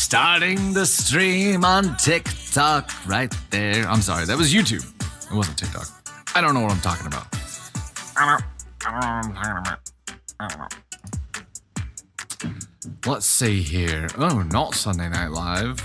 Starting the stream on TikTok right there. I'm sorry, that was YouTube. It wasn't TikTok. I don't know what I'm talking about. I don't know. Let's see here. Oh, not Sunday Night Live.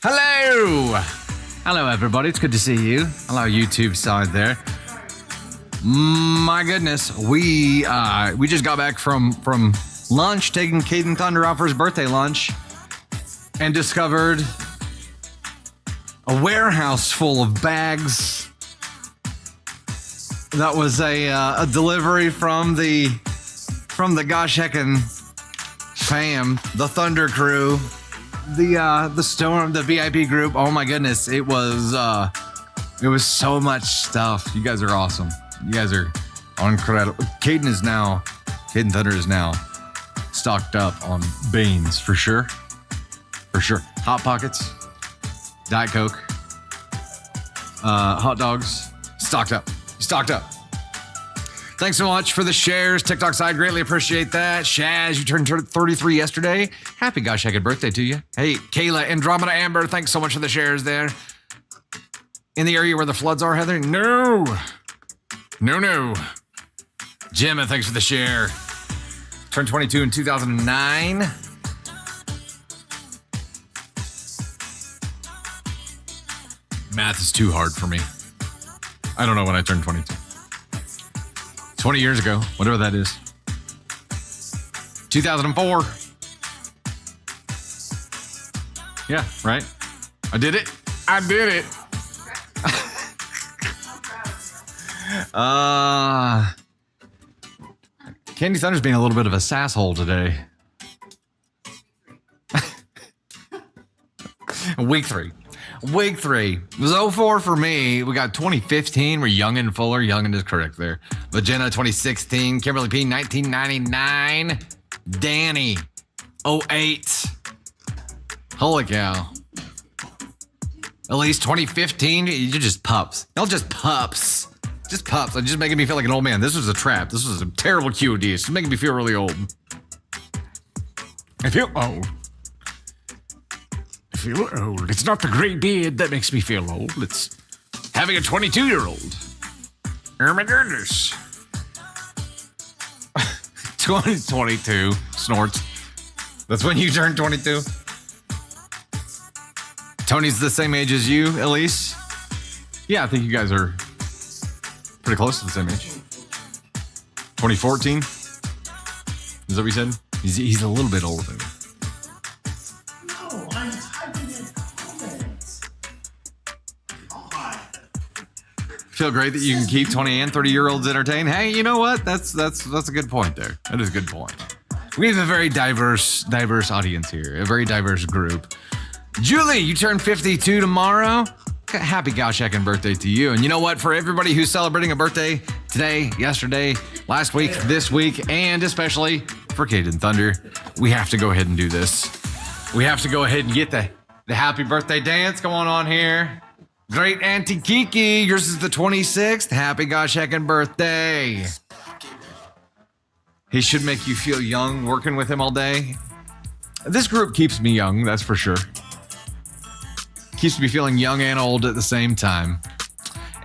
Hello! Hello, everybody. It's good to see you. Hello, YouTube side there. My goodness, we just got back from lunch, taking Caden Thunder out for his birthday lunch, and discovered a warehouse full of bags. That was a delivery from the gosh heckin' fam, the Thunder crew, the Storm, the VIP group. Oh my goodness, it was so much stuff. You guys are awesome. You guys are incredible. Caden Thunder is now stocked up on beans for sure. For sure. Hot Pockets, Diet Coke, hot dogs, stocked up. Thanks so much for the shares. TikTok side, greatly appreciate that. Shaz, you turned 33 yesterday. Happy gosh heckin' birthday to you. Hey, Kayla, Andromeda Amber, thanks so much for the shares there. In the area where the floods are, Heather? No. Gemma, thanks for the share. Turned 22 in 2009. Math is too hard for me. I don't know when I turned 22. 20 years ago, whatever that is. 2004. Yeah, right? I did it. Candy Thunder's being a little bit of a sasshole today. Week three. It was 04 for me. We got 2015. We're Youngin Fuller. Youngin is correct there. Vagina 2016. Kimberly P 1999. Danny 08. Holy cow. Elise 2015. You're just pups. Y'all just pups. Just pups. It's just making me feel like an old man. This was a trap. This was a terrible QOD. It's just making me feel really old. I feel old. It's not the gray beard that makes me feel old. It's having a 22-year-old. Oh my goodness. 2022 snorts. That's when you turn 22. Tony's the same age as you, Elise. Yeah, I think you guys are pretty close to the same age. 2014. Is that what you said? He's a little bit older than me. Feel great that you can keep 20 and 30-year-olds entertained. Hey, you know what? That's a good point there. That is a good point. We have a very diverse audience here, a very diverse group. Julie, you turn 52 tomorrow. Happy gosh heckin' birthday to you. And you know what? For everybody who's celebrating a birthday today, yesterday, last week, this week, and especially for Caden Thunder, we have to go ahead and do this. We have to go ahead and get the happy birthday dance going on here. Great Auntie Kiki, yours is the 26th. Happy gosh heckin' birthday. He should make you feel young working with him all day. This group keeps me young, that's for sure. Keeps me feeling young and old at the same time.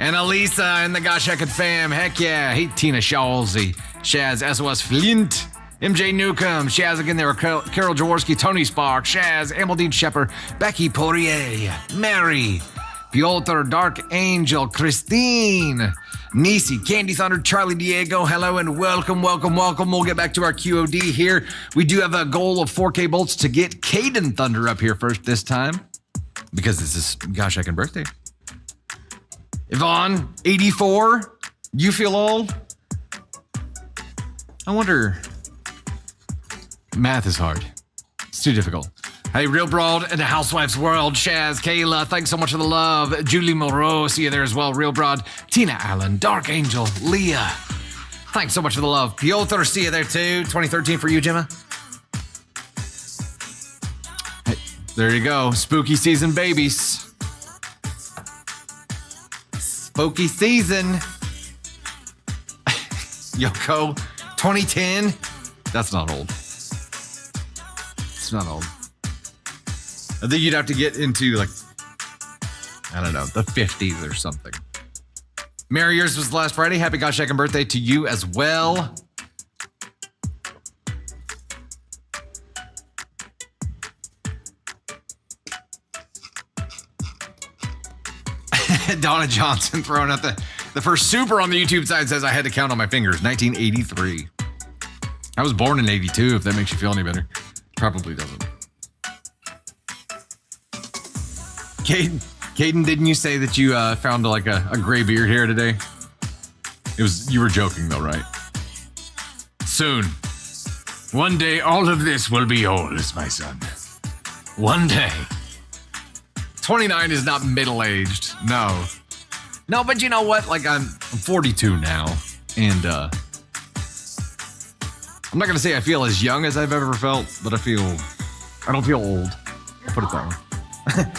And Elisa and the gosh heckin' fam, heck yeah. Hey, Tina Shawsey, Shaz, SOS Flint, MJ Newcomb, Shaz again there, Carol Jaworski, Tony Spark, Shaz, Amaldine Shepard, Becky Poirier, Mary, Piotr, Dark Angel, Christine, Nisi, Candy Thunder, Charlie Diego, hello and welcome. We'll get back to our QOD here. We do have a goal of 4K bolts to get Caden Thunder up here first this time, because this is gosh heckin' birthday. Yvonne, 84, you feel old? I wonder, math is hard. It's too difficult. Hey, Real Broad in the Housewives World, Shaz, Kayla, thanks so much for the love. Julie Moreau, see you there as well. Real Broad, Tina Allen, Dark Angel, Leah. Thanks so much for the love. Piotr, see you there too. 2013 for you, Gemma. There you go. Spooky season babies. Spooky season. Yoko, 2010. That's not old. It's not old. I think you'd have to get into, like, I don't know, the 50s or something. Merry yours was last Friday. Happy gosh second birthday to you as well. Donna Johnson throwing out the first super on the YouTube side says I had to count on my fingers. 1983. I was born in 82, if that makes you feel any better. Probably doesn't. Caden, didn't you say that you found like a gray beard hair today? You were joking though, right? Soon. One day all of this will be yours, my son. One day. 29 is not middle-aged. No. No, but you know what? Like I'm 42 now. And I'm not gonna say I feel as young as I've ever felt, but I don't feel old. I'll put it that way.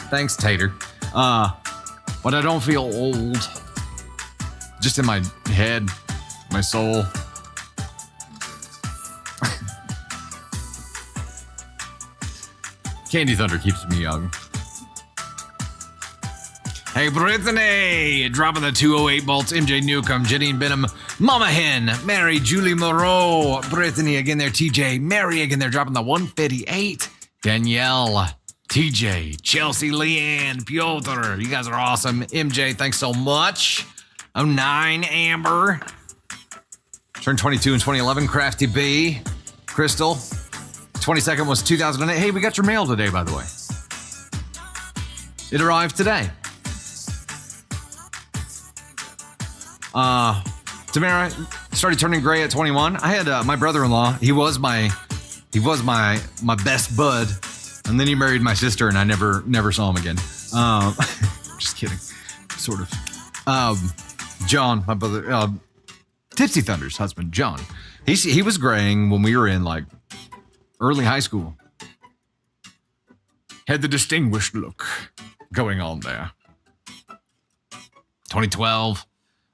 Thanks, Tater. But I don't feel old. Just in my head, my soul. Candy Thunder keeps me young. Hey, Brittany, dropping the 208 bolts. MJ Newcomb, Janine Benham, Mama Hen, Mary, Julie Moreau, Brittany again there, TJ, Mary again there, dropping the 158. Danielle, TJ, Chelsea, Leanne, Piotr, you guys are awesome. MJ, thanks so much. 09, Amber. Turned 22 in 2011, Crafty B. Crystal. 22nd was 2008. Hey, we got your mail today, by the way. It arrived today. Tamara started turning gray at 21. I had my brother-in-law. He was my best bud, and then he married my sister, and I never saw him again. Just kidding, sort of. John, my brother, Tipsy Thunder's husband, John. He was graying when we were in like early high school. Had the distinguished look going on there. 2012.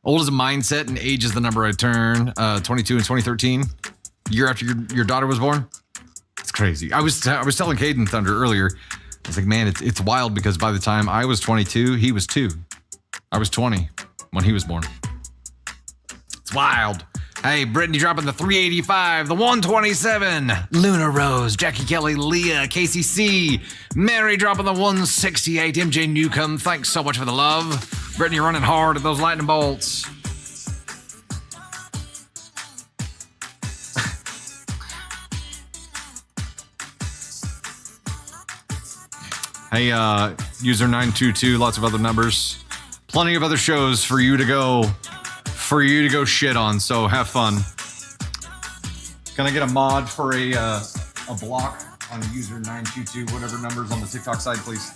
Old is a mindset and age is the number I turn. 22 in 2013, year after your daughter was born. It's crazy. I was telling Caden Thunder earlier. I was like, man, it's wild because by the time I was 22, he was 2. I was 20 when he was born. It's wild. Hey, Brittany dropping the 385, the 127. Luna Rose, Jackie Kelly, Leah, KCC. Mary dropping the 168. MJ Newcomb, thanks so much for the love. Brittany running hard at those lightning bolts. Hey, user 922, lots of other numbers. Plenty of other shows for you to go shit on, so have fun. Can I get a mod for a block on user 922, whatever numbers on the TikTok side, please?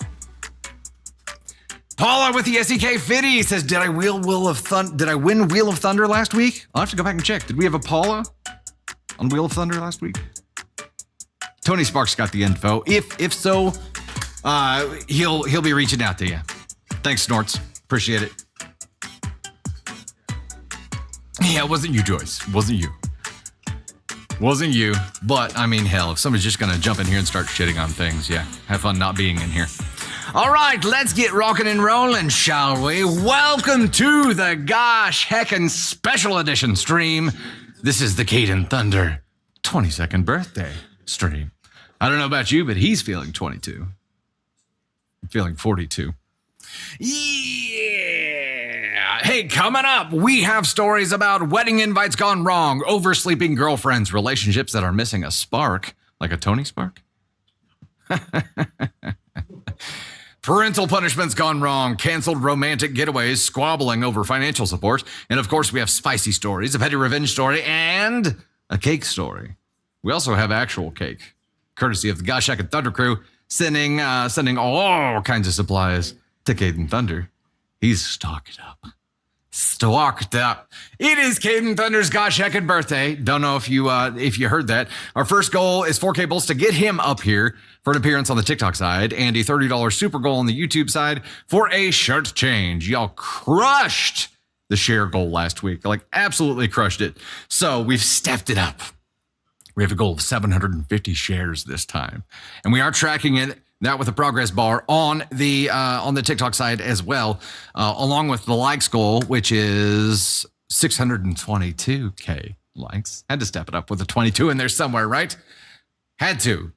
Paula with the SEK Fitty says, did I win Wheel of Thunder last week? I'll have to go back and check. Did we have a Paula on Wheel of Thunder last week? Tony Sparks got the info. If so, he'll be reaching out to you. Thanks, Snorts. Appreciate it. Yeah, it wasn't you, Joyce. Wasn't you. But, I mean, hell, if somebody's just going to jump in here and start shitting on things, yeah, have fun not being in here. All right, let's get rocking and rolling, shall we? Welcome to the Gosh Heckin' Special Edition stream. This is the Caden Thunder 22nd birthday stream. I don't know about you, but he's feeling 22. I'm feeling 42. Yeah. Hey, coming up, we have stories about wedding invites gone wrong, oversleeping girlfriends, relationships that are missing a spark, like a Tony Spark. Parental punishments gone wrong, canceled romantic getaways, squabbling over financial support, and of course we have spicy stories, a petty revenge story, and a cake story. We also have actual cake, courtesy of the Gosh Heckin' Thunder crew, sending all kinds of supplies to Caden Thunder. He's stocked up. stocked up. It is Caden Thunder's gosh heckin' birthday. Don't know if you heard that. Our first goal is 4K Bulls to get him up here for an appearance on the TikTok side, and a $30 super goal on the YouTube side for a shirt change. Y'all crushed the share goal last week. Like, absolutely crushed it. So we've stepped it up. We have a goal of 750 shares this time, and we are tracking it. That with a progress bar on the TikTok side as well, along with the likes goal, which is 622K likes. Had to step it up with a 22 in there somewhere, right? Had to.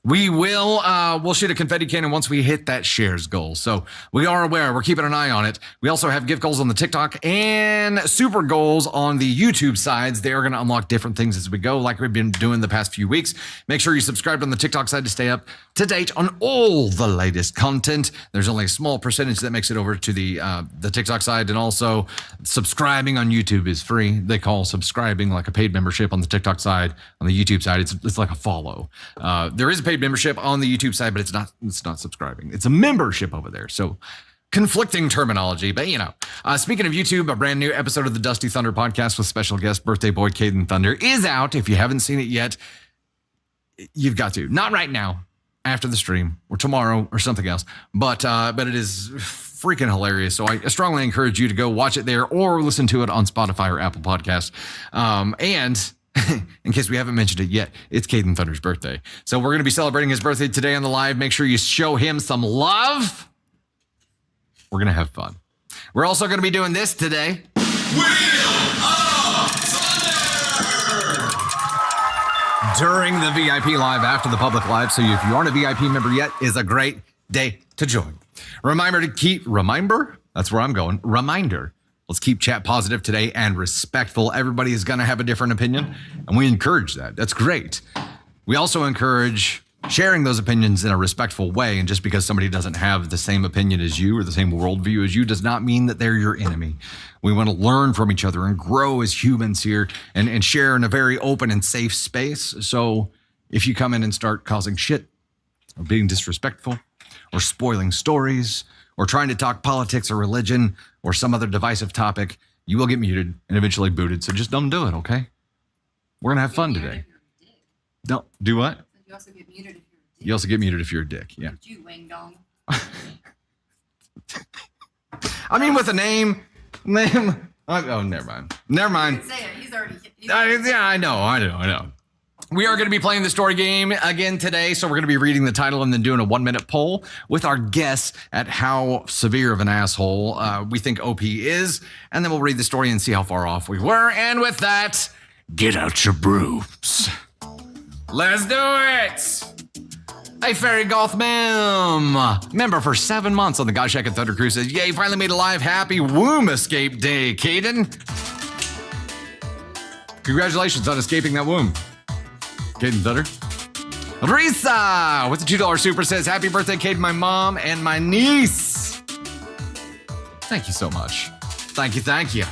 We'll shoot a confetti cannon once we hit that shares goal. So we are aware. We're keeping an eye on it. We also have gift goals on the TikTok and super goals on the YouTube sides. They are going to unlock different things as we go, like we've been doing the past few weeks. Make sure you subscribe on the TikTok side to stay up to date on all the latest content. There's only a small percentage that makes it over to the TikTok side, and also subscribing on YouTube is free. They call subscribing like a paid membership on the TikTok side. On the YouTube side, it's like a follow. There is a paid membership on the YouTube side, but it's not subscribing. It's a membership over there. So conflicting terminology, but speaking of YouTube, a brand new episode of the Dusty Thunder podcast with special guest birthday boy Caden Thunder is out. If you haven't seen it yet, you've got to. Not right now, after the stream or tomorrow or something else, but it is freaking hilarious. So I strongly encourage you to go watch it there or listen to it on Spotify or Apple Podcasts. And in case we haven't mentioned it yet, it's Caden Thunder's birthday. So we're going to be celebrating his birthday today on the live. Make sure you show him some love. We're going to have fun. We're also going to be doing this today. Wheel of Thunder! During the VIP live, after the public live. So if you aren't a VIP member yet, is a great day to join. Reminder. That's where I'm going. Reminder. Let's keep chat positive today and respectful. Everybody is going to have a different opinion, and we encourage that. That's great. We also encourage sharing those opinions in a respectful way, and just because somebody doesn't have the same opinion as you or the same worldview as you does not mean that they're your enemy. We want to learn from each other and grow as humans here and share in a very open and safe space. So if you come in and start causing shit or being disrespectful or spoiling stories or trying to talk politics or religion or some other divisive topic, you will get muted and eventually booted. So just don't do it, okay? We're going to have fun today. Don't do what? You also get muted if you're a dick. You also get muted if you're a dick, yeah. You, Wang Dong. I mean, with a name. Oh, never mind. Never mind. Say it. He's already. Yeah, I know. We are going to be playing the story game again today, so we're going to be reading the title and then doing a 1-minute poll with our guess at how severe of an asshole we think OP is, and then we'll read the story and see how far off we were. And with that, get out your brooms. Let's do it! Hey, Fairy Goth Ma'am, member for 7 months on the Gosh Heckin' Thunder Crew, says, yay, finally made a live happy womb escape day, Caden. Congratulations on escaping that womb. Caden Thunder. Risa with the $2 super says, happy birthday, Caden, my mom and my niece. Thank you so much. Thank you.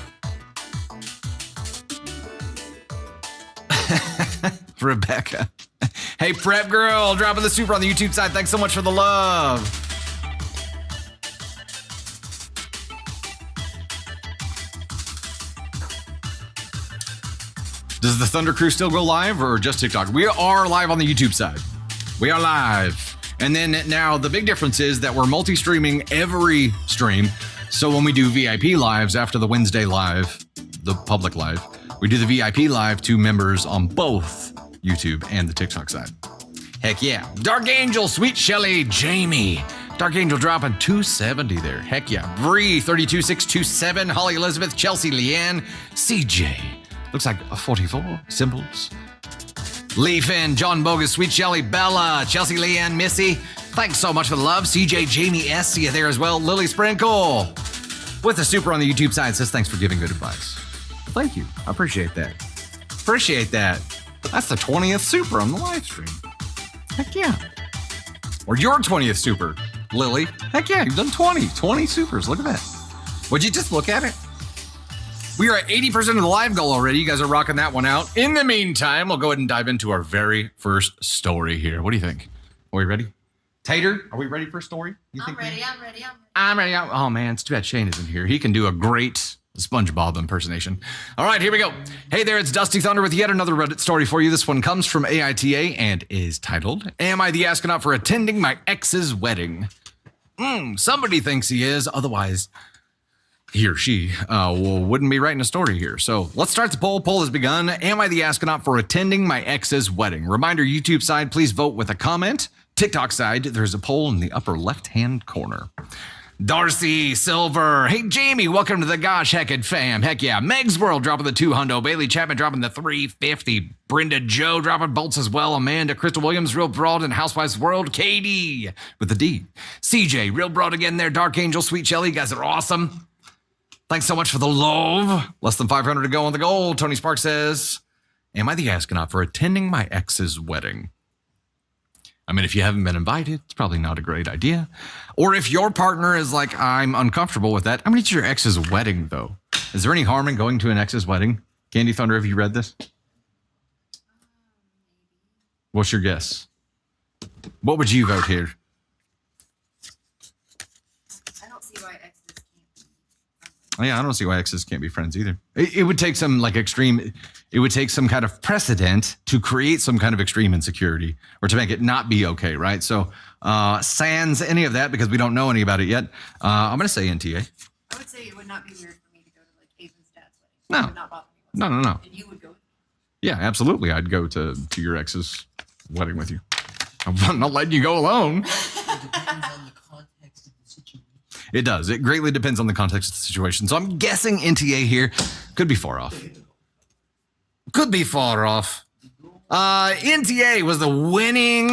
Rebecca. Hey, Prep Girl, dropping the super on the YouTube side. Thanks so much for the love. Does the Thunder Crew still go live or just TikTok? We are live on the YouTube side. We are live. And then now the big difference is that we're multi-streaming every stream. So when we do VIP lives after the Wednesday live, the public live, we do the VIP live to members on both YouTube and the TikTok side. Heck yeah. Dark Angel, Sweet Shelly, Jamie. Dark Angel dropping 270 there. Heck yeah. Bree, 32627, Holly Elizabeth, Chelsea Leanne, CJ. Looks like a 44 symbols. Lee Finn, John Bogus, Sweet Shelly, Bella, Chelsea Leanne, Missy. Thanks so much for the love. CJ, Jamie S. See you there as well. Lily Sprinkle with the super on the YouTube side says thanks for giving good advice. Thank you. I appreciate that. That's the 20th super on the live stream. Heck yeah. Or your 20th super, Lily. Heck yeah, you've done 20 supers. Look at that. Would you just look at it? We are at 80% of the live goal already. You guys are rocking that one out. In the meantime, we'll go ahead and dive into our very first story here. What do you think? Are we ready? Tater, are we ready for a story? I'm ready. Oh man, it's too bad Shane isn't here. He can do a great SpongeBob impersonation. All right, here we go. Hey there, it's Dusty Thunder with yet another Reddit story for you. This one comes from AITA and is titled, Am I the Astronaut for Attending My Ex's Wedding? Somebody thinks he is, otherwise he or she wouldn't be writing a story here. So let's start the poll. Poll has begun. Am I the astronaut for attending my ex's wedding? Reminder, YouTube side, please vote with a comment. TikTok side, there's a poll in the upper left-hand corner. Darcy Silver. Hey, Jamie, welcome to the Gosh Heckin' fam. Heck yeah. Meg's World dropping the 200. Bailey Chapman dropping the 350. Brenda Joe dropping bolts as well. Amanda, Crystal Williams, Real Broad, and Housewives World. Katie with the D. CJ, Real Broad again there. Dark Angel, Sweet Shelly. You guys are awesome. Thanks so much for the love. Less than 500 to go on the goal. Tony Sparks says, Am I the astronaut for attending my ex's wedding? I mean, if you haven't been invited, it's probably not a great idea. Or if your partner is like, I'm uncomfortable with that. I mean, it's your ex's wedding, though. Is there any harm in going to an ex's wedding? Candy Thunder, have you read this? What's your guess? What would you vote here? I don't see why exes can't be. Yeah, I don't see why exes can't be friends either. It would take some it would take some kind of precedent to create some kind of extreme insecurity or to make it not be okay, right? So sans any of that, because we don't know any about it yet, I'm going to say NTA. I would say it would not be weird for me to go to like Ava's dad's wedding. No. It would not bother me whatsoever. No. And you would go with me. Yeah, absolutely. I'd go to your ex's wedding with you. I'm not letting you go alone. It depends on the context of the situation. It does. It greatly depends on the context of the situation. So I'm guessing NTA here could be far off. Could be far off. NTA was the winning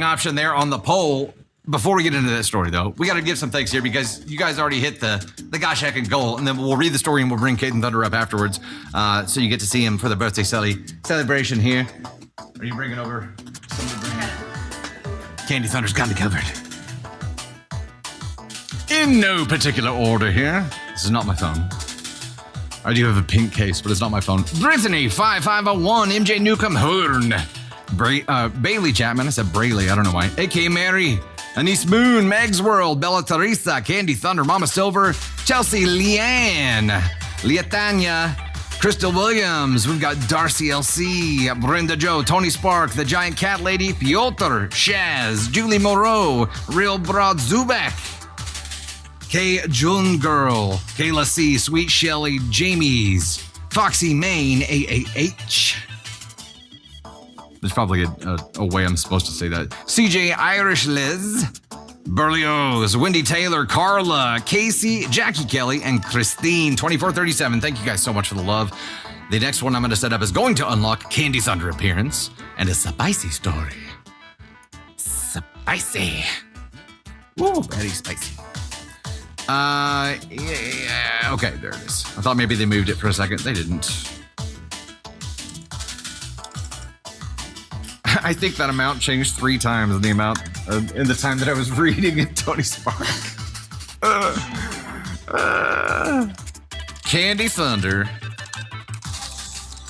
option there on the poll. Before we get into that story, though, we got to give some thanks here because you guys already hit the Gosh Heckin' goal, and then we'll read the story and we'll bring Caden Thunder up afterwards, so you get to see him for the birthday celebration here. Are you bringing over some of the Candy Thunder's got it covered. In no particular order here. This is not my phone. I do have a pink case, but it's not my phone. Brittany 5501, MJ Newcomb Horn, Bailey Chapman. I said Brayley. I don't know why. AK Mary, Anise Moon, Meg's World, Bella Teresa, Candy Thunder, Mama Silver, Chelsea Leanne, Liatanya, Crystal Williams. We've got Darcy LC, Brenda Joe, Tony Spark, the Giant Cat Lady, Piotr, Shaz, Julie Moreau, Real Broad Zubek, K. June Girl, Kayla C, Sweet Shelly, Jamie's, Foxy Main, AAH. There's probably a way I'm supposed to say that. CJ Irish Liz, Berlioz, Wendy Taylor, Carla, Casey, Jackie Kelly, and Christine 2437. Thank you guys so much for the love. The next one I'm going to set up is going to unlock Candy Thunder appearance and a spicy story. Spicy. Woo, very spicy. Yeah, okay, there it is. I thought maybe they moved it for a second. They didn't. I think that amount changed 3 times in the amount in the time that I was reading it, Tony Spark. Candy Thunder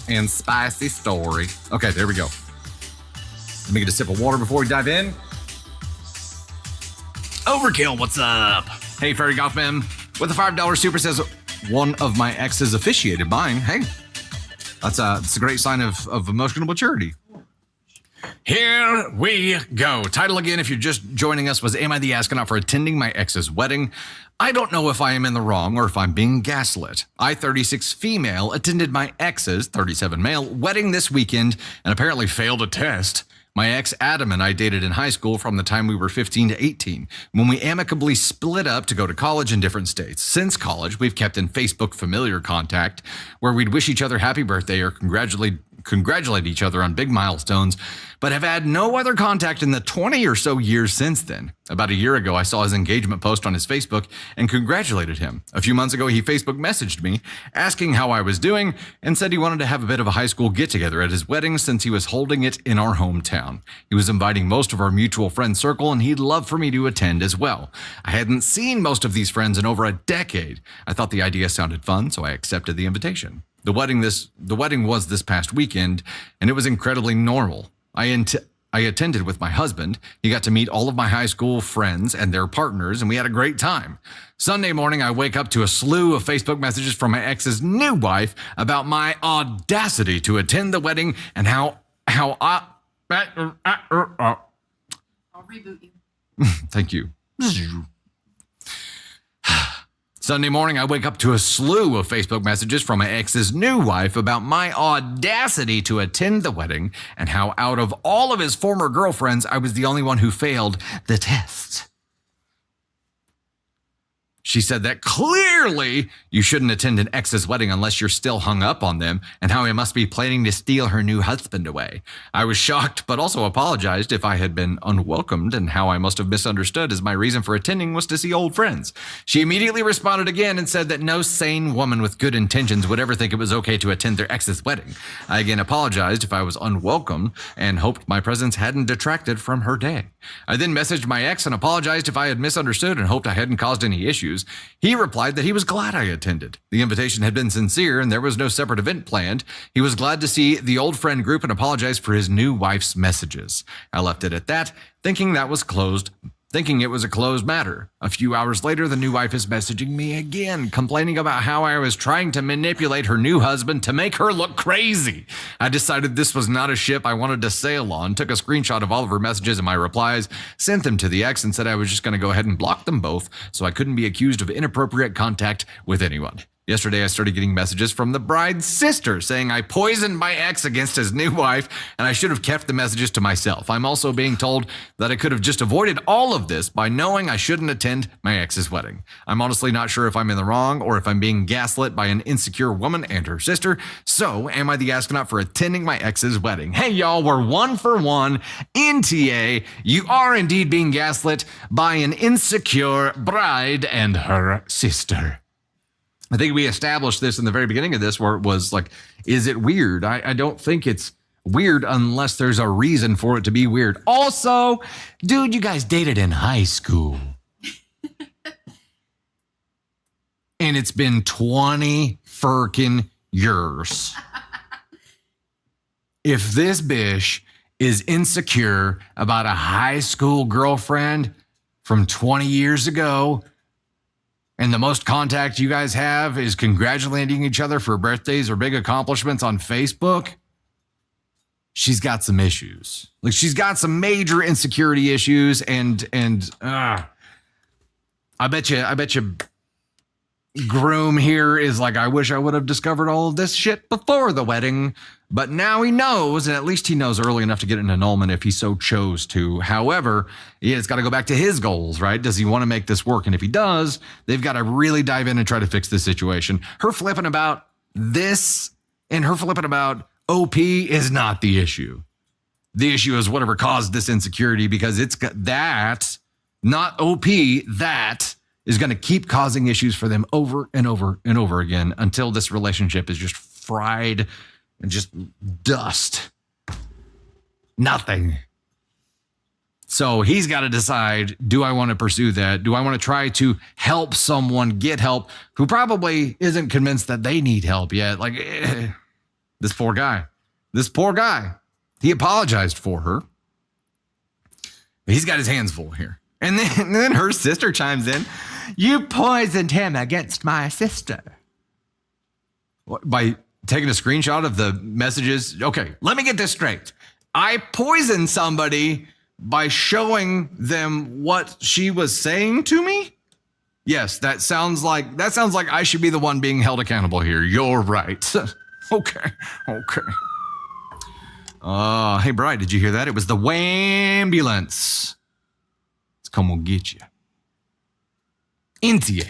and spicy story. Okay, there we go. Let me get a sip of water before we dive in. Overkill, what's up? Hey, Fairy Gothman, with a $5 super says, one of my exes officiated mine. Hey, that's a great sign of emotional maturity. Here we go. Title again, if you're just joining us, was Am I the Astronaut for Attending My Ex's Wedding? I don't know if I am in the wrong or if I'm being gaslit. I, 36 female, attended my ex's, 37 male, wedding this weekend and apparently failed a test. My ex Adam and I dated in high school from the time we were 15 to 18, when we amicably split up to go to college in different states. Since college, we've kept in Facebook familiar contact, where we'd wish each other happy birthday or congratulate each other on big milestones, but have had no other contact in the 20 or so years since then. About a year ago, I saw his engagement post on his Facebook and congratulated him. A few months ago, he Facebook messaged me, asking how I was doing, and said he wanted to have a bit of a high school get-together at his wedding since he was holding it in our hometown. He was inviting most of our mutual friend circle, and he'd love for me to attend as well. I hadn't seen most of these friends in over a decade. I thought the idea sounded fun, so I accepted the invitation. The wedding was this past weekend, and it was incredibly normal. I I attended with my husband. He got to meet all of my high school friends and their partners, and we had a great time. Sunday morning, I wake up to a slew of Facebook messages from my ex's new wife about my audacity to attend the wedding and how I... I'll reboot you. Thank you. Sunday morning, I wake up to a slew of Facebook messages from my ex's new wife about my audacity to attend the wedding and how out of all of his former girlfriends, I was the only one who failed the test. She said that clearly you shouldn't attend an ex's wedding unless you're still hung up on them, and how he must be planning to steal her new husband away. I was shocked, but also apologized if I had been unwelcomed, and how I must have misunderstood as my reason for attending was to see old friends. She immediately responded again and said that no sane woman with good intentions would ever think it was okay to attend their ex's wedding. I again apologized if I was unwelcome and hoped my presence hadn't detracted from her day. I then messaged my ex and apologized if I had misunderstood and hoped I hadn't caused any issues. He replied that he was glad I attended. The invitation had been sincere and there was no separate event planned. He was glad to see the old friend group and apologized for his new wife's messages. I left it at that, thinking it was a closed matter. A few hours later, the new wife is messaging me again, complaining about how I was trying to manipulate her new husband to make her look crazy. I decided this was not a ship I wanted to sail on, took a screenshot of all of her messages and my replies, sent them to the ex, and said I was just going to go ahead and block them both so I couldn't be accused of inappropriate contact with anyone. Yesterday, I started getting messages from the bride's sister saying I poisoned my ex against his new wife and I should have kept the messages to myself. I'm also being told that I could have just avoided all of this by knowing I shouldn't attend my ex's wedding. I'm honestly not sure if I'm in the wrong or if I'm being gaslit by an insecure woman and her sister. So, am I the astronaut for attending my ex's wedding? Hey, y'all, we're 1 for 1. NTA, you are indeed being gaslit by an insecure bride and her sister. I think we established this in the very beginning of this where it was like, is it weird? I don't think it's weird unless there's a reason for it to be weird. Also, dude, you guys dated in high school. And it's been 20 freaking years. If this bitch is insecure about a high school girlfriend from 20 years ago, and the most contact you guys have is congratulating each other for birthdays or big accomplishments on Facebook, she's got some issues. Like, she's got some major insecurity issues, and I bet you groom here is like, I wish I would have discovered all of this shit before the wedding, but now he knows, and at least he knows early enough to get an annulment if he so chose to. However, it's got to go back to his goals, right? Does he want to make this work? And if he does, they've got to really dive in and try to fix this situation. Her flipping about this and her flipping about OP is not the issue. The issue is whatever caused this insecurity, because it's got that, not OP, that is going to keep causing issues for them over and over and over again until this relationship is just fried and just dust. Nothing. So he's got to decide, do I want to pursue that? Do I want to try to help someone get help who probably isn't convinced that they need help yet? Like, this poor guy. He apologized for her. But he's got his hands full here. And then her sister chimes in. You poisoned him against my sister. By taking a screenshot of the messages. Okay, let me get this straight. I poisoned somebody by showing them what she was saying to me? Yes, that sounds like I should be the one being held accountable here. You're right. Okay. Hey, bride, did you hear that? It was the wambulance. It's come and get you. NTA.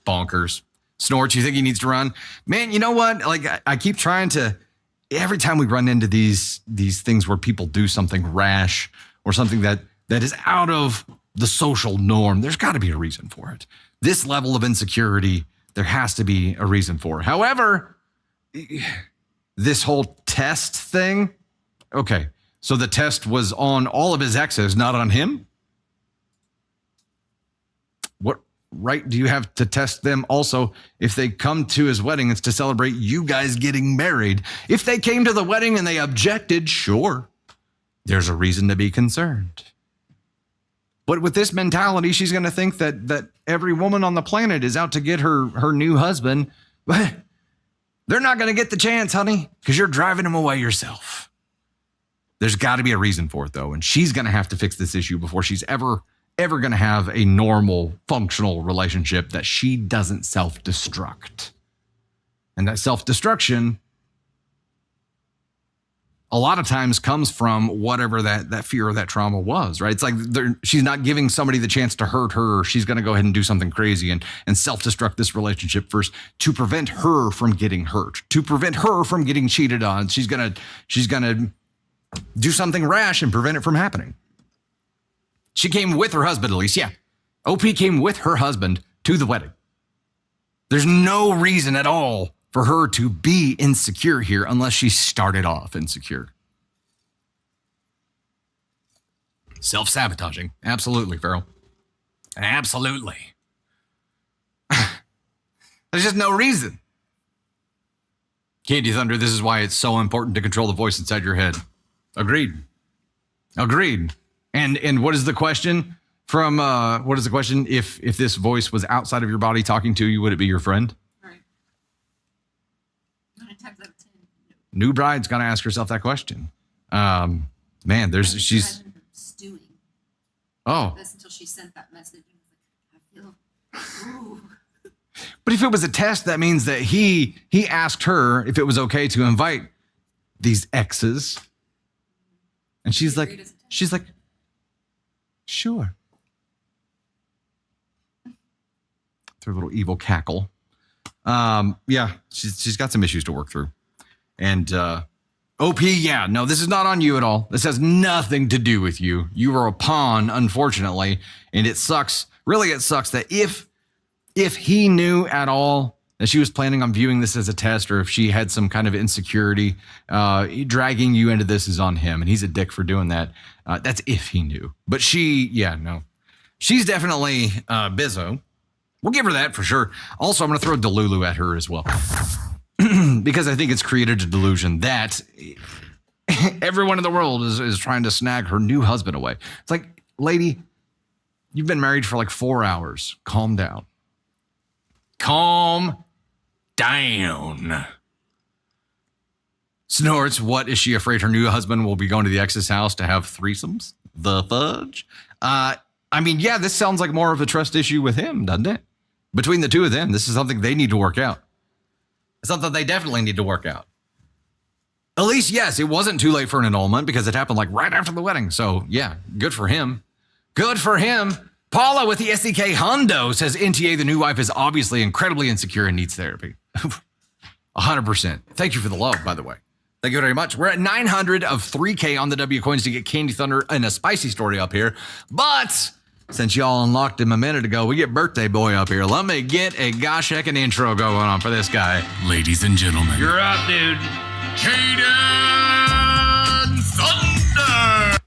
Bonkers. Snort, you think he needs to run? Man, you know what? Like, I keep trying to, every time we run into these things where people do something rash or something that is out of the social norm, there's got to be a reason for it. This level of insecurity, there has to be a reason for it. However, this whole test thing, okay, so the test was on all of his exes, not on him? What right do you have to test them also if they come to his wedding? It's to celebrate you guys getting married. If they came to the wedding and they objected, sure. there's a reason to be concerned. But with this mentality, she's going to think that every woman on the planet is out to get her new husband. But they're not going to get the chance, honey, because you're driving them away yourself. There's got to be a reason for it, though, and she's going to have to fix this issue before she's ever going to have a normal, functional relationship that she doesn't self-destruct. And that self-destruction a lot of times comes from whatever that fear or that trauma was, right? It's like she's not giving somebody the chance to hurt her. She's going to go ahead and do something crazy and self-destruct this relationship first to prevent her from getting hurt, to prevent her from getting cheated on. She's going to do something rash and prevent it from happening. She came with her husband, at least. Yeah. OP came with her husband to the wedding. There's no reason at all for her to be insecure here unless she started off insecure. Self-sabotaging. Absolutely, Farrell. Absolutely. There's just no reason. Candy Thunder, this is why it's so important to control the voice inside your head. Agreed. And what is the question from, what is the question? If this voice was outside of your body talking to you, would it be your friend? Times out of 10. New bride's gonna ask herself that question. Man, she's stewing. Oh. This until she sent that message. I feel. Ooh. But if it was a test, that means that he asked her if it was okay to invite these exes, and she's like, sure. Through a little evil cackle. Yeah, she's got some issues to work through. And OP, yeah, no, this is not on you at all. This has nothing to do with you. You were a pawn, unfortunately, and it sucks. Really, it sucks that if he knew at all that she was planning on viewing this as a test, or if she had some kind of insecurity, dragging you into this is on him, and he's a dick for doing that. That's if he knew. But she's definitely bizzo. We'll give her that for sure. Also, I'm going to throw Delulu at her as well. Because I think it's created a delusion that everyone in the world is trying to snag her new husband away. It's like, lady, you've been married for like 4 hours. Calm down. Calm down. Snorts, what is she afraid her new husband will be going to the ex's house to have threesomes? The fudge? I mean, yeah, this sounds like more of a trust issue with him, doesn't it? Between the two of them, this is something they need to work out. It's something they definitely need to work out. At least, yes, it wasn't too late for an annulment because it happened like right after the wedding. So, yeah, good for him. Good for him. Paula with the SDK Hondo says NTA, the new wife, is obviously incredibly insecure and needs therapy. 100%. Thank you for the love, by the way. Thank you very much. We're at 900 of 3K on the W coins to get Candy Thunder and a spicy story up here. But since y'all unlocked him a minute ago, we get Birthday Boy up here. Let me get a gosh heckin' intro going on for this guy. Ladies and gentlemen, You're up, dude. Caden Thunder!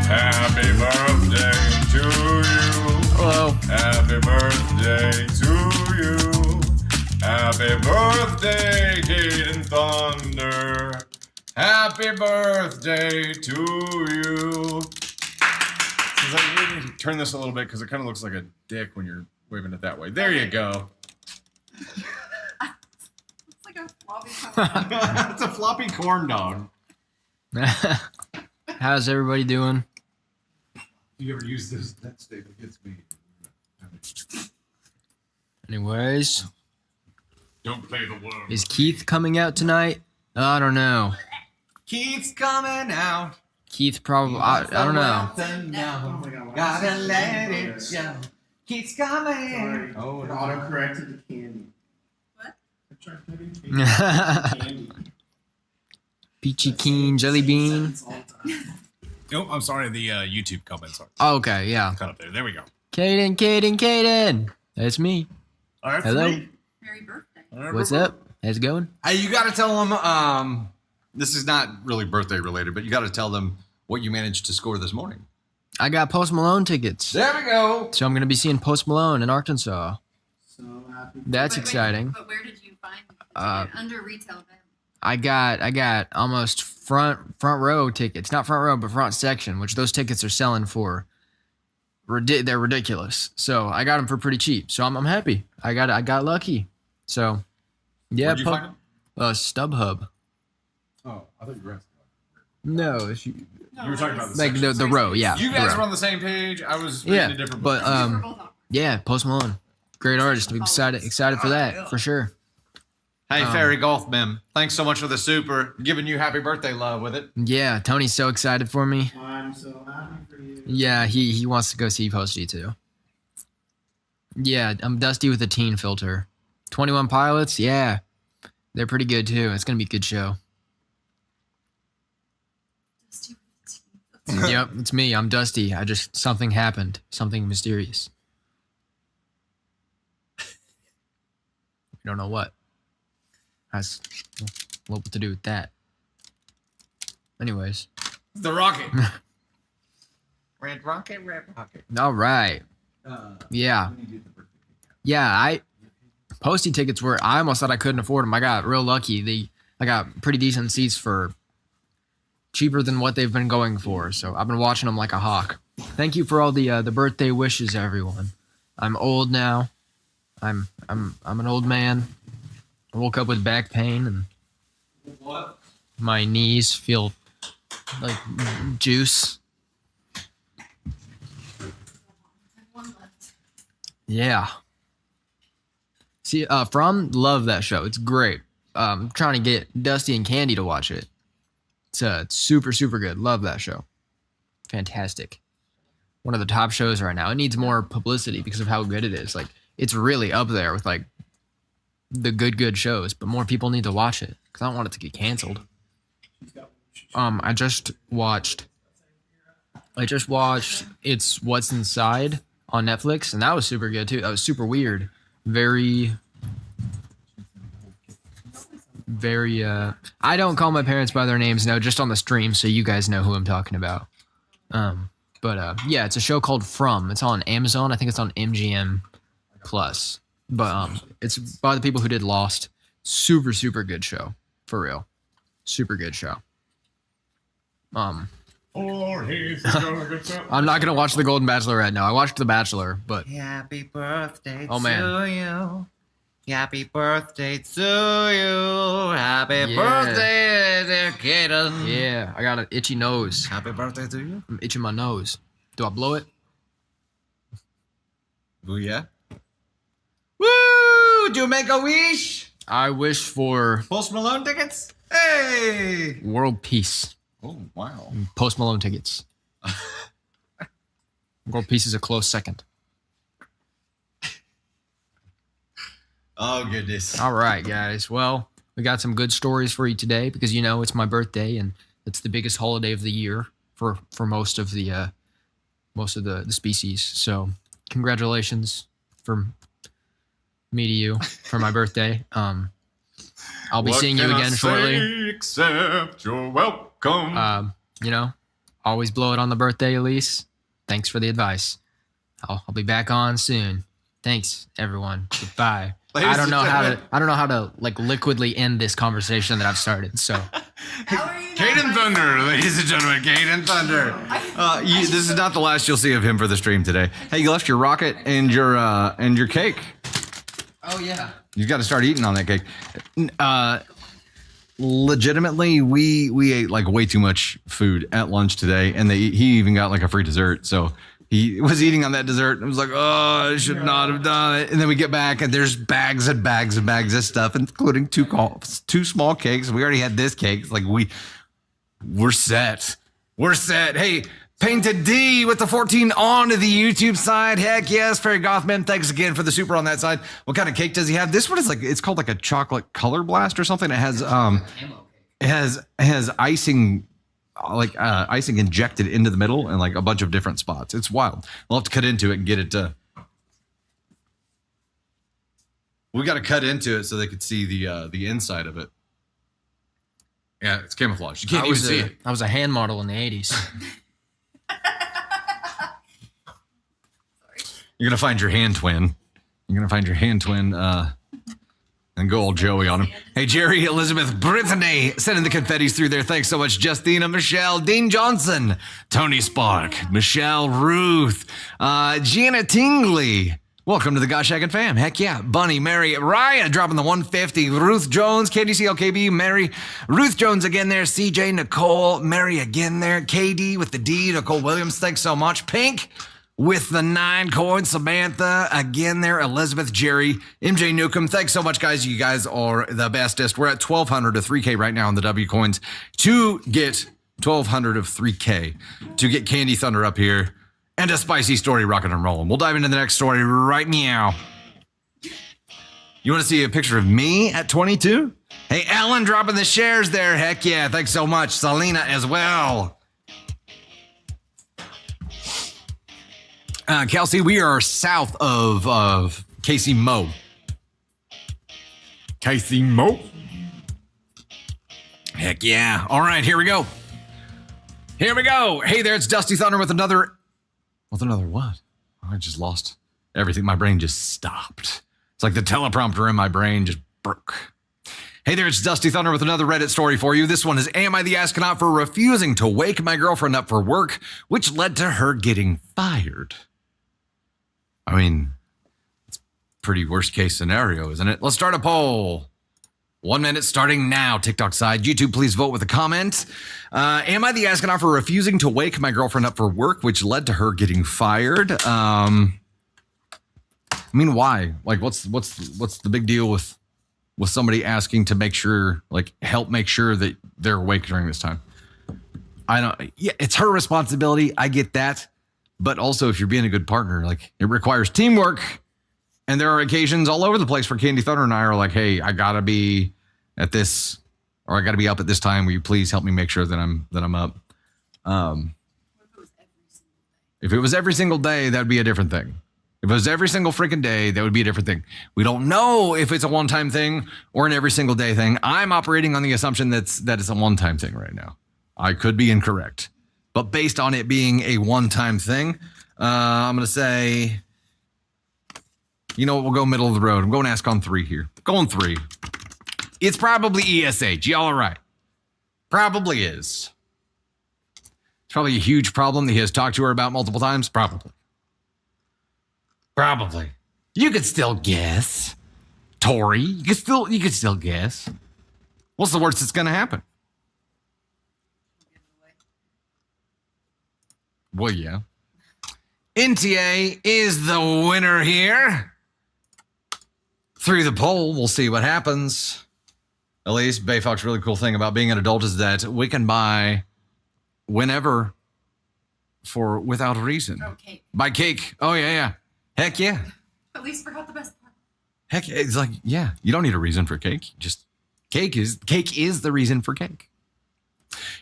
Happy birthday to you. Hello. Happy birthday to you. Happy birthday, Caden Thunder. Happy birthday to you. So I need to turn this a little bit because it kind of looks like a dick when you're waving it that way. There you go. It's like a floppy corn. It's a floppy corn dog. How's everybody doing? You ever use this? That statement gets me. Anyways, Don't play the worm. is Keith coming out tonight? I don't know. Keith's coming out. Keith probably, I don't know. Gotta let it show. Keith's coming. Oh, it auto-corrected to candy. What? I tried typing candy. Peachy Keen Jelly Bean. Oh, I'm sorry. The YouTube comments are Oh, okay, yeah. cut up there. There we go. Caden. That's me. All right. Hello. Merry birthday. What's up? How's it going? Hey, you got to tell them. This is not really birthday related, but you got to tell them what you managed to score this morning. I got Post Malone tickets. There we go. So I'm going to be seeing Post Malone in Arkansas. So happy. That's Wait, exciting. But where did you find Under retail bin. I got almost front row tickets, not front row, but front section, which those tickets are selling for. They're ridiculous. So I got them for pretty cheap. So I'm happy. I got lucky. So yeah, Where'd you find them? StubHub. Oh, I thought you were asking. No, You were talking about like the row. Yeah, You the guys row. were on the same page. I was reading a different book. but We're both awkward. yeah, Post Malone, great artist. I'm excited for that for sure. Hey, Fairy Golf Mem, thanks so much for the super. Giving you happy birthday love with it. Yeah, Tony's so excited for me. I'm so happy for you. Yeah, he wants to go see Posty too. Yeah, I'm Dusty with a teen filter. 21 Pilots, yeah, they're pretty good too. It's gonna be a good show. Yep, it's me. I'm Dusty. Something happened. Something mysterious. We don't know what. Has what to do with that. Anyways. The rocket. Red rocket, red rocket. All right. Yeah. Yeah, Posty tickets I almost thought I couldn't afford them. I got real lucky. I got pretty decent seats for cheaper than what they've been going for. So I've been watching them like a hawk. Thank you for all the birthday wishes, everyone. I'm old now. I'm an old man. I woke up with back pain and my knees feel like juice. One left. Yeah. See, love that show. It's great. I'm trying to get Dusty and Candy to watch it. It's super, super good. Love that show. Fantastic. One of the top shows right now. It needs more publicity because of how good it is. Like, it's really up there with like the good shows, but more people need to watch it because I don't want it to get canceled. I just watched It's What's Inside on Netflix, and that was super good too. That was super weird. Very I don't call my parents by their names, no, just on the stream, so you guys know who I'm talking about. Yeah, it's a show called From. It's on Amazon. I think it's on MGM Plus. But it's by the people who did Lost. Super, super good show. For real. Super good show. I'm not gonna watch The Golden Bachelorette. No, I watched The Bachelor, but Happy birthday Oh, man. to you. Happy birthday to you. Happy Yeah. birthday, dear Kaden. yeah, I got an itchy nose. Happy birthday to you. I'm itching my nose. Do I blow it? Oh, yeah? Woo! Did you make a wish? I wish for Post Malone tickets? Hey! world peace. Oh, wow. Post Malone tickets. World peace is a close second. Oh, goodness. All right, guys. Well, we got some good stories for you today because it's my birthday and it's the biggest holiday of the year for most of the species. So, congratulations from me to you for my birthday. I'll be seeing you again shortly. Except you're welcome. Always blow it on the birthday, Elise. Thanks for the advice. I'll be back on soon. Thanks, everyone. Goodbye. Ladies I don't and know gentlemen. how to like liquidly end this conversation that I've started. So How are you? Kate and Thunder, ladies and gentlemen, Kate and Thunder. This is not the last you'll see of him for the stream today. Hey, you left your rocket and your cake. oh yeah. You got to start eating on that cake. Legitimately, we ate like way too much food at lunch today, and he even got like a free dessert. So he was eating on that dessert and was like, "Oh, I should not have done it." And then we get back, and there's bags and bags and bags of stuff, including two small cakes. We already had this cake. It's like we're set. We're set. Hey, Painted D with the 14 on the YouTube side. Heck yes, Fairy Gothman. Thanks again for the super on that side. What kind of cake does he have? This one is it's called like a chocolate color blast or something. It has icing, icing injected into the middle and like a bunch of different spots. It's wild. We'll have to cut into it and get it. We got to cut into it so they could see the inside of it. Yeah, it's camouflage. You can't even see it. I was a hand model in the 80s. Sorry. You're gonna find your hand twin. In And go old Joey on him. Hey, Jerry, Elizabeth, Brittany, sending the confettis through there. Thanks so much, Justina, Michelle, Dean Johnson, Tony Spark, Michelle, Ruth, Gianna Tingley. Welcome to the Gosh Shaggin' fam. Heck yeah. Bunny, Mary, Ryan dropping the 150. Ruth Jones, KDCLKB, Mary, Ruth Jones again there. CJ, Nicole, Mary again there. KD with the D, Nicole Williams, thanks so much. Pink with the 9 coins. Samantha again there. Elizabeth, Jerry, MJ Newcomb, thanks so much, guys. You guys are the bestest. We're at 1,200 to 3K right now on the W coins to get 1,200 of 3K to get Candy Thunder up here. And a spicy story rocking and rolling. We'll dive into the next story right now. You want to see a picture of me at 22? Hey, Ellen dropping the shares there. Heck yeah. Thanks so much. Selena as well. Kelsey, we are south of Casey Mo. Casey Mo? Heck yeah. All right, here we go. Here we go. Hey there, it's Dusty Thunder with another... With another what? I just lost everything. My brain just stopped. It's like the teleprompter in my brain just broke. Hey there, it's Dusty Thunder with another Reddit story for you. This one is, am I the astronaut for refusing to wake my girlfriend up for work, which led to her getting fired? I mean, it's pretty worst case scenario, isn't it? Let's start a poll. 1 minute starting now. TikTok side. YouTube, please vote with a comment. Am I the astronaut for refusing to wake my girlfriend up for work, which led to her getting fired? I mean, why? Like, what's the big deal with somebody asking to make sure, like, help make sure that they're awake during this time? Yeah, it's her responsibility. I get that. But also, if you're being a good partner, like, it requires teamwork. And there are occasions all over the place where Candy Thunder and I are like, hey, I gotta be at this, or I gotta be up at this time. Will you please help me make sure that I'm up? If it was every single day, that'd be a different thing. If it was every single freaking day, that would be a different thing. We don't know if it's a one-time thing or an every single day thing. I'm operating on the assumption that it's a one-time thing right now. I could be incorrect. But based on it being a one-time thing, I'm gonna say... You know what? We'll go middle of the road. I'm going to ask on 3 here. Going 3. It's probably ESH. Y'all are right. Probably is. It's probably a huge problem that he has talked to her about multiple times. Probably. Probably. You could still guess. Tori, you could still guess. What's the worst that's going to happen? Well, yeah. NTA is the winner here. Through the poll, we'll see what happens. At least Bayfox's really cool thing about being an adult is that we can buy whenever for without a reason. Oh, cake. Buy cake. Oh, yeah. Heck yeah. At least forgot the best part. Heck, it's like, yeah, you don't need a reason for cake. Just cake is the reason for cake.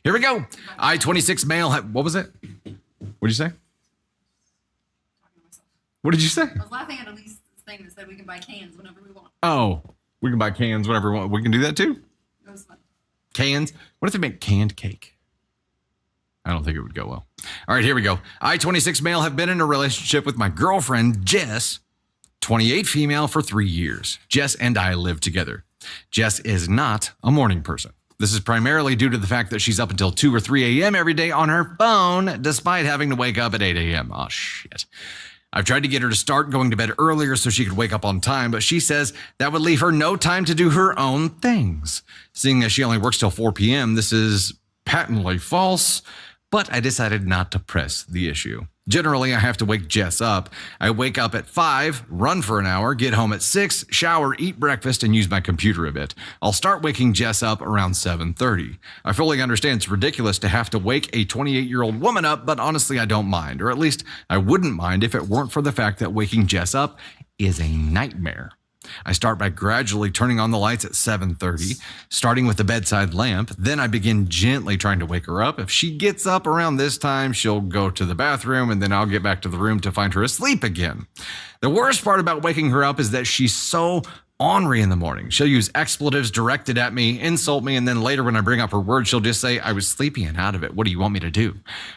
Here we go. I-26 male. What was it? What did you say? Talking to myself. What did you say? I was laughing at Elise's thing that said we can buy cans whenever we want. Oh, we can buy cans whenever we want. We can do that too? It was fun. Cans? What if they make canned cake? I don't think it would go well. All right, here we go. I-26 male have been in a relationship with my girlfriend, Jess, 28 female, for 3 years. Jess and I live together. Jess is not a morning person. This is primarily due to the fact that she's up until 2 or 3 a.m. every day on her phone, despite having to wake up at 8 a.m. Oh, shit. I've tried to get her to start going to bed earlier so she could wake up on time, but she says that would leave her no time to do her own things. Seeing as she only works till 4 p.m., this is patently false, but I decided not to press the issue. Generally, I have to wake Jess up. I wake up at 5, run for an hour, get home at 6, shower, eat breakfast, and use my computer a bit. I'll start waking Jess up around 7:30. I fully understand it's ridiculous to have to wake a 28-year-old woman up, but honestly, I don't mind. Or at least I wouldn't mind if it weren't for the fact that waking Jess up is a nightmare. I start by gradually turning on the lights at 7:30, starting with the bedside lamp. Then I begin gently trying to wake her up. If she gets up around this time, she'll go to the bathroom, and then I'll get back to the room to find her asleep again. The worst part about waking her up is that she's so ornery in the morning. She'll use expletives directed at me, insult me, and then later when I bring up her words, she'll just say, I was sleepy and out of it. What do you want me to do?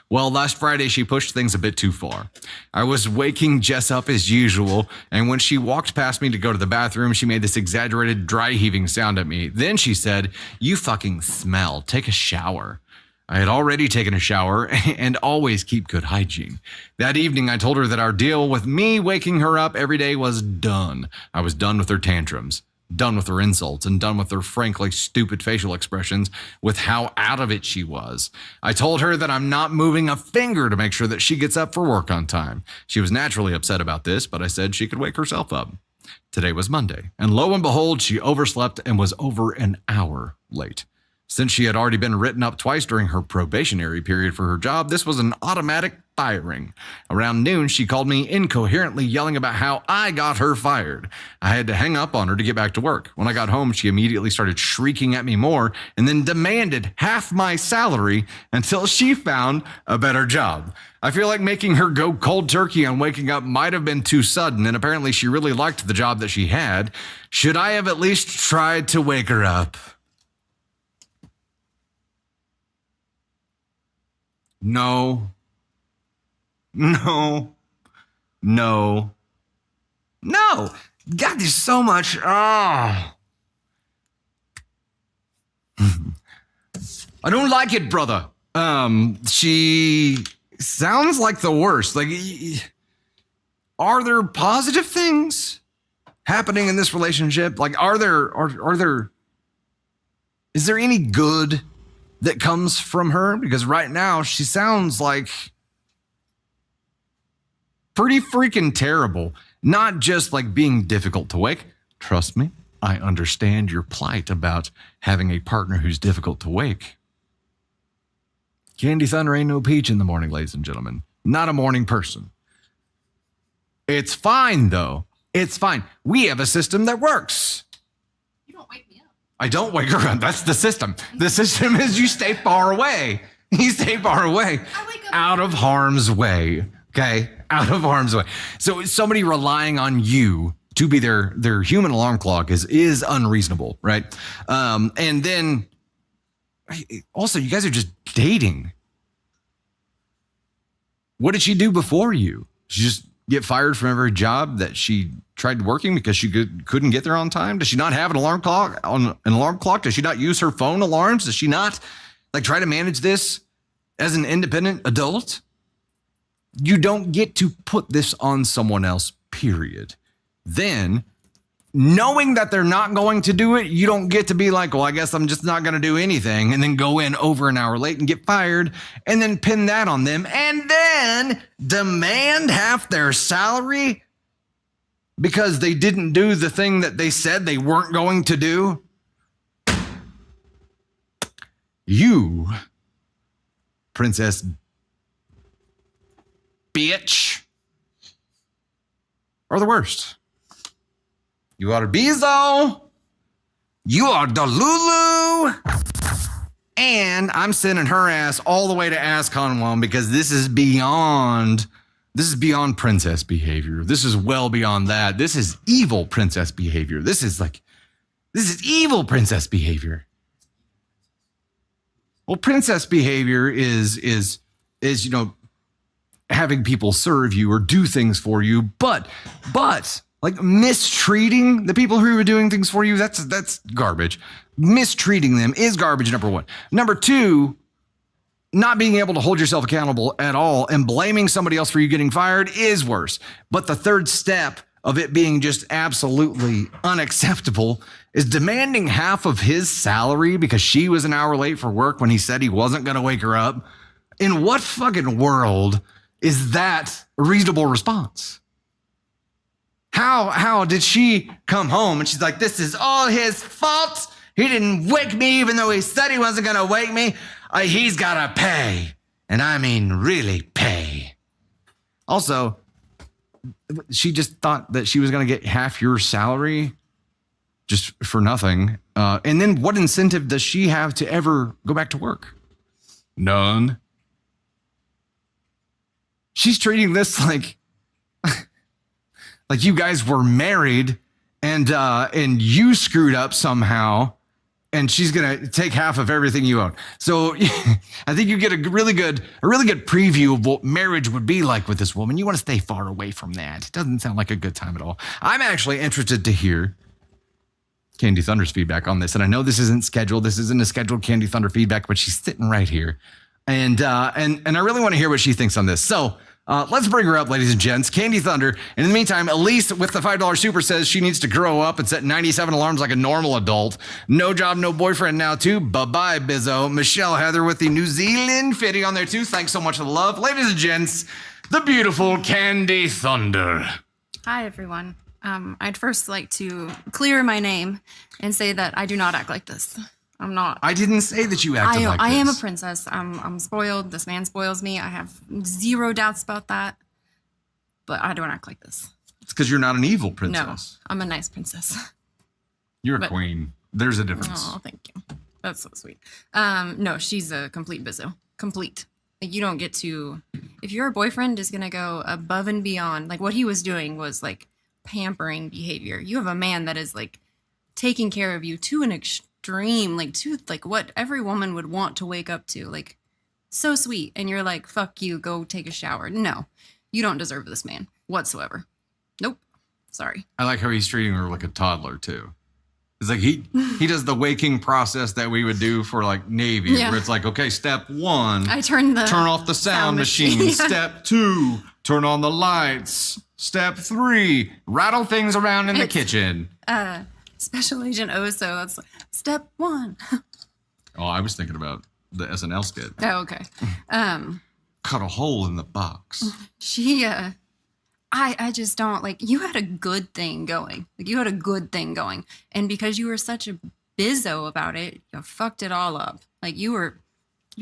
Well, last Friday, she pushed things a bit too far. I was waking Jess up as usual, and when she walked past me to go to the bathroom, she made this exaggerated dry heaving sound at me. Then she said, you fucking smell. Take a shower. I had already taken a shower and always keep good hygiene. That evening, I told her that our deal with me waking her up every day was done. I was done with her tantrums, done with her insults, and done with her frankly stupid facial expressions with how out of it she was. I told her that I'm not moving a finger to make sure that she gets up for work on time. She was naturally upset about this, but I said she could wake herself up. Today was Monday, and lo and behold, she overslept and was over an hour late. Since she had already been written up twice during her probationary period for her job, this was an automatic firing. Around noon, she called me incoherently yelling about how I got her fired. I had to hang up on her to get back to work. When I got home, she immediately started shrieking at me more and then demanded half my salary until she found a better job. I feel like making her go cold turkey on waking up might have been too sudden, and apparently she really liked the job that she had. Should I have at least tried to wake her up? No. God, there's so much. I don't like it, brother. She sounds like the worst. Like, are there positive things happening in this relationship? Like, is there any good that comes from her? Because right now she sounds like pretty freaking terrible. Not just like being difficult to wake. Trust me, I understand your plight about having a partner who's difficult to wake. Candy Thunder ain't no peach in the morning, ladies and gentlemen. Not a morning person. It's fine, though. It's fine. We have a system that works. You don't wake me up. I don't wake her up. That's the system. The system is you stay far away. You stay far away. I wake up. Out of harm's way. Okay? Out of harm's way. So somebody relying on you to be their human alarm clock is unreasonable, right? And then also, you guys are just dating. What did she do before you? She just get fired from every job that she tried working because she couldn't get there on time? Does she not have an alarm clock? Does she not use her phone alarms? Does she not try to manage this as an independent adult? You don't get to put this on someone else, period. Then, knowing that they're not going to do it, you don't get to be like, well, I guess I'm just not going to do anything, and then go in over an hour late and get fired, and then pin that on them, and then demand half their salary because they didn't do the thing that they said they weren't going to do. You, princess bitch, are the worst. You are Bezo. You are Delulu. And I'm sending her ass all the way to Asconwam because this is beyond princess behavior. This is well beyond that. This is evil princess behavior. This is evil princess behavior. Well, princess behavior is having people serve you or do things for you, but mistreating the people who are doing things for you, that's garbage. Mistreating them is garbage, number one. Number two, not being able to hold yourself accountable at all and blaming somebody else for you getting fired is worse. But the third step of it being just absolutely unacceptable is demanding half of his salary because she was an hour late for work when he said he wasn't going to wake her up. In what fucking world is that a reasonable response? How did she come home and she's like, this is all his fault. He didn't wake me even though he said he wasn't going to wake me. He's got to pay. And I mean really pay. Also, she just thought that she was going to get half your salary just for nothing. And then what incentive does she have to ever go back to work? None. She's treating this like you guys were married and you screwed up somehow, and she's gonna take half of everything you own. So I think you get a really good preview of what marriage would be like with this woman. You want to stay far away from that. It doesn't sound like a good time at all. I'm actually interested to hear Candy Thunder's feedback on this, and I know this isn't scheduled. This isn't a scheduled Candy Thunder feedback, but she's sitting right here, and I really want to hear what she thinks on this. So. Let's bring her up, ladies and gents. Candy Thunder. And in the meantime, Elise with the $5 super says she needs to grow up and set 97 alarms like a normal adult. No job, no boyfriend now, too. Bye-bye, Bizzo. Michelle Heather with the New Zealand fitting on there, too. Thanks so much for the love. Ladies and gents, the beautiful Candy Thunder. Hi, everyone. I'd first like to clear my name and say that I do not act like this. I'm not. I didn't say that you acted like this. I am a princess. I'm spoiled. This man spoils me. I have zero doubts about that. But I don't act like this. It's because you're not an evil princess. No, I'm a nice princess. You're a queen. There's a difference. Oh, thank you. That's so sweet. No, she's a complete bizzo. Complete. Like, you don't get to. If your boyfriend is gonna go above and beyond, like what he was doing was like pampering behavior. You have a man that is like taking care of you to an extreme, like to like what every woman would want to wake up to, like so sweet, and you're like, fuck you, go take a shower. No, you don't deserve this man whatsoever. Nope. Sorry. I like how he's treating her like a toddler too. It's like he does the waking process that we would do for like Navy, where it's like, okay, step 1, I turn off the sound machine. Yeah. Step 2, turn on the lights. Step 3, rattle things around in the kitchen. Special Agent Oso. That's step 1. Oh, I was thinking about the SNL skit. Oh, okay. Cut a hole in the box. She, I just don't like. You had a good thing going. Like you had a good thing going, and because you were such a bizzo about it, you fucked it all up. Like you're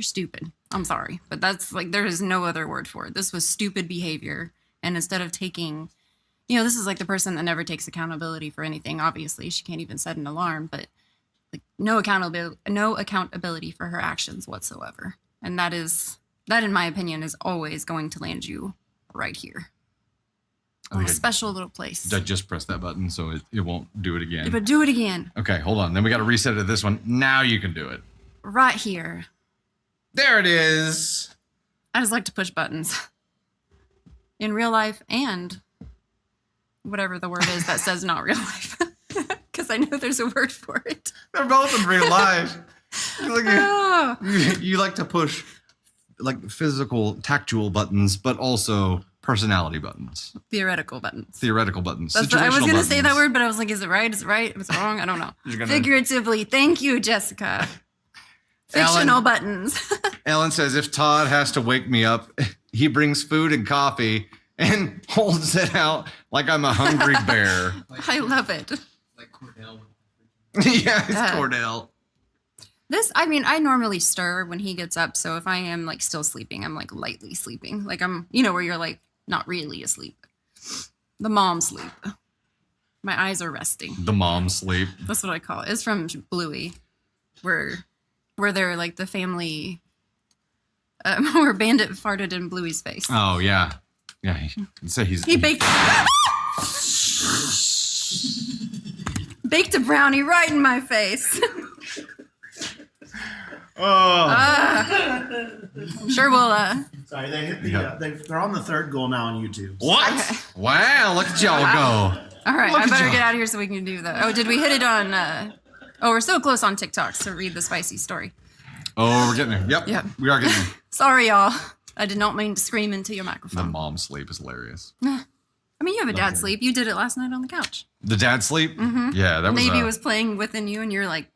stupid. I'm sorry, but that's like there is no other word for it. This was stupid behavior, and instead of taking. This is like the person that never takes accountability for anything. Obviously, she can't even set an alarm, but like no accountability for her actions whatsoever. And that, in my opinion, is always going to land you right here. A special little place. I just pressed that button, so it won't do it again. But do it again. Okay, hold on. Then we got to reset it to this one. Now you can do it. Right here. There it is. I just like to push buttons. In real life and whatever the word is that says not real life. Because I know there's a word for it. They're both in real life. You like to push like physical, tactual buttons, but also personality buttons. Theoretical buttons. I was going to say that word, but I was like, is it right? Is it right? Is it wrong? I don't know. Figuratively. Thank you, Jessica. Fictional buttons. Ellen says, if Todd has to wake me up, he brings food and coffee and holds it out like I'm a hungry bear. I love it. Like Cordell. Yeah, it's Cordell. I normally stir when he gets up. So if I am like still sleeping, I'm like lightly sleeping. Like I'm, where you're like not really asleep. The mom sleep. My eyes are resting. The mom sleep. That's what I call it. It's from Bluey, where they're like the family, where Bandit farted in Bluey's face. Oh, yeah. Yeah, he baked baked a brownie right in my face. I'm sure we'll. Sorry, they hit the. They're on the 3rd goal now on YouTube. What? Okay. Wow! Look at y'all go. All right, I better get out of here so we can do that. Oh, did we hit it on? We're so close on TikTok to read the spicy story. Oh, we're getting there. Yep. We are getting there. Sorry, y'all. I did not mean to scream into your microphone. The mom sleep is hilarious. I mean, you have a dad sleep. You did it last night on the couch. The dad sleep? Mm-hmm. Yeah, that was. Navy was playing within you, and you're like.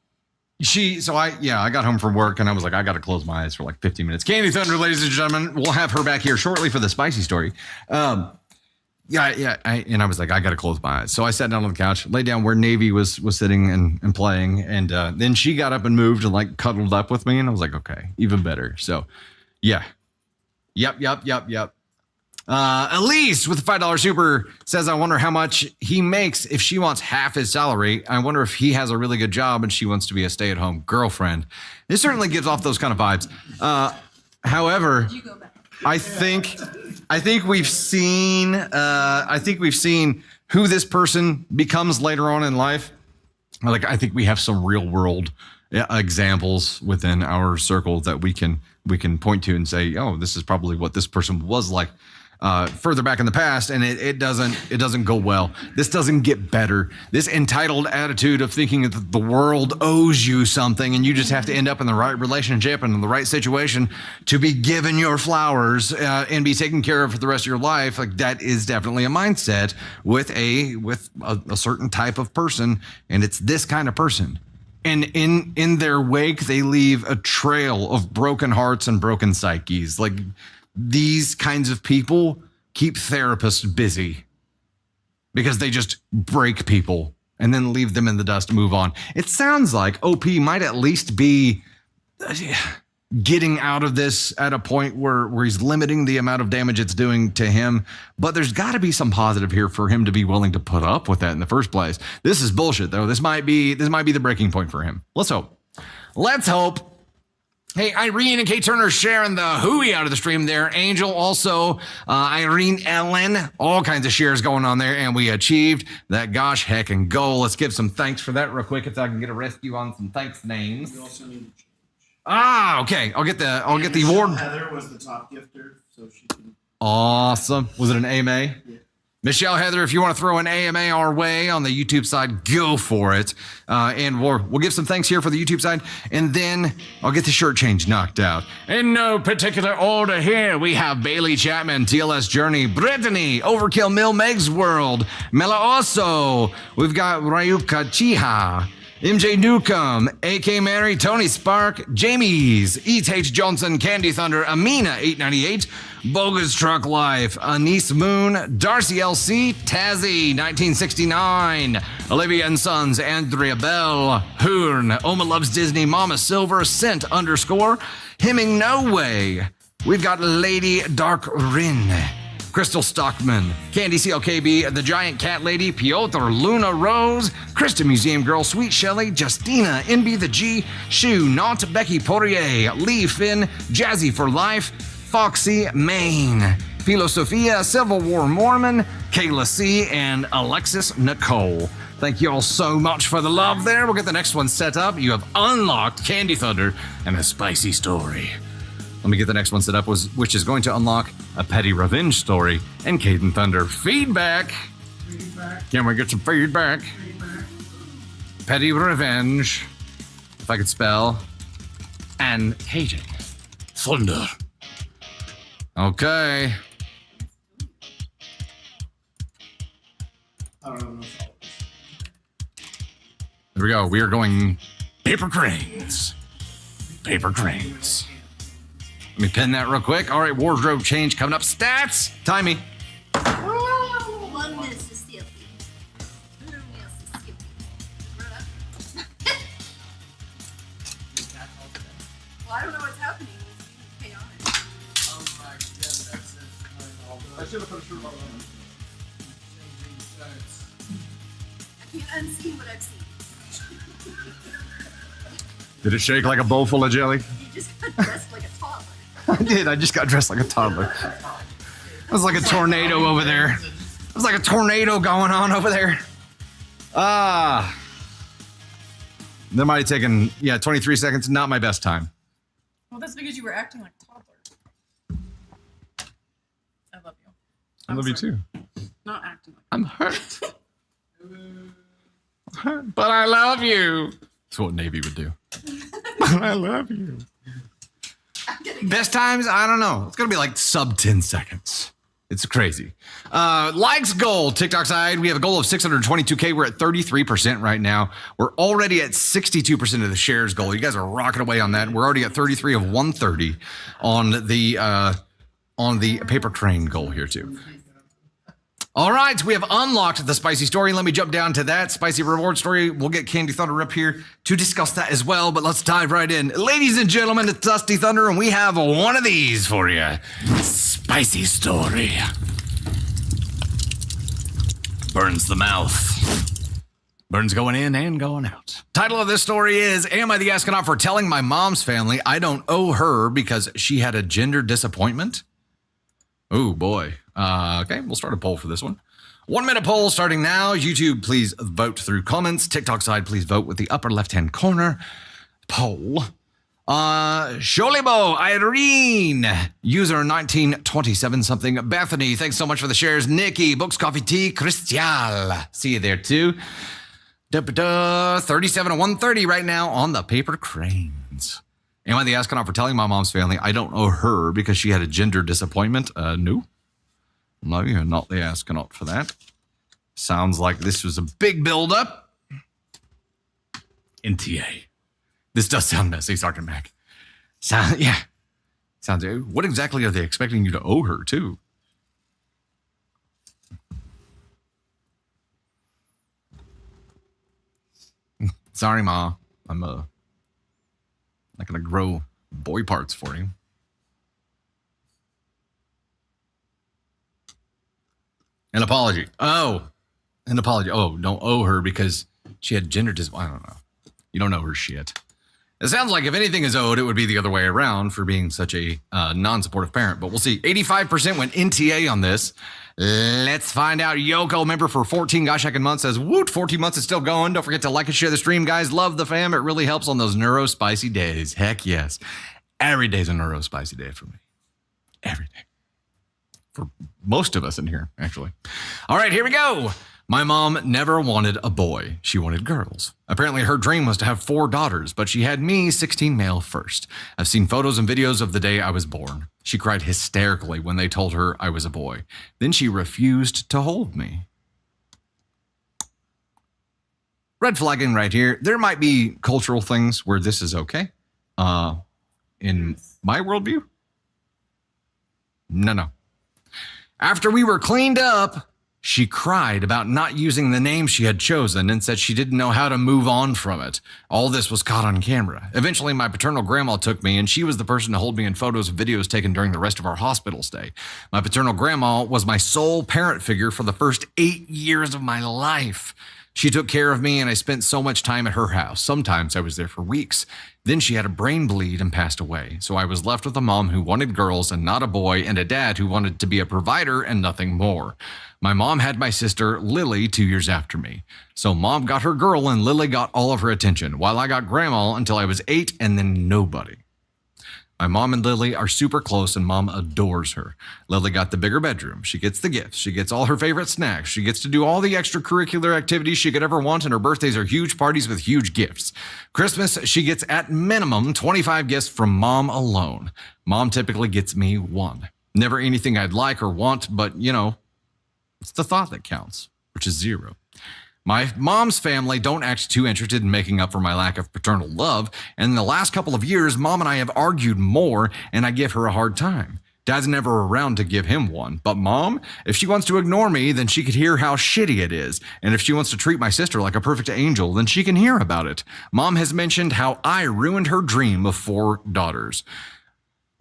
I got home from work and I was like, I got to close my eyes for like 15 minutes. Candy Thunder, ladies and gentlemen, we'll have her back here shortly for the spicy story. And I was like, I got to close my eyes. So I sat down on the couch, laid down where Navy was sitting and playing. And then she got up and moved and like cuddled up with me. And I was like, okay, even better. So yeah. Yep. Elise with the $5 super says, I wonder how much he makes if she wants half his salary. I wonder if he has a really good job and she wants to be a stay-at-home girlfriend. It certainly gives off those kind of vibes. However, I think we've seen who this person becomes later on in life, like I think we have some real world examples within our circle that we can point to and say, oh, this is probably what this person was like further back in the past, and it doesn't go well. This doesn't get better. This entitled attitude of thinking that the world owes you something and you just have to end up in the right relationship and in the right situation to be given your flowers and be taken care of for the rest of your life, like that is definitely a mindset with a certain type of person, and it's this kind of person. And in their wake, they leave a trail of broken hearts and broken psyches. Like, these kinds of people keep therapists busy because they just break people and then leave them in the dust and move on. It sounds like OP might at least be getting out of this at a point where he's limiting the amount of damage it's doing to him. But there's got to be some positive here for him to be willing to put up with that in the first place. This is bullshit, though. This might be the breaking point for him. Let's hope. Let's hope. Hey, Irene and Kate Turner sharing the hooey out of the stream there. Angel also, Irene, Ellen, all kinds of shares going on there. And we achieved that gosh heckin' goal. Let's give some thanks for that real quick if I can get a rescue on some thanks names. We also need to change. Okay. I'll get the Michelle award. Heather was the top gifter, so she can. Awesome. Was it an AMA? Yeah. Michelle Heather, if you want to throw an AMA our way on the YouTube side, go for it. And we'll give some thanks here for the YouTube side, and then I'll get the shirt change knocked out. In no particular order here, we have Bailey Chapman, TLS Journey, Brittany, Overkill Mill, Meg's World, Mela Oso. We've got Rayuka Chiha, MJ Newcomb, AK Mary, Tony Spark, Jamie's, E.H. Johnson, Candy Thunder, Amina 898, Bogus Truck Life, Anise Moon, Darcy LC, Tazzy 1969, Olivia and Sons, Andrea Bell, Hoorn, Oma Loves Disney, Mama Silver, Scent _ Hemming No Way. We've got Lady Dark Rin, Crystal Stockman, Candy CLKB, The Giant Cat Lady, Piotr Luna Rose, Krista Museum Girl, Sweet Shelley, Justina, NB the G, Shu, Not, Becky Poirier, Lee Finn, Jazzy for Life, Foxy Maine, Philosophia, Civil War Mormon, Kayla C, and Alexis Nicole. Thank you all so much for the love there. We'll get the next one set up. You have unlocked Candy Thunder and a spicy story. Let me get the next one set up, which is going to unlock a petty revenge story and Caden Thunder feedback. Can we get some feedback? Petty revenge, if I could spell, and Caden Thunder. Okay. I don't know. There we go. We are going paper cranes. Paper cranes. Let me pin that real quick. All right, wardrobe change coming up. Stats. Timey. One Mississippi. Two Mississippi. Well, I don't know what's happening. It's chaotic. Oh my god, that's I should have put a shirt on. I can't unsee what I've seen. Did it shake like a bowl full of jelly? You just got dressed like a toddler. I did. I just got dressed like a toddler. It was like a tornado over there. It was like a tornado going on over there. That might have taken, 23 seconds. Not my best time. Well, that's because you were acting like a toddler. I love you. I love you too. Not acting like I'm hurt. But I love you. That's what Navy would do. But I love you. Best times? I don't know. It's going to be like sub 10 seconds. It's crazy. Likes goal, TikTok side. We have a goal of 622K. We're at 33% right now. We're already at 62% of the shares goal. You guys are rocking away on that. We're already at 33 of 130 on the paper crane goal here too. All right, we have unlocked the spicy story. Let me jump down to that spicy reward story. We'll get Candy Thunder up here to discuss that as well, but let's dive right in. Ladies and gentlemen, it's Dusty Thunder, and we have one of these for you. Spicy story. Burns the mouth. Burns going in and going out. Title of this story is, Am I the Astronaut for Telling My Mom's Family I Don't Owe Her Because She Had a Gender Disappointment? Oh, boy. Okay, we'll start a poll for this one. 1 minute poll starting now. YouTube, please vote through comments. TikTok side, please vote with the upper left-hand corner poll. Sholibo, Irene, user 1927 something. Bethany, thanks so much for the shares. Nikki, Books, Coffee, Tea, Christial. See you there too. 37 to 130 right now on the paper cranes. Am I the astronaut for telling my mom's family I don't owe her because she had a gender disappointment? No. No, you're not the astronaut for that. Sounds like this was a big build-up. NTA. This does sound messy, Sergeant Mac. Yeah. Sounds. What exactly are they expecting you to owe her, too? Sorry, Ma. I'm not gonna grow boy parts for you. An apology. Oh, an apology. Oh, don't owe her because she had gender I don't know. You don't know her shit. It sounds like if anything is owed, it would be the other way around for being such a non-supportive parent. But we'll see. 85% went NTA on this. Let's find out. Yoko, member for 14 gosh heckin' months, says, woot, 14 months is still going. Don't forget to like and share the stream, guys. Love the fam. It really helps on those neuro-spicy days. Heck yes. Every day's a neuro-spicy day for me. Every day. For most of us in here, actually. All right, here we go. My mom never wanted a boy. She wanted girls. Apparently her dream was to have 4 daughters, but she had me, 16 male, first. I've seen photos and videos of the day I was born. She cried hysterically when they told her I was a boy. Then she refused to hold me. Red flagging right here. There might be cultural things where this is okay. In my worldview, no. After we were cleaned up, she cried about not using the name she had chosen and said she didn't know how to move on from it. All this was caught on camera. Eventually, my paternal grandma took me, and she was the person to hold me in photos and videos taken during the rest of our hospital stay. My paternal grandma was my sole parent figure for the first 8 years of my life. She took care of me, and I spent so much time at her house. Sometimes I was there for weeks. Then she had a brain bleed and passed away. So I was left with a mom who wanted girls and not a boy, and a dad who wanted to be a provider and nothing more. My mom had my sister, Lily, 2 years after me. So mom got her girl, and Lily got all of her attention, while I got grandma until I was 8, and then nobody. My mom and Lily are super close, and mom adores her. Lily got the bigger bedroom. She gets the gifts. She gets all her favorite snacks. She gets to do all the extracurricular activities she could ever want, and her birthdays are huge parties with huge gifts. Christmas, she gets at minimum 25 gifts from mom alone. Mom typically gets me 1. Never anything I'd like or want, but, it's the thought that counts, which is 0. My mom's family don't act too interested in making up for my lack of paternal love, and in the last couple of years, mom and I have argued more, and I give her a hard time. Dad's never around to give him one, but mom, if she wants to ignore me, then she could hear how shitty it is, and if she wants to treat my sister like a perfect angel, then she can hear about it. Mom has mentioned how I ruined her dream of 4 daughters.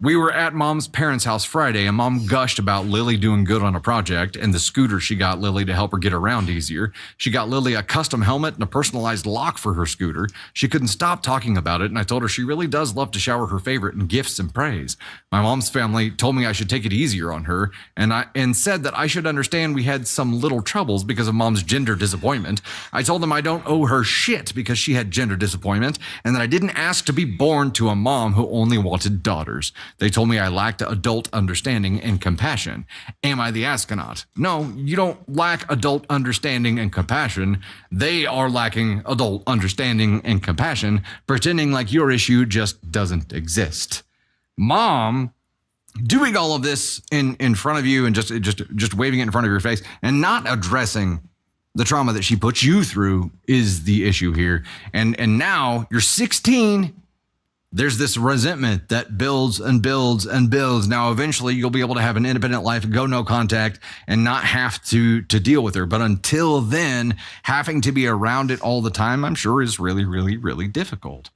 We were at mom's parents' house Friday, and mom gushed about Lily doing good on a project and the scooter she got Lily to help her get around easier. She got Lily a custom helmet and a personalized lock for her scooter. She couldn't stop talking about it, and I told her she really does love to shower her favorite in gifts and praise. My mom's family told me I should take it easier on her, and said that I should understand we had some little troubles because of mom's gender disappointment. I told them I don't owe her shit because she had gender disappointment, and that I didn't ask to be born to a mom who only wanted daughters. They told me I lacked adult understanding and compassion. Am I the astronaut? No, you don't lack adult understanding and compassion. They are lacking adult understanding and compassion, pretending like your issue just doesn't exist. Mom, doing all of this in front of you and just waving it in front of your face and not addressing the trauma that she puts you through is the issue here. And now you're 16. There's this resentment that builds and builds and builds. Now, eventually, you'll be able to have an independent life, go no contact, and not have to deal with her. But until then, having to be around it all the time, I'm sure is really, really, really difficult.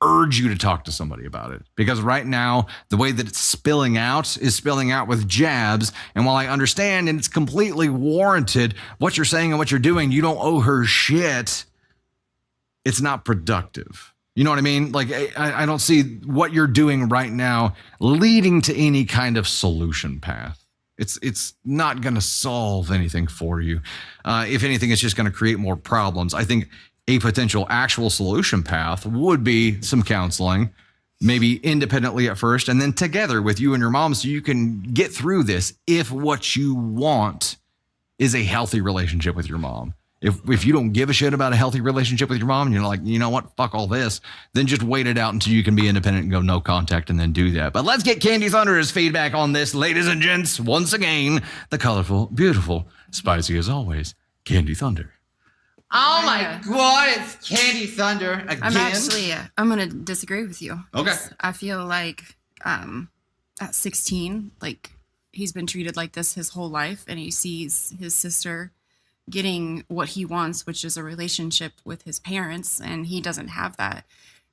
Urge you to talk to somebody about it. Because right now, the way that it's spilling out is spilling out with jabs. And while I understand, and it's completely warranted, what you're saying and what you're doing, you don't owe her shit. It's not productive. You know what I mean? Like, I don't see what you're doing right now leading to any kind of solution path. It's not going to solve anything for you. If anything, it's just going to create more problems. I think a potential actual solution path would be some counseling, maybe independently at first, and then together with you and your mom, so you can get through this if what you want is a healthy relationship with your mom. If you don't give a shit about a healthy relationship with your mom, and you're like, you know what, fuck all this, then just wait it out until you can be independent and go no contact and then do that. But let's get Candy Thunder's feedback on this, ladies and gents. Once again, the colorful, beautiful, spicy as always, Candy Thunder. Oh my God, it's Candy Thunder again. I'm going to disagree with you. Okay. I feel like at 16, like he's been treated like this his whole life, and he sees his sister getting what he wants, which is a relationship with his parents, and he doesn't have that.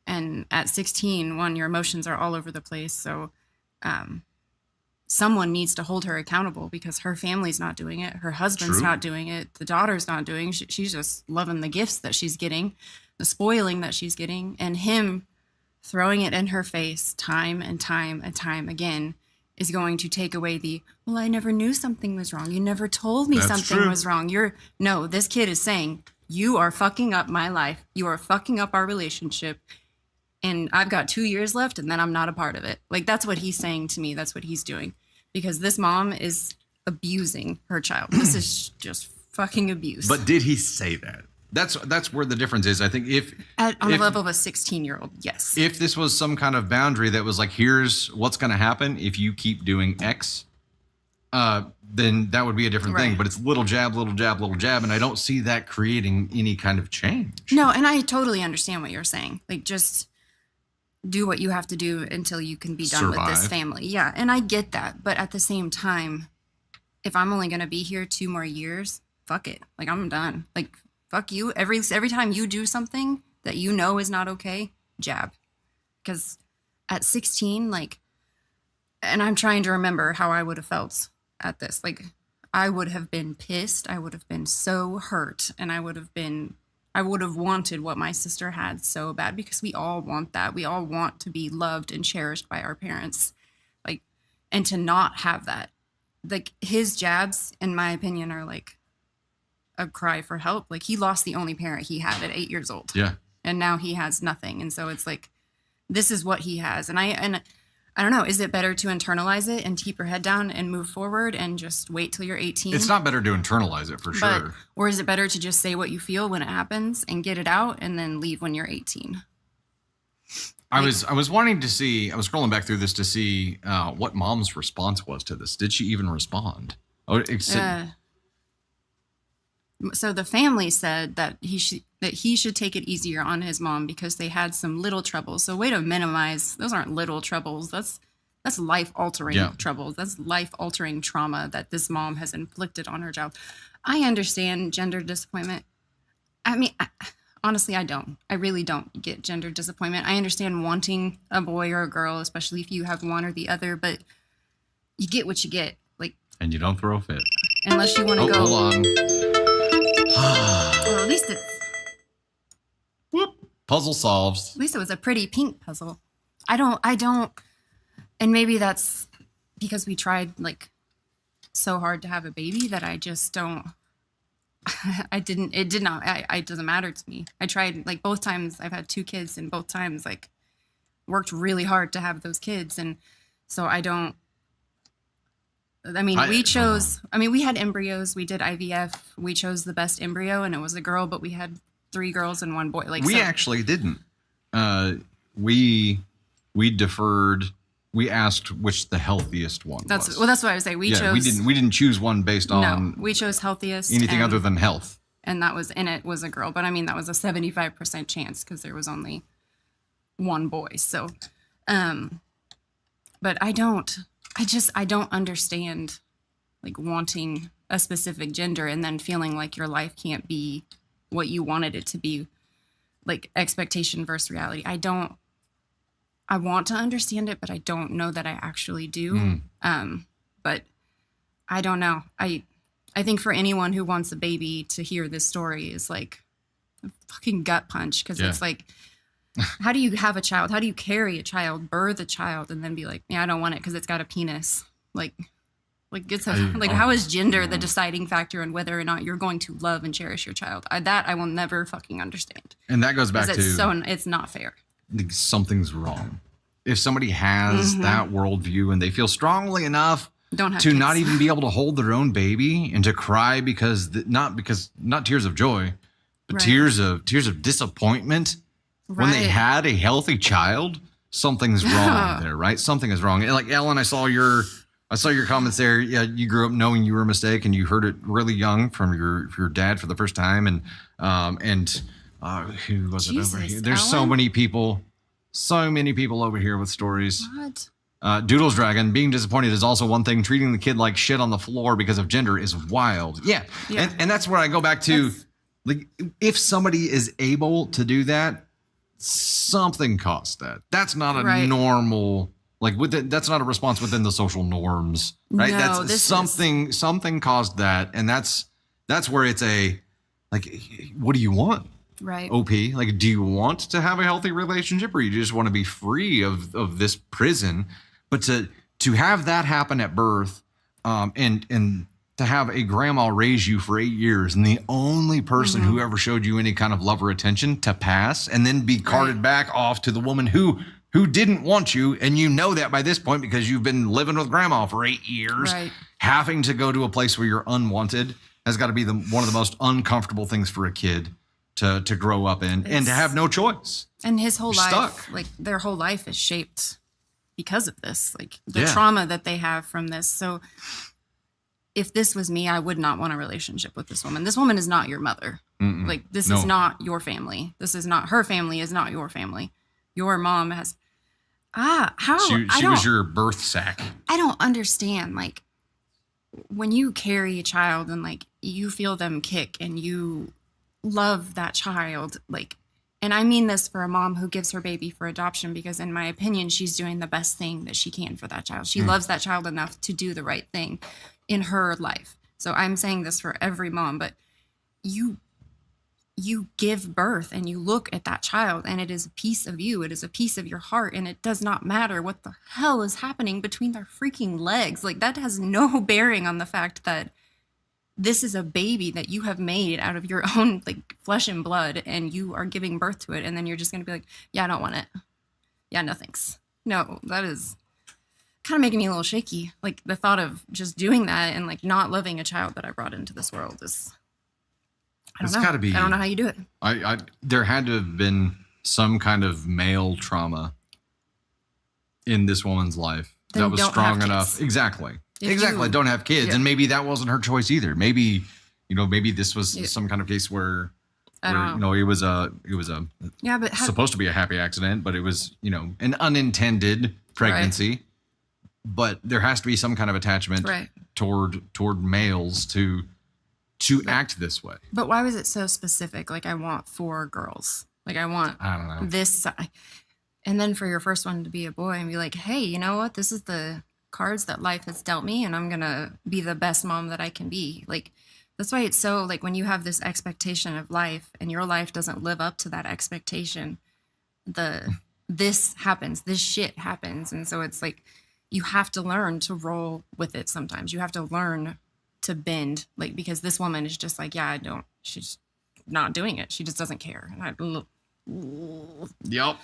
And at 16, your emotions are all over the place. So someone needs to hold her accountable, because her family's not doing it. Her husband's not doing it. The daughter's not doing it. She's just loving the gifts that she's getting, the spoiling that she's getting, and him throwing it in her face time and time and time again is going to take away well, I never knew something was wrong. You never told me something was wrong. No, this kid is saying, you are fucking up my life. You are fucking up our relationship. And I've got 2 years left, and then I'm not a part of it. Like, that's what he's saying to me. That's what he's doing. Because this mom is abusing her child. This is just fucking abuse. But did he say that? That's where the difference is. I think on the level of a 16-year-old, yes. If this was some kind of boundary that was like, here's what's going to happen if you keep doing X, then that would be a different thing. But it's little jab, little jab, little jab, and I don't see that creating any kind of change. No, and I totally understand what you're saying. Like, just do what you have to do until you can be done with this family. Yeah, and I get that. But at the same time, if I'm only going to be here 2 more years, fuck it. Like, I'm done. Like, fuck you. Every time you do something that you know is not okay, jab. Because at 16, like, and I'm trying to remember how I would have felt at this. Like, I would have been pissed. I would have been so hurt. And I would have wanted what my sister had so bad, because we all want that. We all want to be loved and cherished by our parents. Like, and to not have that. Like, his jabs, in my opinion, are like a cry for help. Like, he lost the only parent he had at 8 years old. Yeah. And now he has nothing. And so it's like, this is what he has. And I don't know, is it better to internalize it and keep your head down and move forward and just wait till you're 18? It's not better to internalize it, for sure. Or is it better to just say what you feel when it happens and get it out and then leave when you're 18? I was wanting to see, I was scrolling back through this to see what mom's response was to this. Did she even respond? So the family said that he should take it easier on his mom because they had some little troubles. So way to minimize. Those aren't little troubles. That's life-altering troubles. That's life-altering trauma that this mom has inflicted on her child. I understand gender disappointment. I mean, honestly, I don't. I really don't get gender disappointment. I understand wanting a boy or a girl, especially if you have one or the other, but you get what you get. Like, and you don't throw a fit. Unless you want to go. Hold on. Well, at least Whoop. Puzzle solved. At least it was a pretty pink puzzle. I don't, and maybe that's because we tried like so hard to have a baby that I just don't, it doesn't matter to me. I tried like both times I've had 2 kids, and both times like worked really hard to have those kids. And so we had embryos. We did IVF. We chose the best embryo, and it was a girl, but we had 3 girls and 1 boy. We actually didn't. We deferred. We asked which the healthiest one was. Well, that's what I was saying. We didn't choose one based on. No, we chose healthiest. Anything other than health. And it was a girl. But I mean, that was a 75% chance because there was only 1 boy. So, but I don't understand like wanting a specific gender and then feeling like your life can't be what you wanted it to be, like expectation versus reality. I want to understand it, but I don't know that I actually do. But I don't know. I think for anyone who wants a baby, to hear this story is like a fucking gut punch, because it's like, how do you have a child? How do you carry a child, birth a child, and then be like, yeah, I don't want it because it's got a penis? Like, Like how is gender the deciding factor in whether or not you're going to love and cherish your child? That I will never fucking understand. And that goes back to it's not fair. Something's wrong. If somebody has that worldview and they feel strongly enough to not even be able to hold their own baby and to cry not tears of joy, but tears of disappointment when they had a healthy child, something's wrong there, right? Something is wrong. And like Ellen, I saw your comments there. Yeah, you grew up knowing you were a mistake, and you heard it really young from your dad for the first time. And who was it over here? There's so many people over here with stories. What? Doodles Dragon, being disappointed is also one thing. Treating the kid like shit on the floor because of gender is wild. Yeah. And that's where I go back to, like, if somebody is able to do that, something caused that. That's not a normal, like, that's not a response within the social norms, right? No, that's something caused that. And that's where it's like, what do you want? Right. OP, like, do you want to have a healthy relationship, or you just want to be free of this prison? But to have that happen at birth, and to have a grandma raise you for 8 years, and the only person who ever showed you any kind of love or attention to pass, and then be carted back off to the woman who didn't want you, and you know that by this point because you've been living with grandma for 8 years, having to go to a place where you're unwanted has got to be one of the most uncomfortable things for a kid to grow up in, and to have no choice. And his whole life, stuck. like their whole life is shaped because of this, like the trauma that they have from this. So if this was me, I would not want a relationship with this woman. This woman is not your mother. Like, this is not your family. This is not her family, is not your family. Your mom has, how? She was your birth sack. I don't understand. Like, when you carry a child and like you feel them kick and you love that child, like, and I mean this for a mom who gives her baby for adoption, because in my opinion, she's doing the best thing that she can for that child. She loves that child enough to do the right thing in her life. So I'm saying this for every mom, but you give birth and you look at that child and it is a piece of you. It is a piece of your heart. And it does not matter what the hell is happening between their freaking legs. Like, that has no bearing on the fact that this is a baby that you have made out of your own, like, flesh and blood, and you are giving birth to it. And then you're just going to be like, yeah, I don't want it. Yeah, no thanks. No, that is kind of making me a little shaky. Like, the thought of just doing that and like not loving a child that I brought into this world is, I don't know how you do it. There had to have been some kind of male trauma in this woman's life that was strong enough. Exactly. Don't have kids. And maybe that wasn't her choice either. Maybe this was some kind of case where it was supposed to be a happy accident, but it was, an unintended pregnancy. Right. But there has to be some kind of attachment toward males to act this way. But why was it so specific? Like, I want 4 girls. Like, I don't know. This, and then for your first one to be a boy and be like, hey, you know what? This is the cards that life has dealt me, and I'm gonna be the best mom that I can be. Like, that's why it's so, like, when you have this expectation of life and your life doesn't live up to that expectation, this shit happens. And so it's like, you have to learn to roll with it. Sometimes you have to learn to bend, like, because this woman is just like, she's not doing it. She just doesn't care. Yep.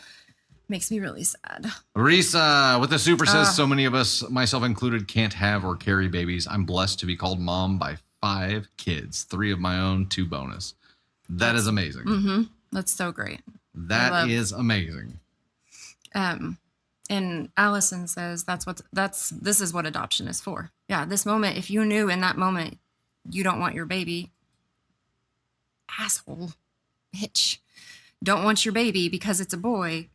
Makes me really sad. Risa with the super says, so many of us, myself included, can't have or carry babies. I'm blessed to be called mom by 5 kids, 3 of my own, 2 bonus. That's amazing. Mm-hmm. That's so great. That is amazing. And Allison says this is what adoption is for. Yeah, this moment, if you knew in that moment you don't want your baby, asshole, bitch, don't want your baby because it's a boy,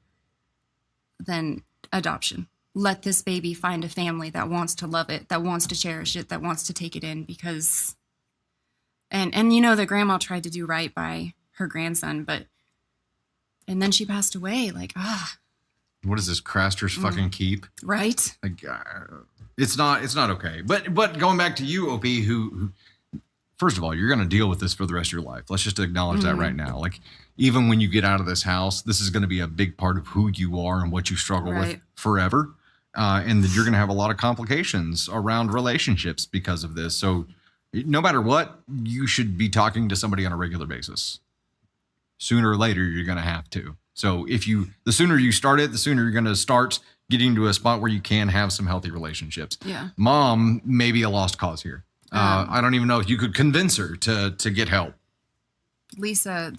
then adoption. Let this baby find a family that wants to love it, that wants to cherish it, that wants to take it in, because and the grandma tried to do right by her grandson, and then she passed away. Like, what is this, Craster's fucking keep? Right? Like, it's not okay. But going back to you, OP, who first of all, you're going to deal with this for the rest of your life. Let's just acknowledge that right now. Like, even when you get out of this house, this is going to be a big part of who you are and what you struggle with forever. and that you're going to have a lot of complications around relationships because of this. So no matter what, you should be talking to somebody on a regular basis. Sooner or later, you're going to have to. So the sooner you start it, the sooner you're going to start getting to a spot where you can have some healthy relationships. Yeah. Mom may be a lost cause here. I don't even know if you could convince her to get help. Lisa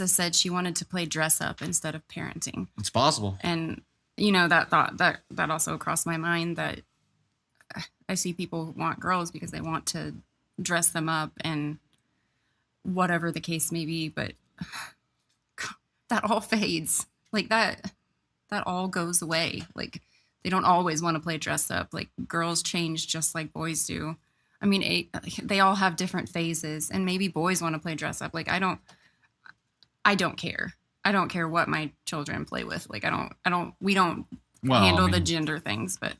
said she wanted to play dress up instead of parenting. It's possible. And that also crossed my mind, that I see people who want girls because they want to dress them up and whatever the case may be, but that all fades. Like that all goes away. Like they don't always want to play dress up. Like girls change just like boys do. I mean, they all have different phases, and maybe boys want to play dress up. Like I don't care. I don't care what my children play with. Like we don't handle the gender things, but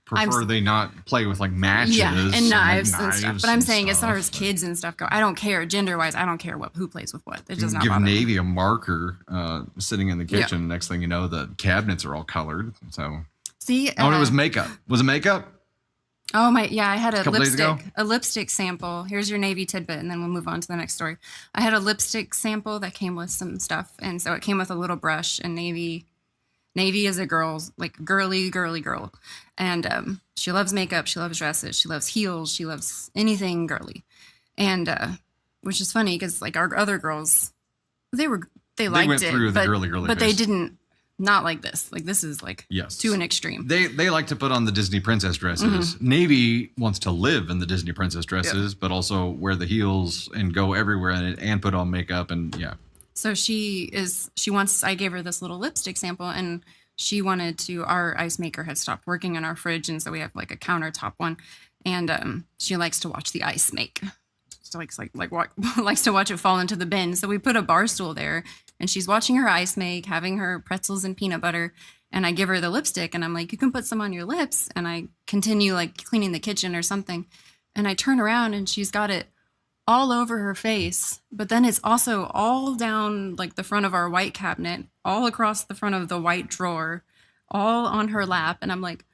prefer they not play with like matches, and knives and stuff. knives But I'm and saying as stuff. far as kids and stuff go, I don't care gender wise. I don't care who plays with what. It does not give bother me. Navy a marker sitting in the kitchen. Next thing you know, the cabinets are all colored. So See, it was makeup. Was it makeup? Oh my, yeah, I had a couple days ago? lipstick sample. Here's your Navy tidbit, and then we'll move on to the next story. I had a lipstick sample that came with some stuff, and so it came with a little brush. And Navy is a girl's like girly girl, and she loves makeup, she loves dresses, she loves heels, she loves anything girly, and which is funny because like our other girls, they liked went it, through the but, girly but they phase. didn't. Not like this. Like this is like to an extreme. They like to put on the Disney princess dresses. Navy wants to live in the Disney princess dresses, but also wear the heels and go everywhere in it and put on makeup and So I gave her this little lipstick sample, and she wanted to, our ice maker had stopped working in our fridge. And so we have like a countertop one, and she likes to watch the ice make. So likes to watch it fall into the bin. So we put a bar stool there, and she's watching her ice make, having her pretzels and peanut butter. And I give her the lipstick, and I'm like, you can put some on your lips. And I continue like cleaning the kitchen or something. And I turn around, and she's got it all over her face. But then it's also all down like the front of our white cabinet, all across the front of the white drawer, all on her lap. And I'm like,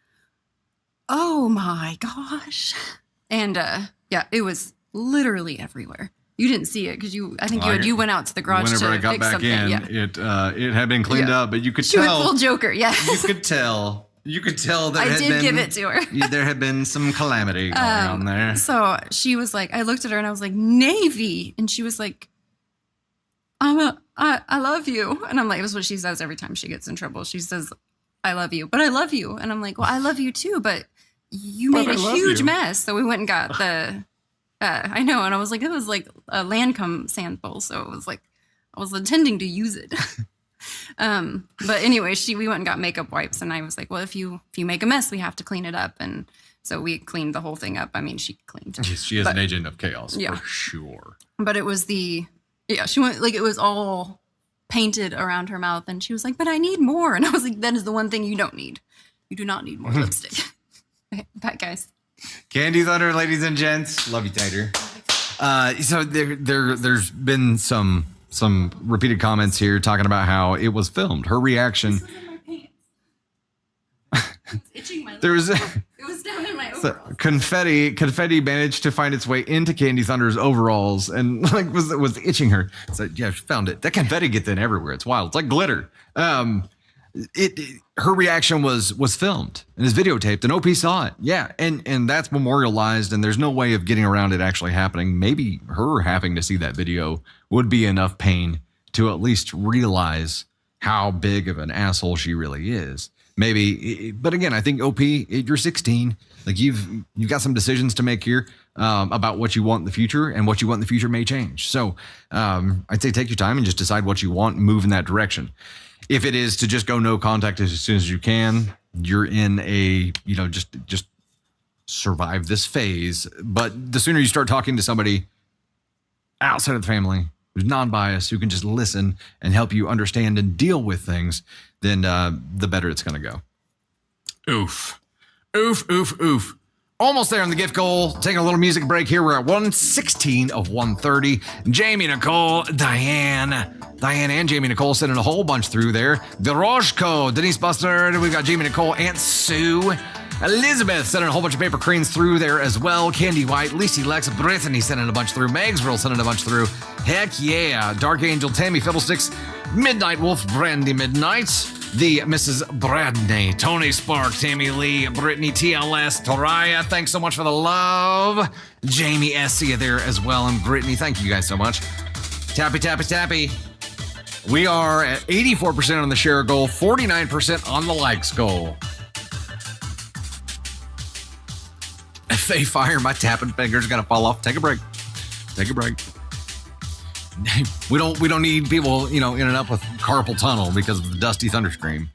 oh my gosh. And it was literally everywhere. You didn't see it because I think you went out to the garage. Whenever I got fix back something. in, it had been cleaned up, but you could She tell. went full Joker. Yeah. You could tell. You could tell that I did give it to her. There had been some calamity going on there. So she was like, I looked at her and I was like, Navy, and she was like, I love you, and I'm like, this is what she says every time she gets in trouble. She says, I love you, but I love you, and I'm like, well, I love you too, but you made a huge mess. So we went and got the. I know, and I was like, it was like a Lancome sample, so it was like I was intending to use it. But anyway, we went and got makeup wipes, and I was like, well, if you make a mess, we have to clean it up, and so we cleaned the whole thing up. I mean, she cleaned. She is an agent of chaos, yeah, for sure. But it was she went like it was all painted around her mouth, and she was like, but I need more, and I was like, that is the one thing you don't need. You do not need more lipstick. Okay, bye, guys. Candy Thunder, ladies and gents. Love you, Tater. So there's been some repeated comments here talking about how it was filmed. Her reaction. This was in my pants. It's itching my There was it was down in my overalls. confetti managed to find its way into Candy Thunder's overalls and like was itching her. So yeah, she found it. That confetti gets in everywhere. It's wild. It's like glitter. Her reaction was filmed and is videotaped, and OP saw it. Yeah, and that's memorialized, and there's no way of getting around it actually happening. Maybe her having to see that video would be enough pain to at least realize how big of an asshole she really is. Maybe, but again, I think OP, you're 16. Like you've got some decisions to make here about what you want in the future, and what you want in the future may change. So I'd say take your time and just decide what you want and move in that direction. If it is to just go no contact as soon as you can, you're in a, just survive this phase. But the sooner you start talking to somebody outside of the family who's non-biased, who can just listen and help you understand and deal with things, then the better it's going to go. Oof. Almost there on the gift goal. Taking a little music break here. We're at 116 of 130. Jamie, Nicole, Diane and Jamie Nicole sending a whole bunch through there. Doroshko, Denise Buster. We've got Jamie Nicole, Aunt Sue. Elizabeth sending a whole bunch of paper cranes through there as well. Candy White, Lacey Lex, Brittany sending a bunch through. Megsville sending a bunch through. Heck yeah. Dark Angel, Tammy Fiddlesticks, Midnight Wolf, Brandy Midnight, the Mrs. Bradney, Tony Spark, Tammy Lee, Brittany TLS, Toraya, thanks so much for the love. Jamie Essie there as well, and Brittany, thank you guys so much. Tappy, tappy, tappy. We are at 84% on the share goal, 49% on the likes goal. If they fire, my tapping finger's gonna fall off. Take a break. Take a break. We don't need people, in and up with carpal tunnel because of the dusty thunderscream.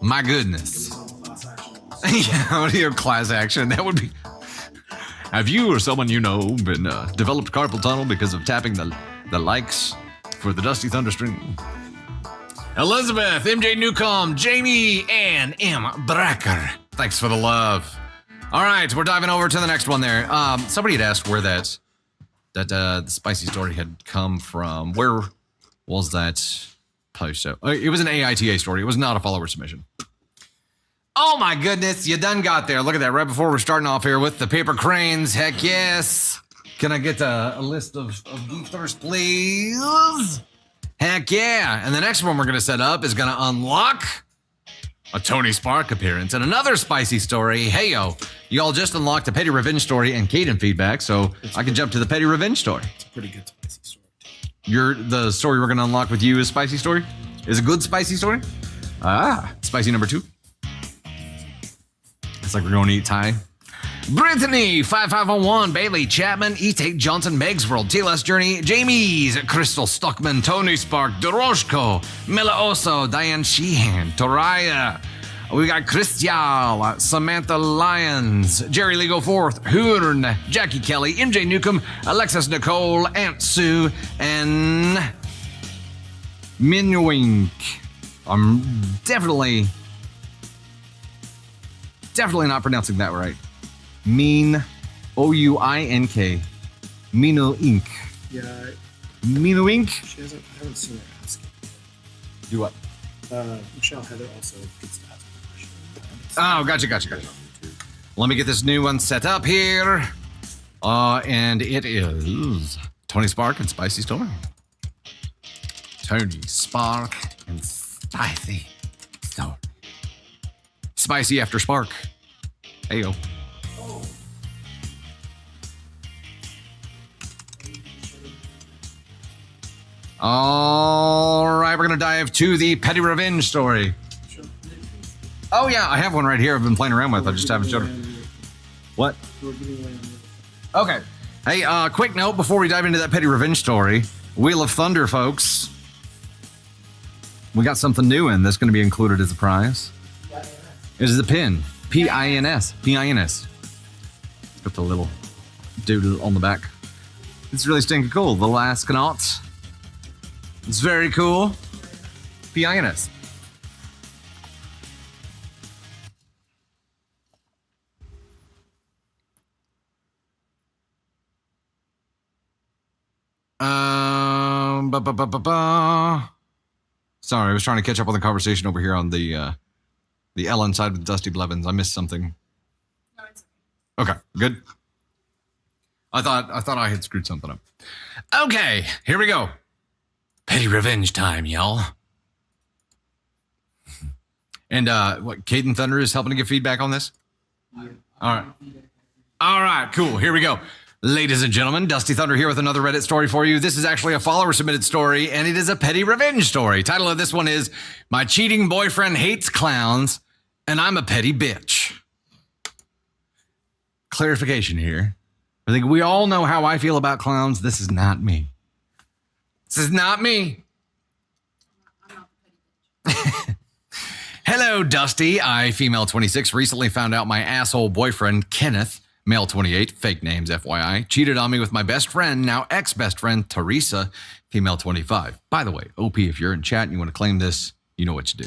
My goodness. Yeah, class action. That would be. Have you or someone you know been developed carpal tunnel because of tapping the likes for the dusty thunderscream? Elizabeth, MJ Newcomb, Jamie, and M. Bracker. Thanks for the love. All right, we're diving over to the next one there. Somebody had asked where that the spicy story had come from. Where was that post? So it was an AITA story. It was not a follower submission. Oh my goodness, you done got there. Look at that, right before we're starting off here with the paper cranes. Heck yes. Can I get a list of deep thirst, please? Heck yeah. And the next one we're going to set up is going to unlock a Tony Spark appearance and another spicy story. Hey, yo, y'all just unlocked a petty revenge story and Caden feedback, so I can jump to the petty revenge story. It's a pretty good spicy story. The story we're going to unlock with you is spicy story? Is a good spicy story? Spicy number 2. It's like we're going to eat Thai. Brittany, 5501, Bailey, Chapman, E8 Johnson, Meg's World, TLS Journey, Jamie's, Crystal Stockman, Tony Spark, Doroshko, Mila Oso, Diane Sheehan, Toraya. We got Christial, Samantha Lyons, Jerry Lego Fourth, Hoorn, Jackie Kelly, MJ Newcomb, Alexis Nicole, Aunt Sue, and Minwink. I'm definitely not pronouncing that right. Mean, O-U-I-N-K, Mino Inc. Yeah. Mino Inc. I haven't seen her ask. Do what? Michelle Heather also gets to ask a question. Oh, gotcha. Let me get this new one set up here. And it is Tony Spark and Spicy Story. Tony Spark and Spicy Story. Spicy after Spark. Hey-yo. All right, we're going to dive to the petty revenge story. Oh, yeah, I have one right here I've been playing around with. I just haven't showed it. What? Okay. Hey, quick note before we dive into that petty revenge story. Wheel of Thunder, folks. We got something new in that's going to be included as a prize. It is a pin. P-I-N-S. P-I-N-S. Got the little doodle on the back. It's really stinking cool. The Alaskanaut. It's very cool. P-I-N-S. Sorry, I was trying to catch up on the conversation over here on the Ellen side with Dusty Blevins. I missed something. No, it's Okay, good. I thought I had screwed something up. Okay, here we go. Petty revenge time, y'all. And what? Caden Thunder is helping to give feedback on this. All right, cool. Here we go. Ladies and gentlemen, Dusty Thunder here with another Reddit story for you. This is actually a follower submitted story, and it is a petty revenge story. Title of this one is My Cheating Boyfriend Hates Clowns, and I'm a Petty Bitch. Clarification here. I think we all know how I feel about clowns. This is not me. This is not me. Hello, Dusty. I, female 26, recently found out my asshole boyfriend, Kenneth, male 28, fake names, FYI, cheated on me with my best friend, now ex-best friend, Teresa, female 25. By the way, OP, if you're in chat and you want to claim this, you know what to do.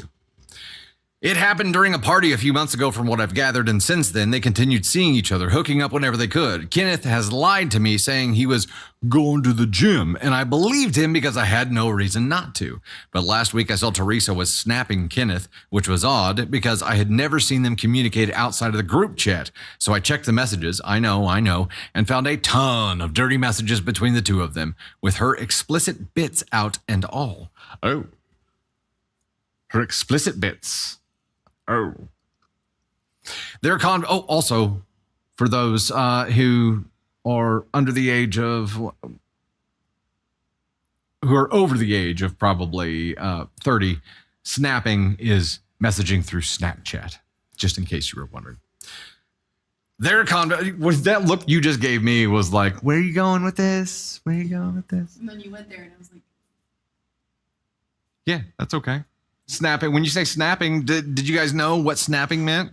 It happened during a party a few months ago from what I've gathered, and since then they continued seeing each other, hooking up whenever they could. Kenneth has lied to me saying he was going to the gym, and I believed him because I had no reason not to. But last week I saw Teresa was snapping Kenneth, which was odd because I had never seen them communicate outside of the group chat. So I checked the messages, I know, and found a ton of dirty messages between the two of them, with her explicit bits out and all. Oh. Her explicit bits. Oh. Also, for those who are under the age of, who are over the age of probably 30, snapping is messaging through Snapchat, just in case you were wondering. Was that look you just gave me was like, where are you going with this? Where are you going with this? And then you went there and I was like, Yeah, that's okay. Snapping. When you say snapping, did you guys know what snapping meant?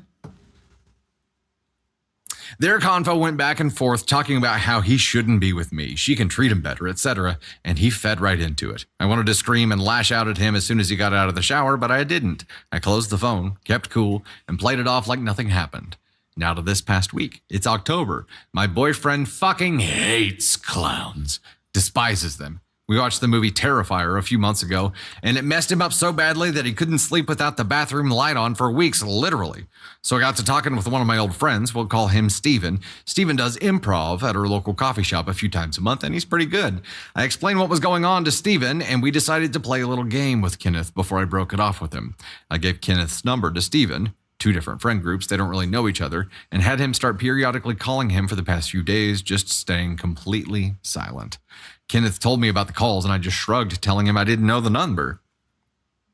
Their convo went back and forth talking about how he shouldn't be with me. She can treat him better, etc. And he fed right into it. I wanted to scream and lash out at him as soon as he got out of the shower, but I didn't. I closed the phone, kept cool, and played it off like nothing happened. Now to this past week. It's October. My boyfriend fucking hates clowns. Despises them. We watched the movie Terrifier a few months ago, and it messed him up so badly that he couldn't sleep without the bathroom light on for weeks, literally. So I got to talking with one of my old friends. We'll call him Steven. Steven does improv at our local coffee shop a few times a month, and he's pretty good. I explained what was going on to Steven, and we decided to play a little game with Kenneth before I broke it off with him. I gave Kenneth's number to Steven, 2 different friend groups, they don't really know each other, and had him start periodically calling him for the past few days, just staying completely silent. Kenneth told me about the calls, and I just shrugged, telling him I didn't know the number.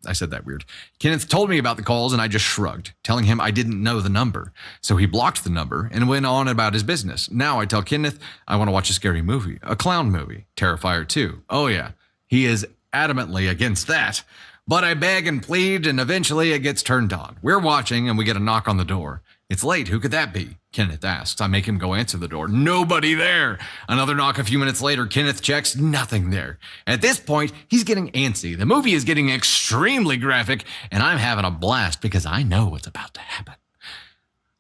I said that weird. Kenneth told me about the calls, and I just shrugged, telling him I didn't know the number. So he blocked the number and went on about his business. Now I tell Kenneth I want to watch a scary movie, a clown movie, Terrifier 2. Oh yeah, he is adamantly against that. But I beg and plead, and eventually it gets turned on. We're watching, and we get a knock on the door. It's late. Who could that be? Kenneth asks. I make him go answer the door. Nobody there. Another knock a few minutes later. Kenneth checks. Nothing there. At this point, he's getting antsy. The movie is getting extremely graphic, and I'm having a blast because I know what's about to happen.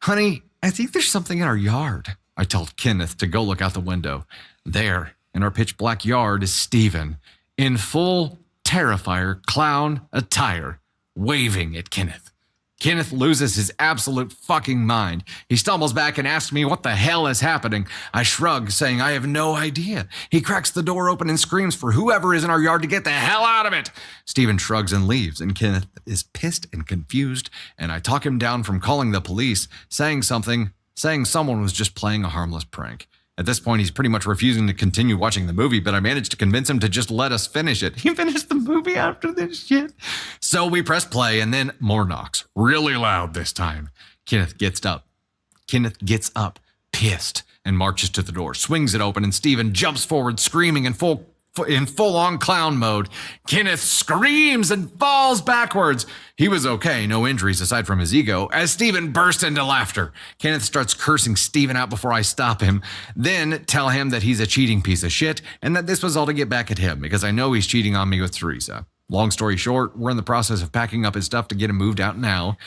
Honey, I think there's something in our yard. I tell Kenneth to go look out the window. There, in our pitch black yard, is Steven, in full Terrifier clown attire, waving at Kenneth. Kenneth loses his absolute fucking mind. He stumbles back and asks me what the hell is happening. I shrug, saying I have no idea. He cracks the door open and screams for whoever is in our yard to get the hell out of it. Steven shrugs and leaves, and Kenneth is pissed and confused, and I talk him down from calling the police, saying someone was just playing a harmless prank. At this point, he's pretty much refusing to continue watching the movie, but I managed to convince him to just let us finish it. He finished the movie after this shit. So we press play, and then more knocks. Really loud this time. Kenneth gets up, pissed, and marches to the door, swings it open, and Steven jumps forward, screaming in full-on clown mode. Kenneth screams and falls backwards. He was okay, no injuries aside from his ego, as Steven burst into laughter. Kenneth starts cursing Steven out before I stop him, then tell him that he's a cheating piece of shit, and that this was all to get back at him, because I know he's cheating on me with Teresa. Long story short, we're in the process of packing up his stuff to get him moved out now.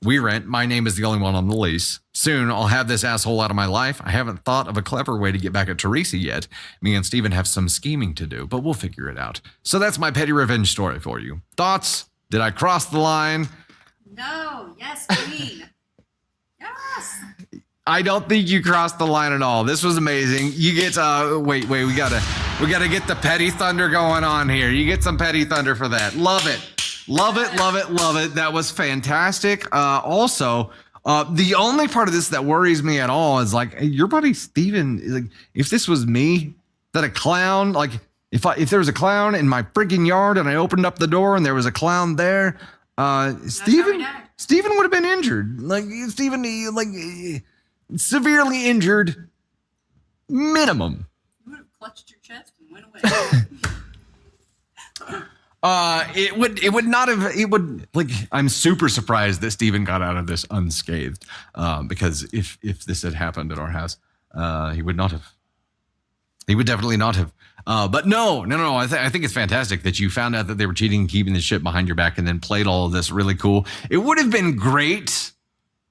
We rent. My name is the only one on the lease. Soon, I'll have this asshole out of my life. I haven't thought of a clever way to get back at Teresa yet. Me and Steven have some scheming to do, but we'll figure it out. So that's my petty revenge story for you. Thoughts? Did I cross the line? No. Yes, Queen. Yes. I don't think you crossed the line at all. This was amazing. You get wait, we gotta get the petty thunder going on here. You get some petty thunder for that. Love it. Love it, love it, love it. That was fantastic. Also, the only part of this that worries me at all is like your buddy Steven, like if this was me, that a clown, like if there was a clown in my freaking yard and I opened up the door and there was a clown there, Steven would have been injured. Like Steven, like severely injured, minimum. You would have clutched your chest and went away. It would not have, I'm super surprised that Steven got out of this unscathed, because if this had happened at our house, he would not have He would definitely not have. But no. I think it's fantastic that you found out that they were cheating and keeping the shit behind your back and then played all of this really cool. It would have been great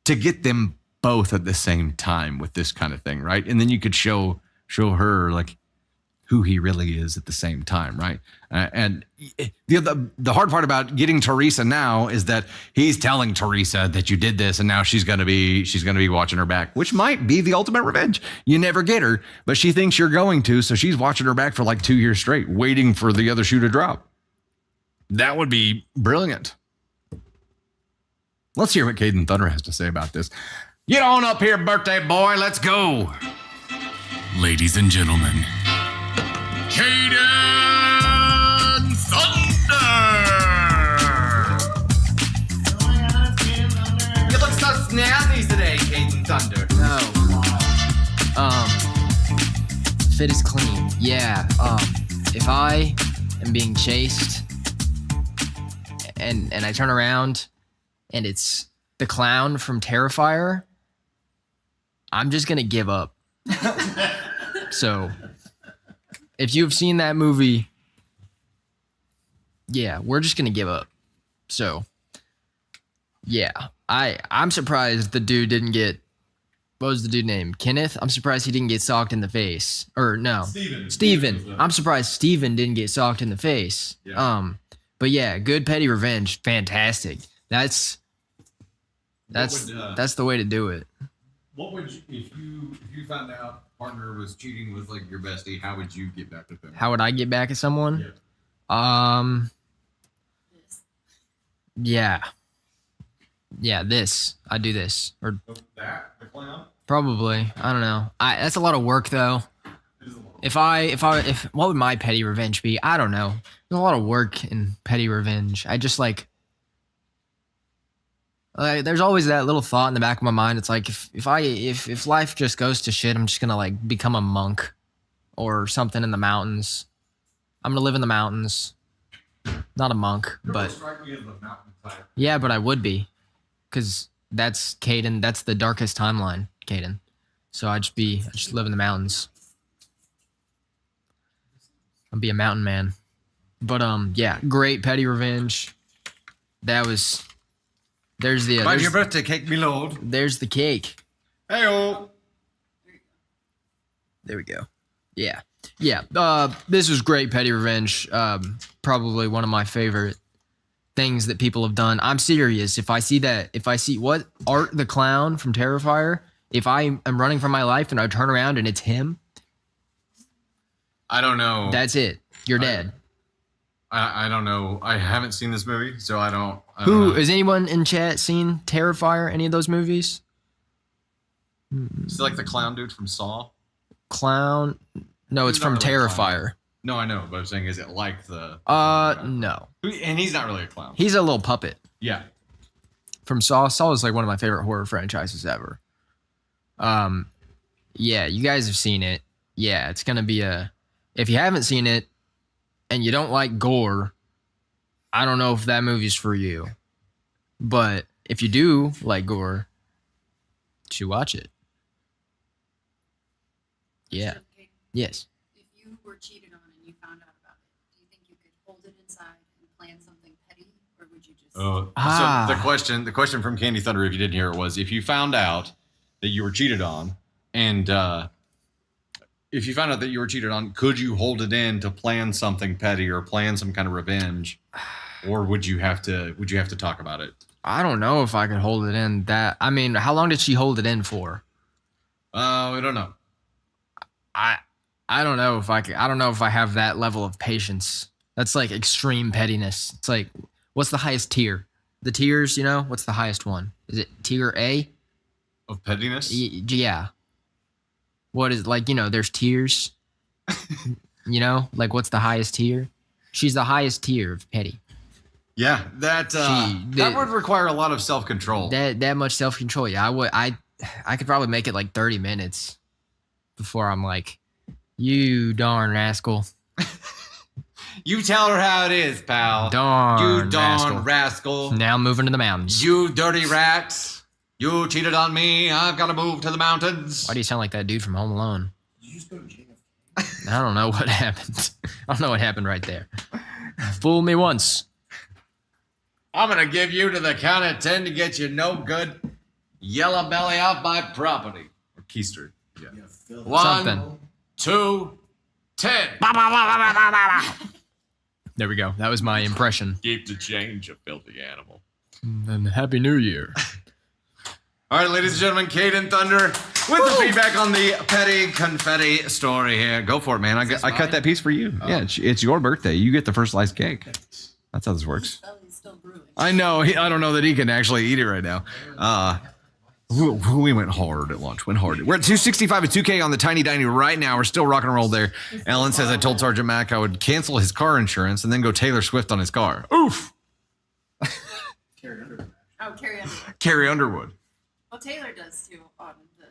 to get them both at the same time with this kind of thing, right? And then you could show her like who he really is at the same time, right? And the hard part about getting Teresa now is that he's telling Teresa that you did this, and now she's gonna be watching her back, which might be the ultimate revenge. You never get her, but she thinks you're going to, so she's watching her back for like 2 years straight, waiting for the other shoe to drop. That would be brilliant. Let's hear what Caden Thunder has to say about this. Get on up here, birthday boy. Let's go. Ladies and gentlemen, Caden Thunder. You look so snazzy today, Caden Thunder. No. Fit is clean. Yeah. If I am being chased and I turn around and it's the clown from Terrifier, I'm just gonna give up. So, if you've seen that movie, yeah, we're just gonna give up. So, yeah, I'm surprised the dude didn't get. What was the dude name? Kenneth? I'm surprised he didn't get socked in the face. Or no, Steven. I'm surprised Steven didn't get socked in the face. Yeah. But yeah, good petty revenge, fantastic. That's the way to do it. What would you, if you found out partner was cheating with like your bestie? How would you get back at them? How would I get back at someone? Yeah. Yeah, this. I do this. Or That the clown. probably. I don't know. That's a lot of work though. If what would my petty revenge be? I don't know. There's a lot of work in petty revenge. I just like there's always that little thought in the back of my mind. It's like if life just goes to shit, I'm just gonna like become a monk or something in the mountains. I'm gonna live in the mountains. Not a monk, but yeah, but I would be, because that's Caden. That's the darkest timeline, Caden. So I just live in the mountains. I'd be a mountain man. But yeah, great petty revenge. There's Your birthday cake, me lord. there's the cake. Hey-o. There we go. Yeah. Yeah. This was great petty revenge. Probably one of my favorite things that people have done. I'm serious. If I see what Art the Clown from Terrifier, if I am running for my life and I turn around and it's him, I don't know. that's it. You're dead. I don't know. I haven't seen this movie, so I don't Who know. has anyone in chat seen Terrifier? Any of those movies? Is it like the clown dude from Saw? Clown? No, it's He's from not really a clown. Terrifier. No, I know, but I'm saying, is it like the? No. And he's not really a clown. He's a little puppet Yeah. from Saw. Saw is like one of my favorite horror franchises ever. Yeah, you guys have seen it. Yeah, it's gonna be if you haven't seen it and you don't like gore, I don't know if that movie's for you. But if you do like gore, you should watch it. Yeah. Yes. If you were cheated on and you found out about it, do you think you could hold it inside and plan something petty, or would you just? So the question from Candy Thunder, if you didn't hear it, was if you found out that you were cheated on, and if you found out that you were cheated on, could you hold it in to plan something petty or plan some kind of revenge, or would you have to talk about it? I don't know if I could hold it in that. I mean, how long did she hold it in for? I don't know. I don't know if I could. I don't know if I have that level of patience. That's like extreme pettiness. It's like, what's the highest tier? The tiers, what's the highest one? Is it tier A? Of pettiness? Yeah. What is there's tiers. Like what's the highest tier? She's the highest tier of petty. Yeah, that would require a lot of self-control. That much self-control. Yeah, I could probably make it like 30 minutes before I'm like, you darn rascal. You tell her how it is, pal. Darn rascal. Now I'm moving to the mountains. You dirty rat. You cheated on me. I've got to move to the mountains. Why do you sound like that dude from Home Alone? Did you just go to JFK? I don't know what happened. I don't know what happened right there. Fool me once. I'm going to give you to the count of 10 to get you no good yellow belly off my property. Or keister. Yeah. One, Something. 2, 10. There we go. That was my impression. Keep the change, you filthy animal. And Happy New Year. All right, ladies and gentlemen, Caden Thunder with the feedback on the petty confetti story here. Go for it, man. I cut that piece for you. Oh. Yeah, it's your birthday. You get the first slice cake. That's how this works. Belly's still brewing. I know. I don't know that he can actually eat it right now. We went hard at lunch. Went hard. We're at 265 and 2K on the Tiny Dining right now. We're still rock and roll there. Ellen says I told Sergeant Mac I would cancel his car insurance and then go Taylor Swift on his car. Oof. Carrie Underwood. Oh, Carrie Underwood. Carrie Underwood. Well, Taylor does too on the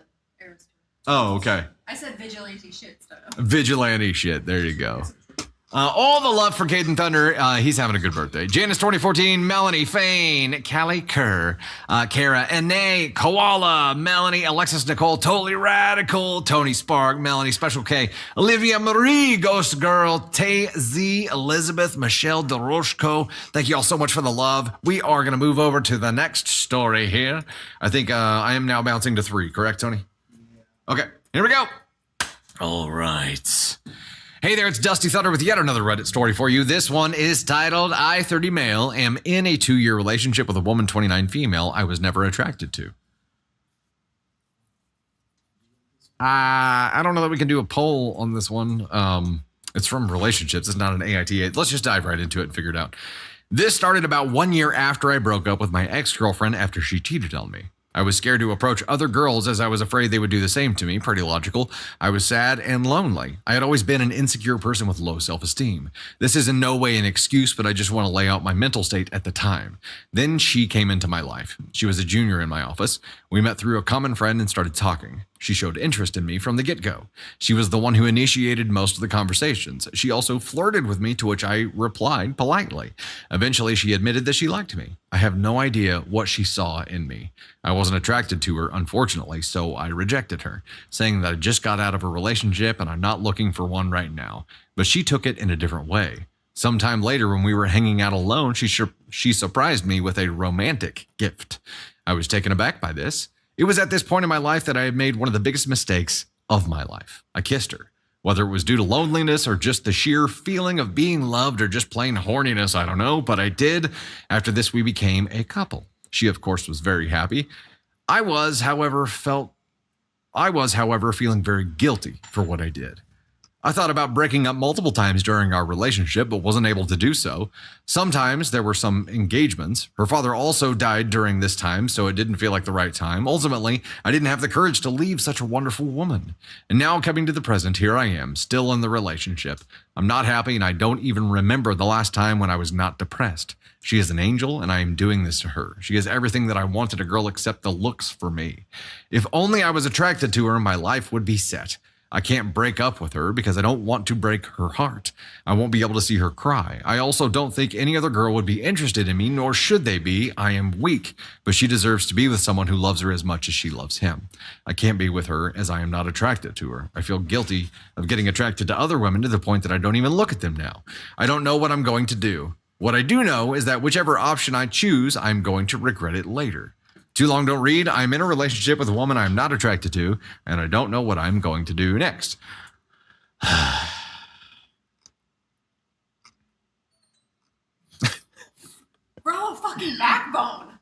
Eras tour. Oh, okay. I said vigilante shit stuff. Vigilante shit. There you go. All the love for Caden Thunder. He's having a good birthday. Janice 2014, Melanie Fain, Callie Kerr, Kara, Ene, Koala, Melanie, Alexis Nicole, Totally Radical, Tony Spark, Melanie, Special K, Olivia Marie, Ghost Girl, Tay Z, Elizabeth, Michelle DeRoshko. Thank you all so much for the love. We are going to move over to the next story here. I think I am now bouncing to 3, correct, Tony? Okay, here we go. All right. Hey there, it's Dusty Thunder with yet another Reddit story for you. This one is titled, I, 30 male, am in a 2-year relationship with a woman, 29 female, I was never attracted to. I don't know that we can do a poll on this one. It's from relationships. It's not an AITA. Let's just dive right into it and figure it out. This started about 1 year after I broke up with my ex-girlfriend after she cheated on me. I was scared to approach other girls as I was afraid they would do the same to me. Pretty logical. I was sad and lonely. I had always been an insecure person with low self-esteem. This is in no way an excuse, but I just want to lay out my mental state at the time. Then she came into my life. She was a junior in my office. We met through a common friend and started talking. She showed interest in me from the get-go. She was the one who initiated most of the conversations. She also flirted with me, to which I replied politely. Eventually, she admitted that she liked me. I have no idea what she saw in me. I wasn't attracted to her, unfortunately, so I rejected her, saying that I just got out of a relationship and I'm not looking for one right now. But she took it in a different way. Sometime later, when we were hanging out alone, she surprised me with a romantic gift. I was taken aback by this. It was at this point in my life that I had made one of the biggest mistakes of my life. I kissed her. Whether it was due to loneliness or just the sheer feeling of being loved or just plain horniness, I don't know, but I did. After this, we became a couple. She, of course, was very happy. I was, however, feeling very guilty for what I did. I thought about breaking up multiple times during our relationship, but wasn't able to do so. Sometimes there were some engagements. Her father also died during this time, so it didn't feel like the right time. Ultimately, I didn't have the courage to leave such a wonderful woman. And now coming to the present, here I am, still in the relationship. I'm not happy, and I don't even remember the last time when I was not depressed. She is an angel, and I am doing this to her. She has everything that I wanted a girl except the looks for me. If only I was attracted to her, my life would be set. I can't break up with her because I don't want to break her heart. I won't be able to see her cry. I also don't think any other girl would be interested in me, nor should they be. I am weak, but she deserves to be with someone who loves her as much as she loves him. I can't be with her as I am not attracted to her. I feel guilty of getting attracted to other women to the point that I don't even look at them now. I don't know what I'm going to do. What I do know is that whichever option I choose, I'm going to regret it later. Too long don't read. I'm in a relationship with a woman I'm not attracted to, and I don't know what I'm going to do next. Bro, fucking backbone.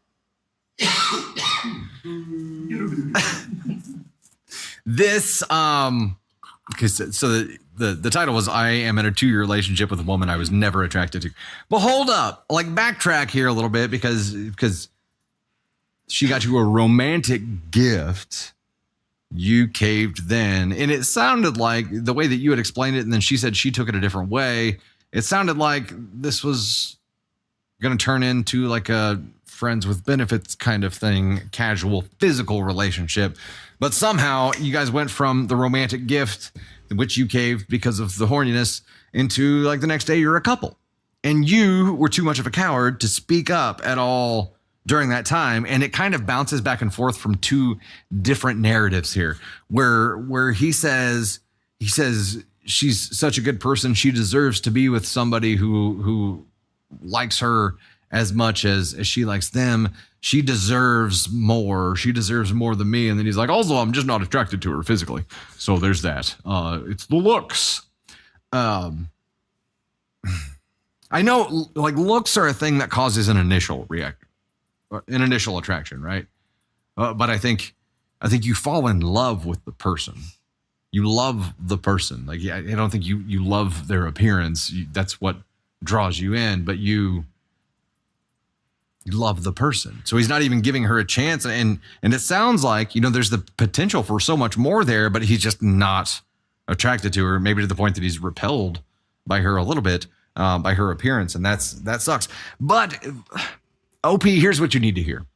This, because so the title was I am in a 2-year relationship with a woman I was never attracted to. But hold up, like backtrack here a little bit because she got you a romantic gift. You caved then. And it sounded like the way that you had explained it, and then she said she took it a different way. It sounded like this was going to turn into like a friends with benefits kind of thing, casual physical relationship. But somehow you guys went from the romantic gift, which you caved because of the horniness, into like the next day you're a couple. And you were too much of a coward to speak up at all during that time. And it kind of bounces back and forth from two different narratives here, where he says she's such a good person. She deserves to be with somebody who likes her as much as she likes them. She deserves more. She deserves more than me. And then he's like, also, I'm just not attracted to her physically. So there's that. It's the looks. I know, like, looks are a thing that causes an initial attraction, right? But I think you fall in love with the person. You love the person. Like, I don't think you love their appearance. That's what draws you in, but you love the person. So he's not even giving her a chance. And it sounds like, there's the potential for so much more there, but he's just not attracted to her, maybe to the point that he's repelled by her a little bit, by her appearance. And that sucks. But OP, here's what you need to hear.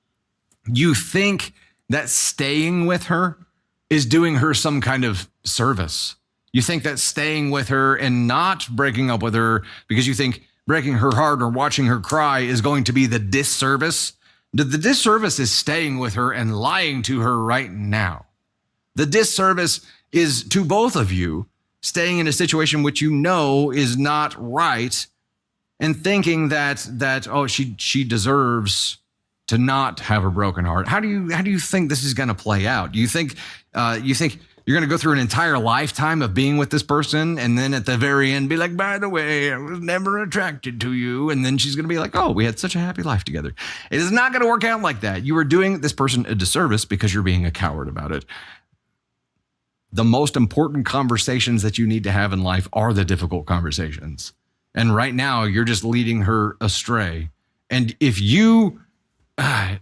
You think that staying with her is doing her some kind of service. You think that staying with her and not breaking up with her because you think breaking her heart or watching her cry is going to be the disservice. The disservice is staying with her and lying to her right now. The disservice is to both of you staying in a situation which you know is not right and thinking that oh, she deserves to not have a broken heart. How do you think this is going to play out? Do you think you're going to go through an entire lifetime of being with this person and then at the very end be like, by the way, I was never attracted to you. And then she's going to be like, oh, we had such a happy life together. It is not going to work out like that. You are doing this person a disservice because you're being a coward about it. The most important conversations that you need to have in life are the difficult conversations. And right now you're just leading her astray. And if you, it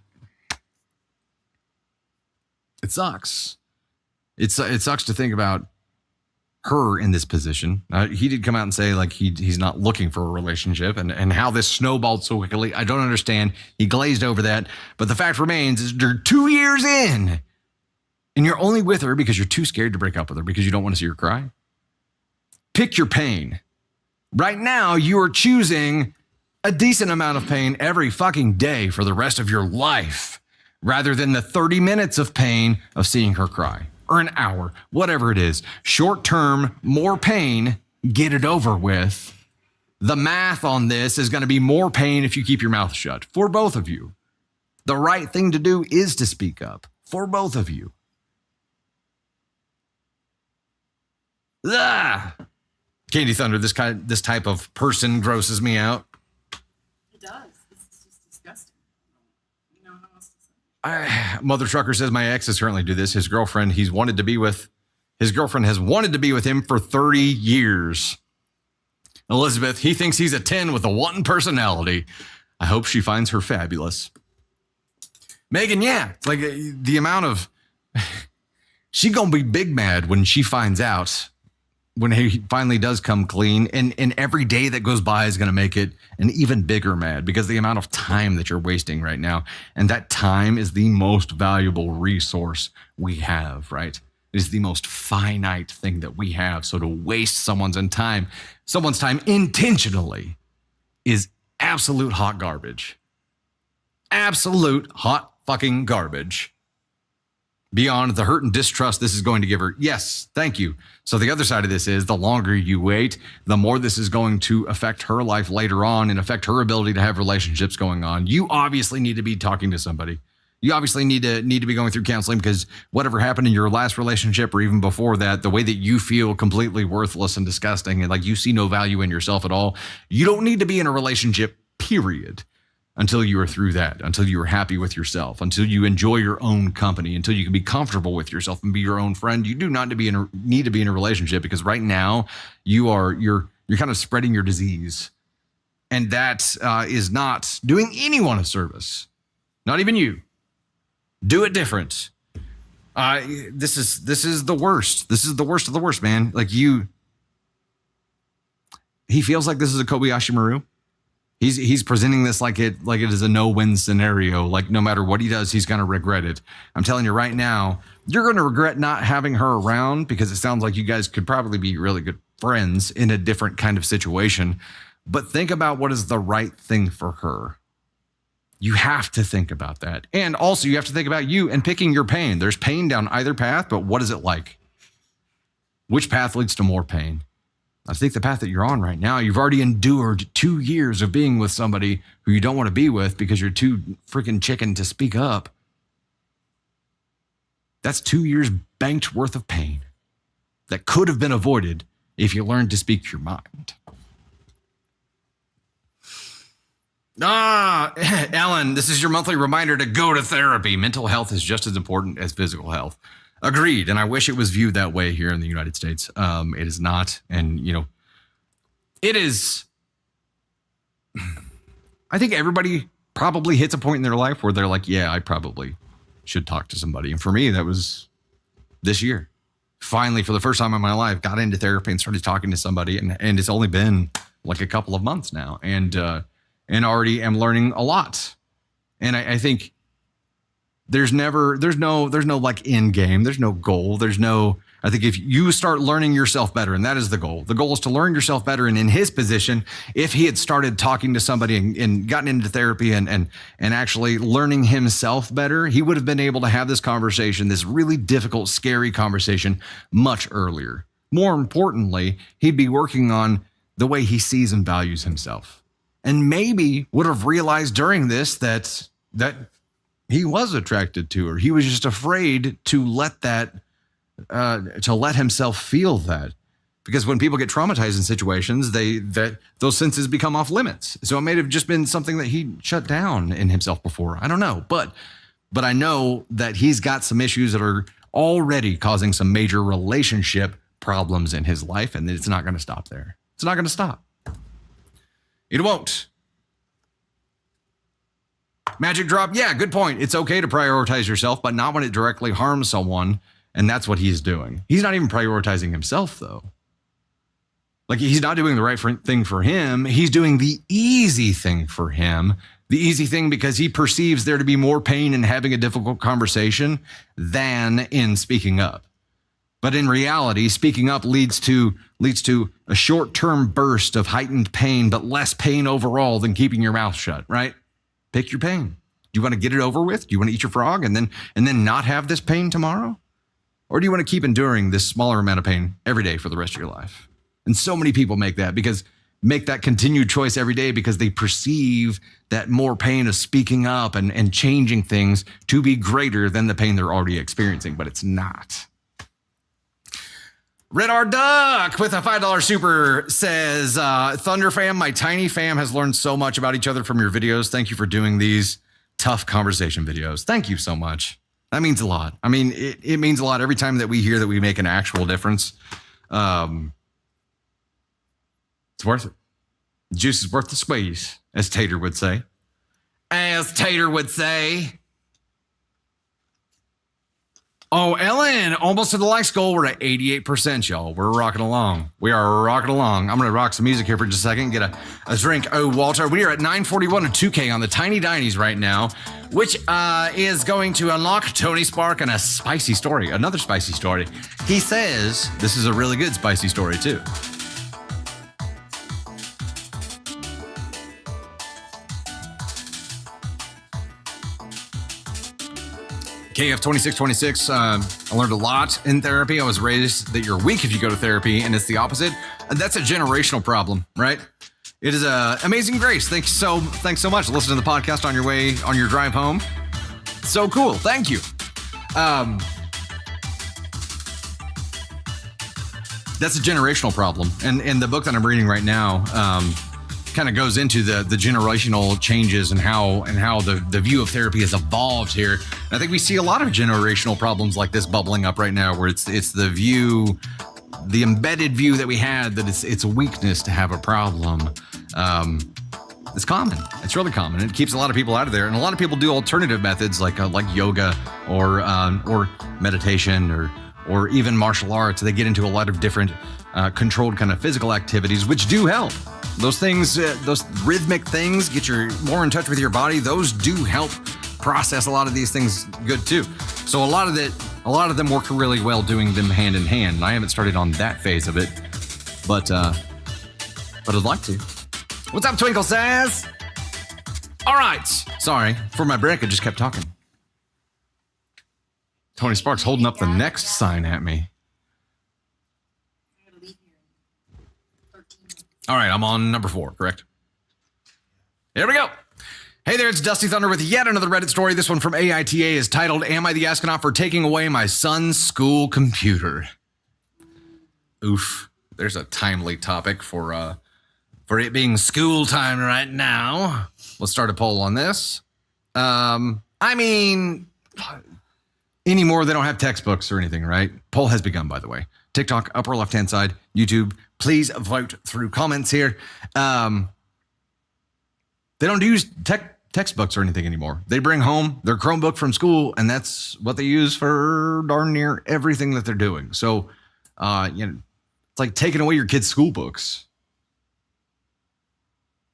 sucks. It sucks to think about her in this position. He did come out and say like he's not looking for a relationship and how this snowballed so quickly. I don't understand. He glazed over that. But the fact remains is you're 2 years in and you're only with her because you're too scared to break up with her because you don't want to see her cry. Pick your pain. Right now, you are choosing a decent amount of pain every fucking day for the rest of your life rather than the 30 minutes of pain of seeing her cry. Or an hour, whatever it is. Short term, more pain, get it over with. The math on this is going to be more pain if you keep your mouth shut for both of you. The right thing to do is to speak up for both of you. Candy Thunder, this type of person grosses me out. It does. It's just disgusting. You know how else to say. Mother Trucker says my ex is currently do this. His girlfriend has wanted to be with him for 30 years. Elizabeth, he thinks he's a 10 with a 1 personality. I hope she finds her fabulous. Megan, yeah, it's like the amount of she gonna be big mad when she finds out. When he finally does come clean, and every day that goes by is going to make it an even bigger mad because the amount of time that you're wasting right now. And that time is the most valuable resource we have, right? It is the most finite thing that we have. So to waste someone's time intentionally is absolute hot garbage. Absolute hot fucking garbage. Beyond the hurt and distrust this is going to give her. Yes, thank you. So the other side of this is the longer you wait, the more this is going to affect her life later on and affect her ability to have relationships going on. You obviously need to be talking to somebody. You obviously need to be going through counseling because whatever happened in your last relationship or even before that, the way that you feel completely worthless and disgusting and like you see no value in yourself at all, you don't need to be in a relationship, period. Until you are through that, until you are happy with yourself, until you enjoy your own company, until you can be comfortable with yourself and be your own friend, you do not need to be in a relationship because right now you're kind of spreading your disease, and that is not doing anyone a service, not even you. Do it different. This is the worst. This is the worst of the worst, man. Like he feels like this is a Kobayashi Maru. He's presenting this like it is a no-win scenario. Like no matter what he does, he's going to regret it. I'm telling you right now, you're going to regret not having her around because it sounds like you guys could probably be really good friends in a different kind of situation. But think about what is the right thing for her. You have to think about that. And also you have to think about you and picking your pain. There's pain down either path, but what is it like? Which path leads to more pain? I think the path that you're on right now, you've already endured 2 years of being with somebody who you don't want to be with because you're too freaking chicken to speak up. That's 2 years banked worth of pain that could have been avoided if you learned to speak your mind. Ellen, this is your monthly reminder to go to therapy. Mental health is just as important as physical health. Agreed. And I wish it was viewed that way here in the United States. It is not. And, it is. I think everybody probably hits a point in their life where they're like, yeah, I probably should talk to somebody. And for me, that was this year. Finally, for the first time in my life, got into therapy and started talking to somebody. And it's only been like a couple of months now. And already am learning a lot. And I think there's no like end game. There's no goal. I think if you start learning yourself better, and that is the goal is to learn yourself better. And in his position, if he had started talking to somebody and gotten into therapy and actually learning himself better, he would have been able to have this conversation, this really difficult, scary conversation much earlier. More importantly, he'd be working on the way he sees and values himself. And maybe would have realized during this that he was attracted to her. He was just afraid to let himself feel that. Because when people get traumatized in situations, those senses become off limits. So it may have just been something that he shut down in himself before. I don't know. But I know that he's got some issues that are already causing some major relationship problems in his life, and it's not going to stop there. It's not going to stop. It won't. Magic drop. Yeah, good point. It's okay to prioritize yourself, but not when it directly harms someone. And that's what he's doing. He's not even prioritizing himself, though. Like, he's not doing the right thing for him. He's doing the easy thing for him. The easy thing because he perceives there to be more pain in having a difficult conversation than in speaking up. But in reality, speaking up leads to a short-term burst of heightened pain, but less pain overall than keeping your mouth shut, right? Pick your pain. Do you want to get it over with? Do you want to eat your frog and then not have this pain tomorrow? Or do you want to keep enduring this smaller amount of pain every day for the rest of your life? And so many people make that continued choice every day because they perceive that more pain of speaking up and changing things to be greater than the pain they're already experiencing, but it's not. Red R Duck with a $5 super says, Thunder fam, my tiny fam has learned so much about each other from your videos. Thank you for doing these tough conversation videos. Thank you so much. That means a lot. I mean, it means a lot every time that we hear that we make an actual difference. It's worth it. Juice is worth the squeeze, as Tater would say. Oh, Ellen, almost to the likes goal. We're at 88%, y'all. We're rocking along. We are rocking along. I'm going to rock some music here for just a second, get a drink. Oh, Walter, we are at 941 to 2K on the Tiny Dinies right now, which is going to unlock Tony Spark and a spicy story, another spicy story. He says this is a really good spicy story, too. KF2626, I learned a lot in therapy. I was raised that you're weak if you go to therapy, and it's the opposite. And that's a generational problem, right? It is Amazing Grace. Thanks so much. Listen to the podcast on your drive home. So cool. Thank you. That's a generational problem. And the book that I'm reading right now, kind of goes into the generational changes and how the view of therapy has evolved here. And I think we see a lot of generational problems like this bubbling up right now, where it's the embedded view that we had that it's a weakness to have a problem. It's common. It's really common. It keeps a lot of people out of there, and a lot of people do alternative methods like yoga or meditation or even martial arts. They get into a lot of different controlled kind of physical activities, which do help. Those things, those rhythmic things, get you more in touch with your body. Those do help process a lot of these things good too. So a lot of them work really well doing them hand in hand. And I haven't started on that phase of it, but I'd like to. What's up, Twinkle says? All right. Sorry, for my break, I just kept talking. Tony Sparks holding up the next sign at me. All right, I'm on number 4, correct? Here we go. Hey there, it's Dusty Thunder with yet another Reddit story. This one from AITA is titled, Am I the Astronaut for Taking Away My Son's School Computer? Oof. There's a timely topic for it being school time right now. Let's start a poll on this. I mean, anymore they don't have textbooks or anything, right? Poll has begun, by the way. TikTok, upper left-hand side, YouTube. Please vote through comments here. They don't use textbooks or anything anymore. They bring home their Chromebook from school, and that's what they use for darn near everything that they're doing. So, it's like taking away your kid's school books.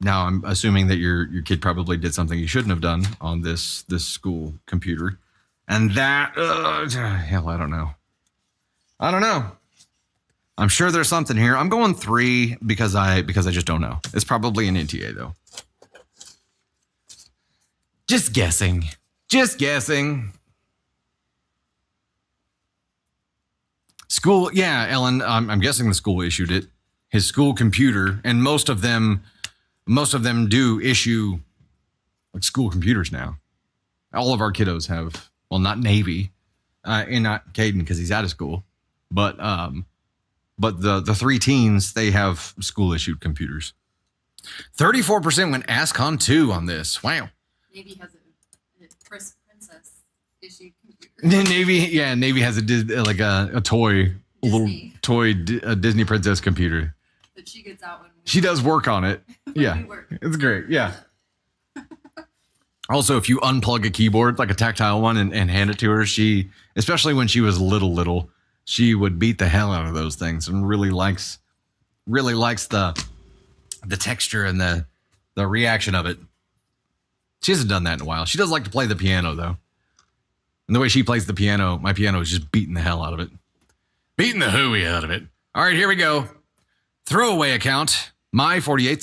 Now, I'm assuming that your kid probably did something he shouldn't have done on this school computer, and that hell, I don't know. I'm sure there's something here. I'm going 3 because I just don't know. It's probably an NTA though. Just guessing. School, yeah, Ellen. I'm guessing the school issued it. His school computer, and most of them do issue like school computers now. All of our kiddos have. Well, not Navy, and not Caden because he's out of school, but the 3 teens, they have school issued computers. 34% went ASCON 2 on this. Wow. Navy has a princess issued computer. Navy has a toy, a little toy Disney princess computer That she gets out when she does work on it. Yeah, we work. It's great. Yeah. Also, if you unplug a keyboard, like a tactile one, and hand it to her, she, especially when she was little, she would beat the hell out of those things and really likes the texture and the reaction of it. She hasn't done that in a while. She does like to play the piano though. And the way she plays the piano, my piano is just beating the hell out of it. Beating the hooey out of it. All right, here we go. Throwaway account. My 48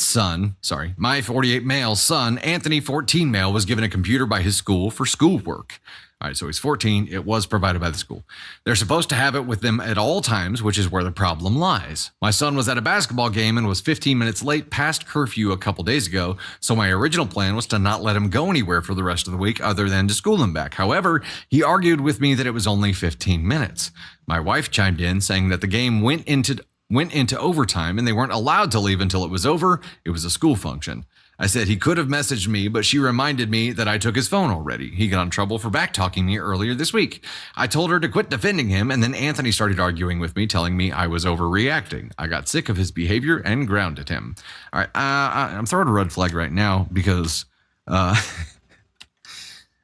male son, Anthony, 14 male, was given a computer by his school for schoolwork. All right, so he's 14. It was provided by the school. They're supposed to have it with them at all times, which is where the problem lies. My son was at a basketball game and was 15 minutes late past curfew a couple days ago, so my original plan was to not let him go anywhere for the rest of the week other than to school him back. However, he argued with me that it was only 15 minutes. My wife chimed in, saying that the game went into overtime and they weren't allowed to leave until it was over. It was a school function. I said he could have messaged me, but she reminded me that I took his phone already. He got in trouble for backtalking me earlier this week. I told her to quit defending him, and then Anthony started arguing with me, telling me I was overreacting. I got sick of his behavior and grounded him. All right, I'm throwing a red flag right now because when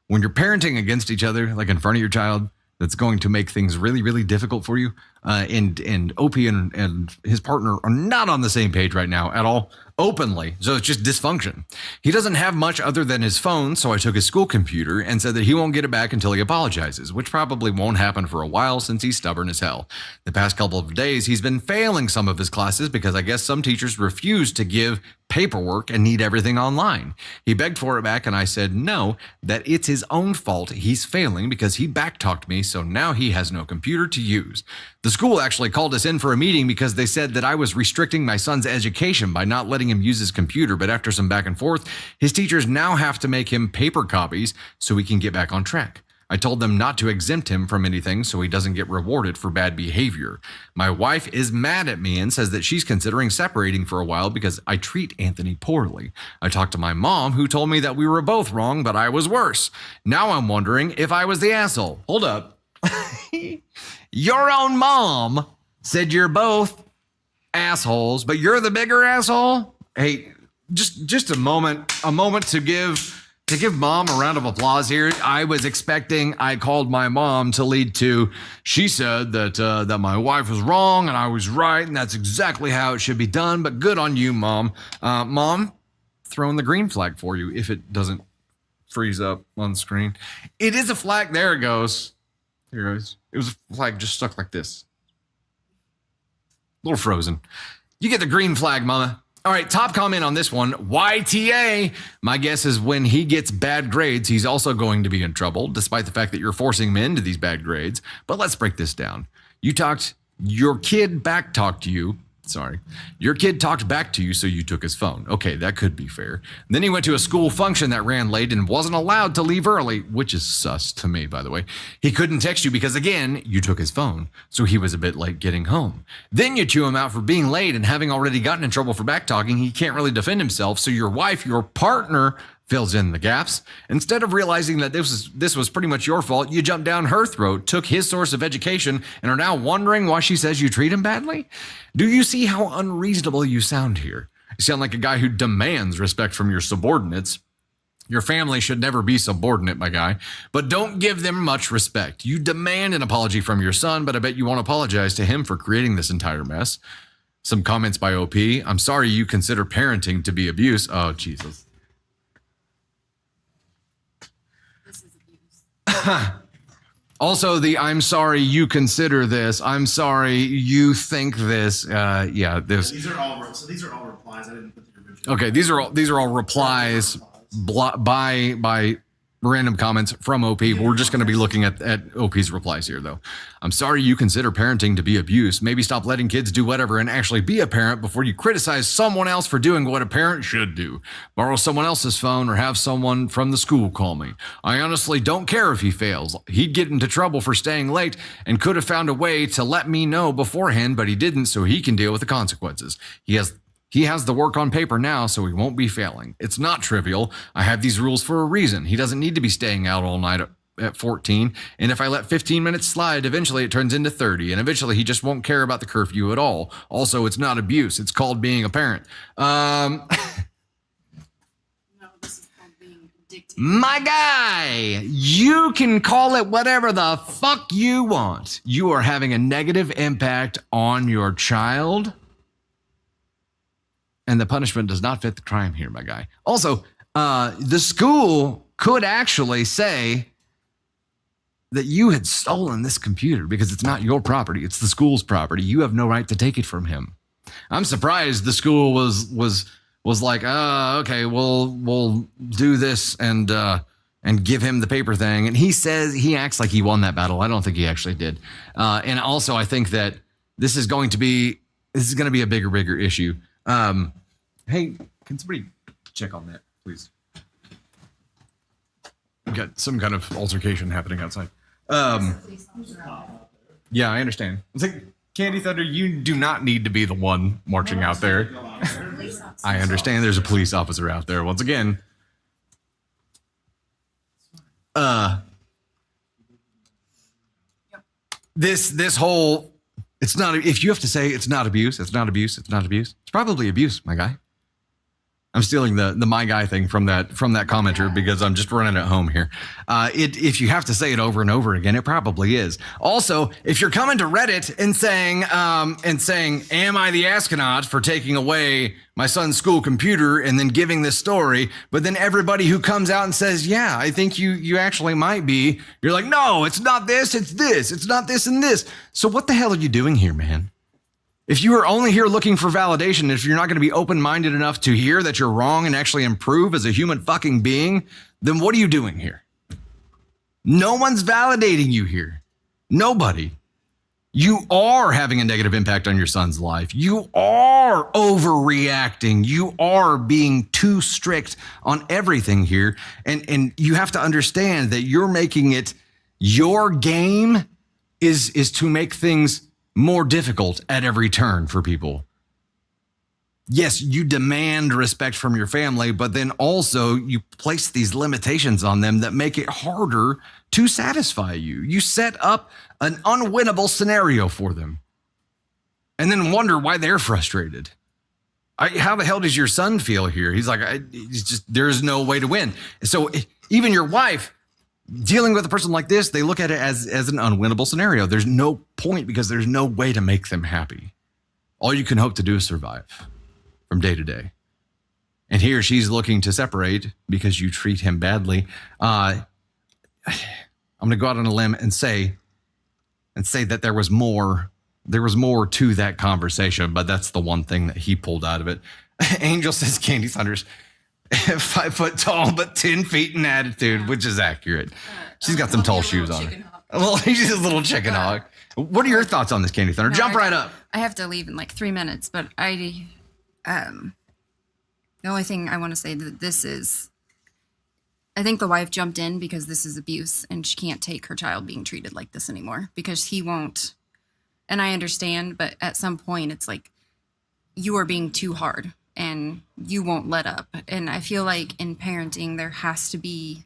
you're parenting against each other, like in front of your child, that's going to make things really, really difficult for you. And Opie and his partner are not on the same page right now at all, openly. So it's just dysfunction. He doesn't have much other than his phone, so I took his school computer and said that he won't get it back until he apologizes, which probably won't happen for a while since he's stubborn as hell. The past couple of days, he's been failing some of his classes because I guess some teachers refuse to give paperwork and need everything online. He begged for it back and I said no, that it's his own fault he's failing because he backtalked me, so now he has no computer to use. The school actually called us in for a meeting because they said that I was restricting my son's education by not letting him use his computer, but after some back and forth, his teachers now have to make him paper copies so he can get back on track. I told them not to exempt him from anything so he doesn't get rewarded for bad behavior. My wife is mad at me and says that she's considering separating for a while because I treat Anthony poorly. I talked to my mom, who told me that we were both wrong, but I was worse. Now I'm wondering if I was the asshole. Hold up. Your own mom said you're both assholes, but you're the bigger asshole? Hey, just a moment to give mom a round of applause here. I called my mom to lead to, she said that my wife was wrong and I was right, and that's exactly how it should be done, but good on you, Mom. Mom, throwing the green flag for you if it doesn't freeze up on the screen. It is a flag. There it goes. Here it goes. It was a flag just stuck like this. A little frozen. You get the green flag, Mama. All right, top comment on this one. YTA. My guess is when he gets bad grades, he's also going to be in trouble, despite the fact that you're forcing him into these bad grades. But let's break this down. Your kid backtalked you, Sorry. Your kid talked back to you, so you took his phone. Okay, that could be fair. Then he went to a school function that ran late and wasn't allowed to leave early, which is sus to me, by the way. He couldn't text you because, again, you took his phone, so he was a bit late getting home. Then you chew him out for being late and having already gotten in trouble for backtalking. He can't really defend himself, so your wife, your partner, fills in the gaps. Instead of realizing that this was pretty much your fault, you jumped down her throat, took his source of education, and are now wondering why she says you treat him badly? Do you see how unreasonable you sound here? You sound like a guy who demands respect from your subordinates. Your family should never be subordinate, my guy, but don't give them much respect. You demand an apology from your son, but I bet you won't apologize to him for creating this entire mess. Some comments by OP. I'm sorry you consider parenting to be abuse. Oh, Jesus. Also, I'm sorry you consider this. I'm sorry you think this. This. These are all replies. I didn't put the original. Okay, these are all replies by random comments from OP. We're just going to be looking at OP's replies here, though. I'm sorry you consider parenting to be abuse. Maybe stop letting kids do whatever and actually be a parent before you criticize someone else for doing what a parent should do. Borrow someone else's phone or have someone from the school call me. I honestly don't care if he fails. He'd get into trouble for staying late and could have found a way to let me know beforehand, but he didn't, so he can deal with the consequences. He has the work on paper now, so he won't be failing. It's not trivial. I have these rules for a reason. He doesn't need to be staying out all night at 14. And if I let 15 minutes slide, eventually it turns into 30. And eventually he just won't care about the curfew at all. Also, it's not abuse. It's called being a parent. No, this is called being dictated. My guy, you can call it whatever the fuck you want. You are having a negative impact on your child. And the punishment does not fit the crime here, my guy. Also, the school could actually say that you had stolen this computer because it's not your property. It's the school's property. You have no right to take it from him. I'm surprised the school was like, okay, we'll do this and give him the paper thing. And he acts like he won that battle. I don't think he actually did. And also, I think that this is going to be a bigger issue. Hey, can somebody check on that, please? We've got some kind of altercation happening outside. Yeah, I understand. It's like, Candy Thunder, you do not need to be the one marching out there. I understand there's a police officer out there. Once again, this whole, it's not, if you have to say it's not abuse, it's probably abuse, my guy. I'm stealing the my guy thing from that commenter because I'm just running it home here. If you have to say it over and over again, it probably is. Also, if you're coming to Reddit and saying, am I the astronaut for taking away my son's school computer and then giving this story, but then everybody who comes out and says, yeah, I think you actually might be, you're like, no, it's not this, it's this, it's not this and this. So what the hell are you doing here, man? If you are only here looking for validation, if you're not going to be open-minded enough to hear that you're wrong and actually improve as a human fucking being, then what are you doing here? No one's validating you here. Nobody. You are having a negative impact on your son's life. You are overreacting. You are being too strict on everything here. And you have to understand that you're making it, your game is to make things more difficult at every turn for people. Yes, you demand respect from your family, but then also you place these limitations on them that make it harder to satisfy you. You set up an unwinnable scenario for them and then wonder why they're frustrated. How the hell does your son feel here? He's like, there's no way to win. So even your wife, dealing with a person like this, they look at it as an unwinnable scenario. There's no point because there's no way to make them happy. All you can hope to do is survive from day to day. And here she's looking to separate because you treat him badly. I'm going to go out on a limb and say that there was more to that conversation, but that's the one thing that he pulled out of it. Angel says Candy Thunder's 5 foot tall, but 10 feet in attitude, which is accurate. She's got some tall shoes on. Well, she's a little chicken hawk. What are your thoughts on this, Candy Thunder? No, Jump right up. I have to leave in like 3 minutes, but the only thing I want to say that this is, I think the wife jumped in because this is abuse and she can't take her child being treated like this anymore because he won't. And I understand, but at some point it's like you are being too hard and you won't let up. And I feel like in parenting, there has to be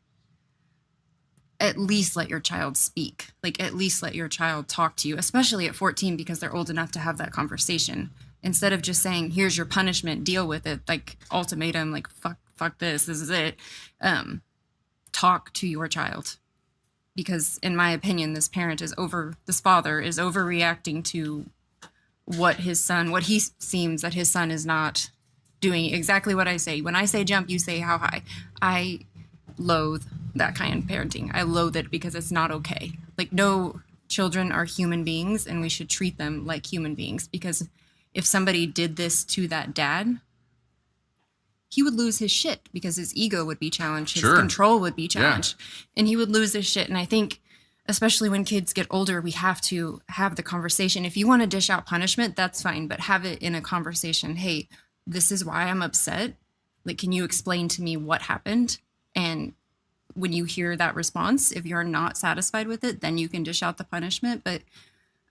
at least let your child speak, like at least let your child talk to you, especially at 14, because they're old enough to have that conversation instead of just saying, here's your punishment, deal with it. Like ultimatum, like, fuck this is it. Talk to your child, because in my opinion, this father is overreacting to what he seems that his son is not doing exactly what I say. When I say jump, you say how high. I loathe that kind of parenting. I loathe it because it's not okay. Like, no, children are human beings and we should treat them like human beings, because if somebody did this to that dad, he would lose his shit because his ego would be challenged, his control would be challenged, and he would lose his shit. And I think, especially when kids get older, we have to have the conversation. If you want to dish out punishment, that's fine, but have it in a conversation. Hey, this is why I'm upset. Like, can you explain to me what happened? And when you hear that response, if you're not satisfied with it, then you can dish out the punishment. But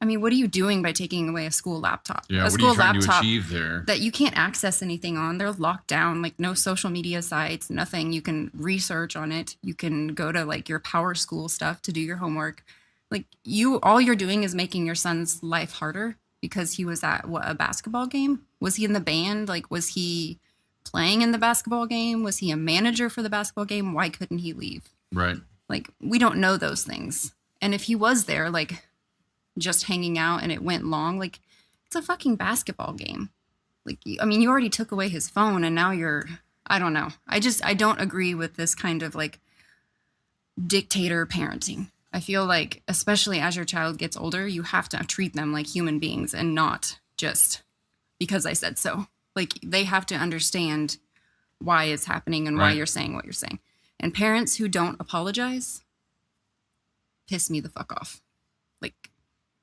I mean, what are you doing by taking away a school laptop? Yeah, a what are school you trying to laptop achieve there? that you can't access anything on. They're locked down, like no social media sites, nothing. You can research on it. You can go to like your power school stuff to do your homework. Like, all you're doing is making your son's life harder because he was at a basketball game. Was he in the band? Like, was he playing in the basketball game? Was he a manager for the basketball game? Why couldn't he leave? Right. Like, we don't know those things. And if he was there, like, just hanging out and it went long, like, it's a fucking basketball game. Like, I mean, you already took away his phone and now I don't know. I don't agree with this kind of like dictator parenting. I feel like, especially as your child gets older, you have to treat them like human beings and not just because I said so. Like, they have to understand why it's happening and why you're saying what you're saying. And parents who don't apologize piss me the fuck off. Like,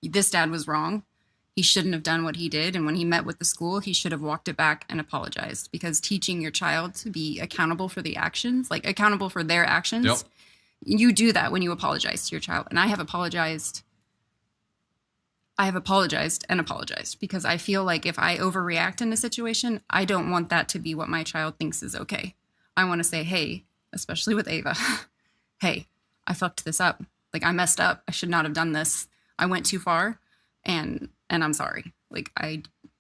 this dad was wrong. He shouldn't have done what he did. And when he met with the school, he should have walked it back and apologized, because teaching your child to be accountable for the actions, like accountable for their actions, you do that when you apologize to your child. And I have apologized and apologized, because I feel like if I overreact in a situation, I don't want that to be what my child thinks is okay. I want to say, hey, especially with Ava, hey, I fucked this up. Like, I messed up. I should not have done this. I went too far, and I'm sorry. Like,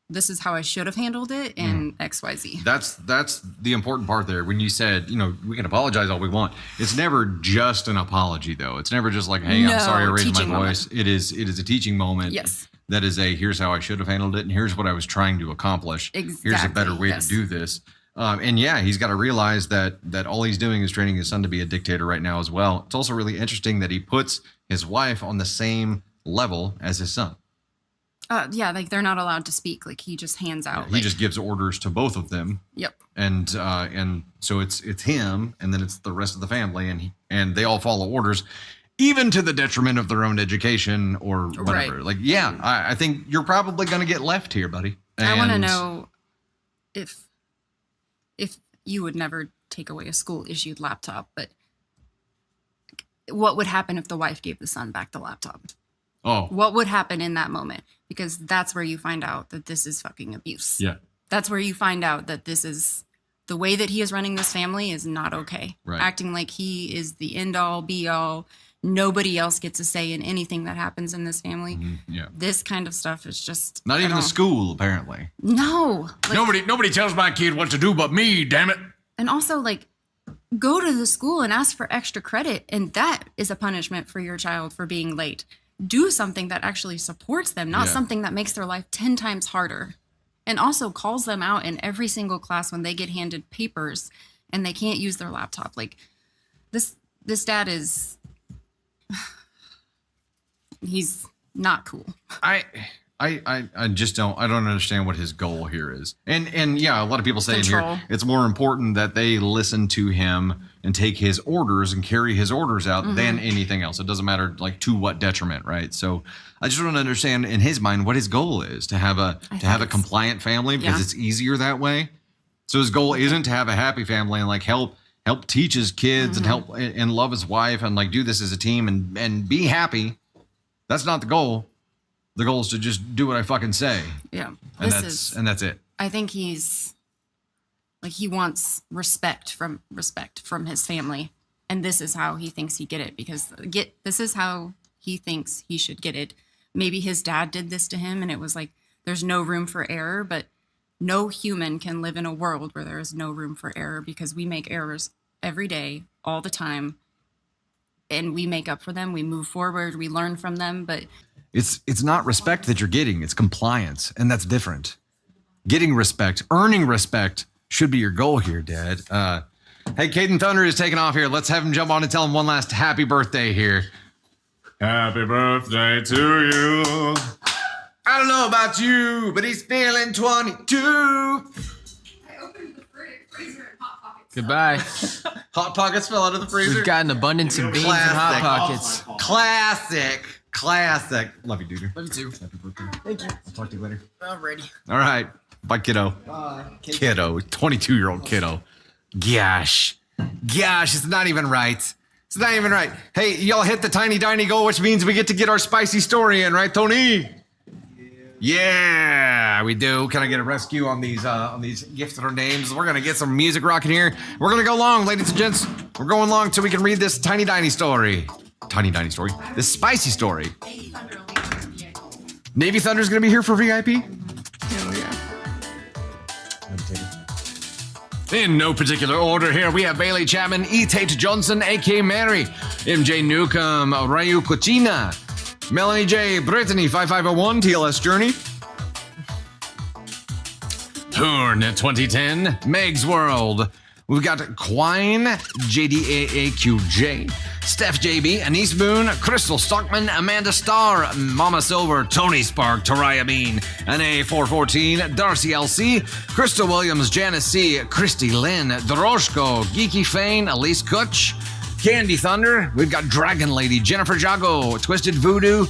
this is how I should have handled it, and XYZ. That's the important part there. When you said, we can apologize all we want. It's never just an apology, though. It's never just like, hey, I'm sorry I raised my voice. It is a teaching moment. Yes. That is here's how I should have handled it, and here's what I was trying to accomplish. Exactly. Here's a better way to do this. And yeah, he's got to realize that all he's doing is training his son to be a dictator right now as well. It's also really interesting that he puts his wife on the same level as his son. Yeah, like, they're not allowed to speak. Like, he just hands out. He just gives orders to both of them. Yep. And so it's him, and then it's the rest of the family, and they all follow orders, even to the detriment of their own education or whatever. Right. Like, yeah, I think you're probably going to get left here, buddy. And I want to know if you would never take away a school-issued laptop, but what would happen if the wife gave the son back the laptop? Oh. What would happen in that moment? Because that's where you find out that this is fucking abuse. Yeah. That's where you find out that this is the way that he is running this family is not okay. Right. Acting like he is the end all be all. Nobody else gets a say in anything that happens in this family. Yeah. This kind of stuff is just Not even the school, apparently. No. Like, Nobody tells my kid what to do but me, damn it. and also, like, go to the school and ask for extra credit, and that is a punishment for your child for being late. Do something that actually supports them, not something that makes their life 10 times harder. And also calls them out in every single class when they get handed papers and they can't use their laptop. Like, this dad is, he's not cool. I just don't understand what his goal here is. And yeah, a lot of people say in Control. here it's more important that they listen to him and take his orders and carry his orders out than anything else. It doesn't matter like to what detriment, right? So I just don't understand in his mind what his goal is to have a compliant family because it's easier that way. So his goal isn't to have a happy family and like help teach his kids and help and love his wife and like do this as a team and be happy. That's not the goal. The goal is to just do what I fucking say. Yeah. And that's it. I think he's like he wants respect from his family. And this is how he thinks he get it because this is how he thinks he should get it. Maybe his dad did this to him and it was like there's no room for error, but no human can live in a world where there is no room for error because we make errors every day, all the time. And we make up for them. We move forward. We learn from them. But it's not respect that you're getting. It's compliance. And that's different. Getting respect, earning respect should be your goal here, Dad. Hey, Caden Thunder is taking off here. Let's have him jump on and tell him one last happy birthday here. Happy birthday to you. I don't know about you, but he's feeling 22. I opened the freezer and Hot Pockets. Goodbye. Hot Pockets fell out of the freezer. We've got an abundance of beans and Hot Pockets. Classic. Love you, dude. Love you too. Happy birthday. Thank you. Talk to you later. Alrighty. All right. Bye, kiddo. Kiddo. 22-year-old kiddo. Gosh, it's not even right. It's not even right. Hey, y'all hit the tiny diny goal, which means we get to get our spicy story in, right, Tony? Yeah, we do. Can I get a rescue on these gifted names? We're gonna get some music rocking here. We're gonna go long, ladies and gents. We're going long till we can read this tiny diny story. This spicy story. Navy Thunder's gonna be here for VIP? Hell yeah. In no particular order here, we have Bailey Chapman, E. Tate Johnson, A.K. Mary, M.J. Newcomb, Rayu Cochina, Melanie J. Brittany, 5501, TLS Journey, Turn 2010, Meg's World. We've got Quine, JDAAQJ, Steph JB, Anise Boone, Crystal Stockman, Amanda Starr, Mama Silver, Tony Spark, Taraya Bean, NA414, Darcy LC, Crystal Williams, Janice C, Christy Lynn, Doroshko, Geeky Fane, Elise Kutch, Candy Thunder. We've got Dragon Lady, Jennifer Jago, Twisted Voodoo,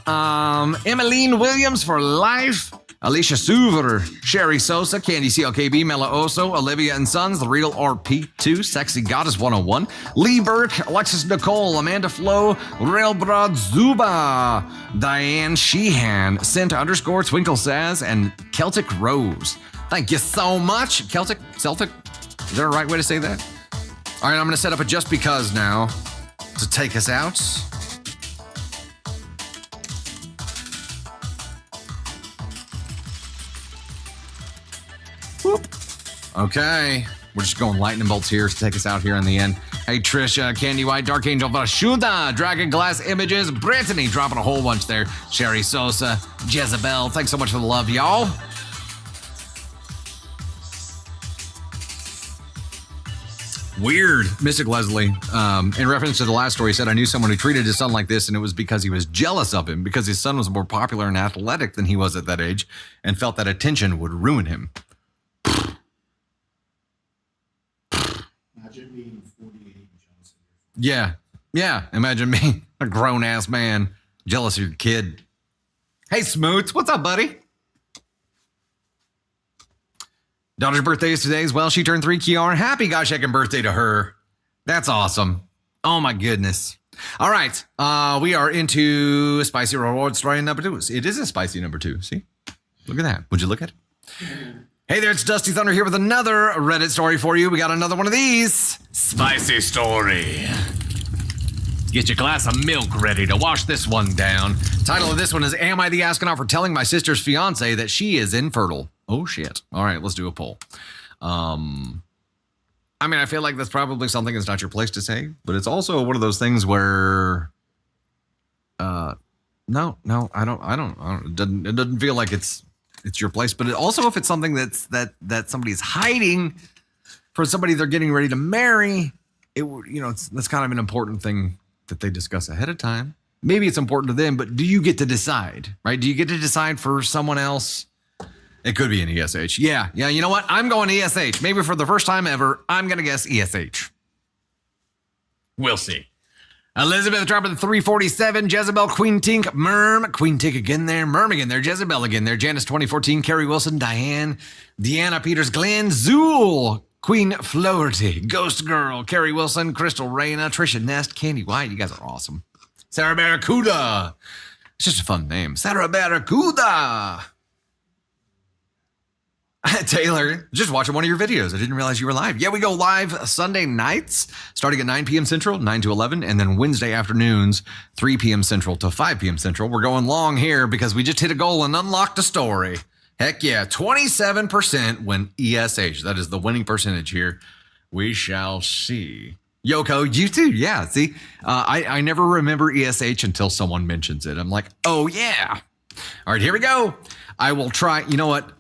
Emmeline Williams for life, Alicia Suver, Sherry Sosa, Candy CLKB, Mela Oso, Olivia and Sons, The Real RP2, Sexy Goddess 101, Lee Burke, Alexis Nicole, Amanda Flo, Railbrod Zuba, Diane Sheehan, Scent _ Twinkle Saz, and Celtic Rose. Thank you so much. Celtic? Is there a right way to say that? All right, I'm going to set up a Just Because now to take us out. Whoop. Okay, we're just going lightning bolts here to take us out here in the end. Hey, Trisha, Candy White, Dark Angel, Vashuda, Dragon Glass Images, Brittany, dropping a whole bunch there. Sherry Sosa, Jezebel, thanks so much for the love, y'all. Weird. Mystic Leslie, in reference to the last story, said, I knew someone who treated his son like this, and it was because he was jealous of him, because his son was more popular and athletic than he was at that age, and felt that attention would ruin him. Imagine being 48 and jealous of your Yeah. Imagine being a grown-ass man jealous of your kid. Hey, Smoots. What's up, buddy? Daughter's birthday is today as well. She turned 3, Kiara. Happy gosh heckin' birthday to her. That's awesome. Oh, my goodness. All right. We are into Spicy Reward Story number 2. It is a spicy number 2. See? Look at that. Would you look at it? Hey there, it's Dusty Thunder here with another Reddit story for you. We got another one of these. Spicy story. Get your glass of milk ready to wash this one down. Title of this one is, Am I the Astronaut for telling my sister's fiance that she is infertile? Oh, shit. All right, let's do a poll. I mean, I feel like that's probably something that's not your place to say, but it's also one of those things where, no, I don't. It doesn't feel like it's your place, but also if it's something that somebody's hiding for somebody they're getting ready to marry, that's kind of an important thing that they discuss ahead of time. maybe it's important to them, but do you get to decide, right? Do you get to decide for someone else? It could be an ESH. Yeah. You know what? I'm going ESH. Maybe for the first time ever, I'm going to guess ESH. We'll see. Elizabeth dropping 347. Jezebel, Queen Tink, Merm. Queen Tink again there. Merm again there. Jezebel again there. Janice 2014. Carrie Wilson. Diane. Deanna Peters. Glenn. Zool. Queen Flaherty. Ghost Girl. Carrie Wilson. Crystal Reyna. Trisha Nest. Candy White. You guys are awesome. Sarah Barracuda. It's just a fun name. Sarah Barracuda. Taylor, just watching one of your videos. I didn't realize you were live. Yeah, we go live Sunday nights, starting at 9 p.m. Central, 9 to 11, and then Wednesday afternoons, 3 p.m. Central to 5 p.m. Central. We're going long here because we just hit a goal and unlocked a story. Heck yeah, 27% win ESH. That is the winning percentage here. We shall see. Yoko, you too. Yeah, see, I never remember ESH until someone mentions it. I'm like, oh yeah. All right, here we go. I will try. You know what?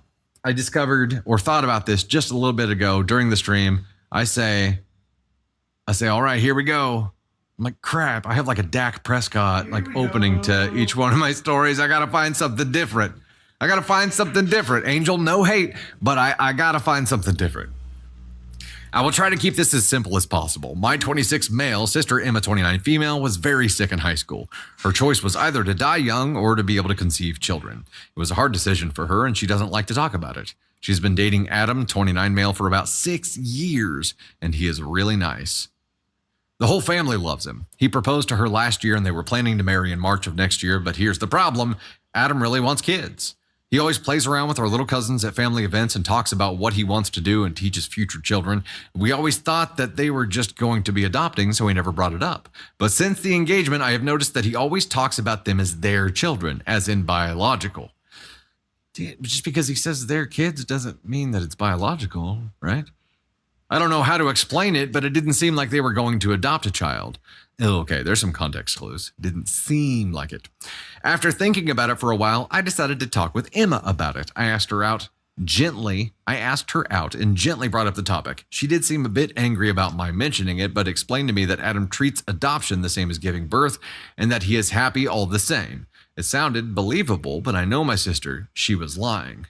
I discovered or thought about this just a little bit ago during the stream. I say, all right, here we go. I'm like, crap, I have like a Dak Prescott like opening to each one of my stories. I got to find something different. Angel, no hate, but I got to find something different. I will try to keep this as simple as possible. My 26 male sister, Emma 29 female, was very sick in high school. Her choice was either to die young or to be able to conceive children. It was a hard decision for her, and she doesn't like to talk about it. She's been dating Adam, 29 male, for about 6 years, and he is really nice. The whole family loves him. He proposed to her last year, and they were planning to marry in March of next year, but here's the problem. Adam really wants kids. He always plays around with our little cousins at family events and talks about what he wants to do and teach his future children. We always thought that they were just going to be adopting, so he never brought it up. But since the engagement, I have noticed that he always talks about them as their children, as in biological. Just because he says they're kids doesn't mean that it's biological, right? I don't know how to explain it, but it didn't seem like they were going to adopt a child. Okay, there's some context clues. Didn't seem like it. After thinking about it for a while, I decided to talk with Emma about it. I asked her out and gently brought up the topic. She did seem a bit angry about my mentioning it, but explained to me that Adam treats adoption the same as giving birth and that he is happy all the same. It sounded believable, but I know my sister, she was lying.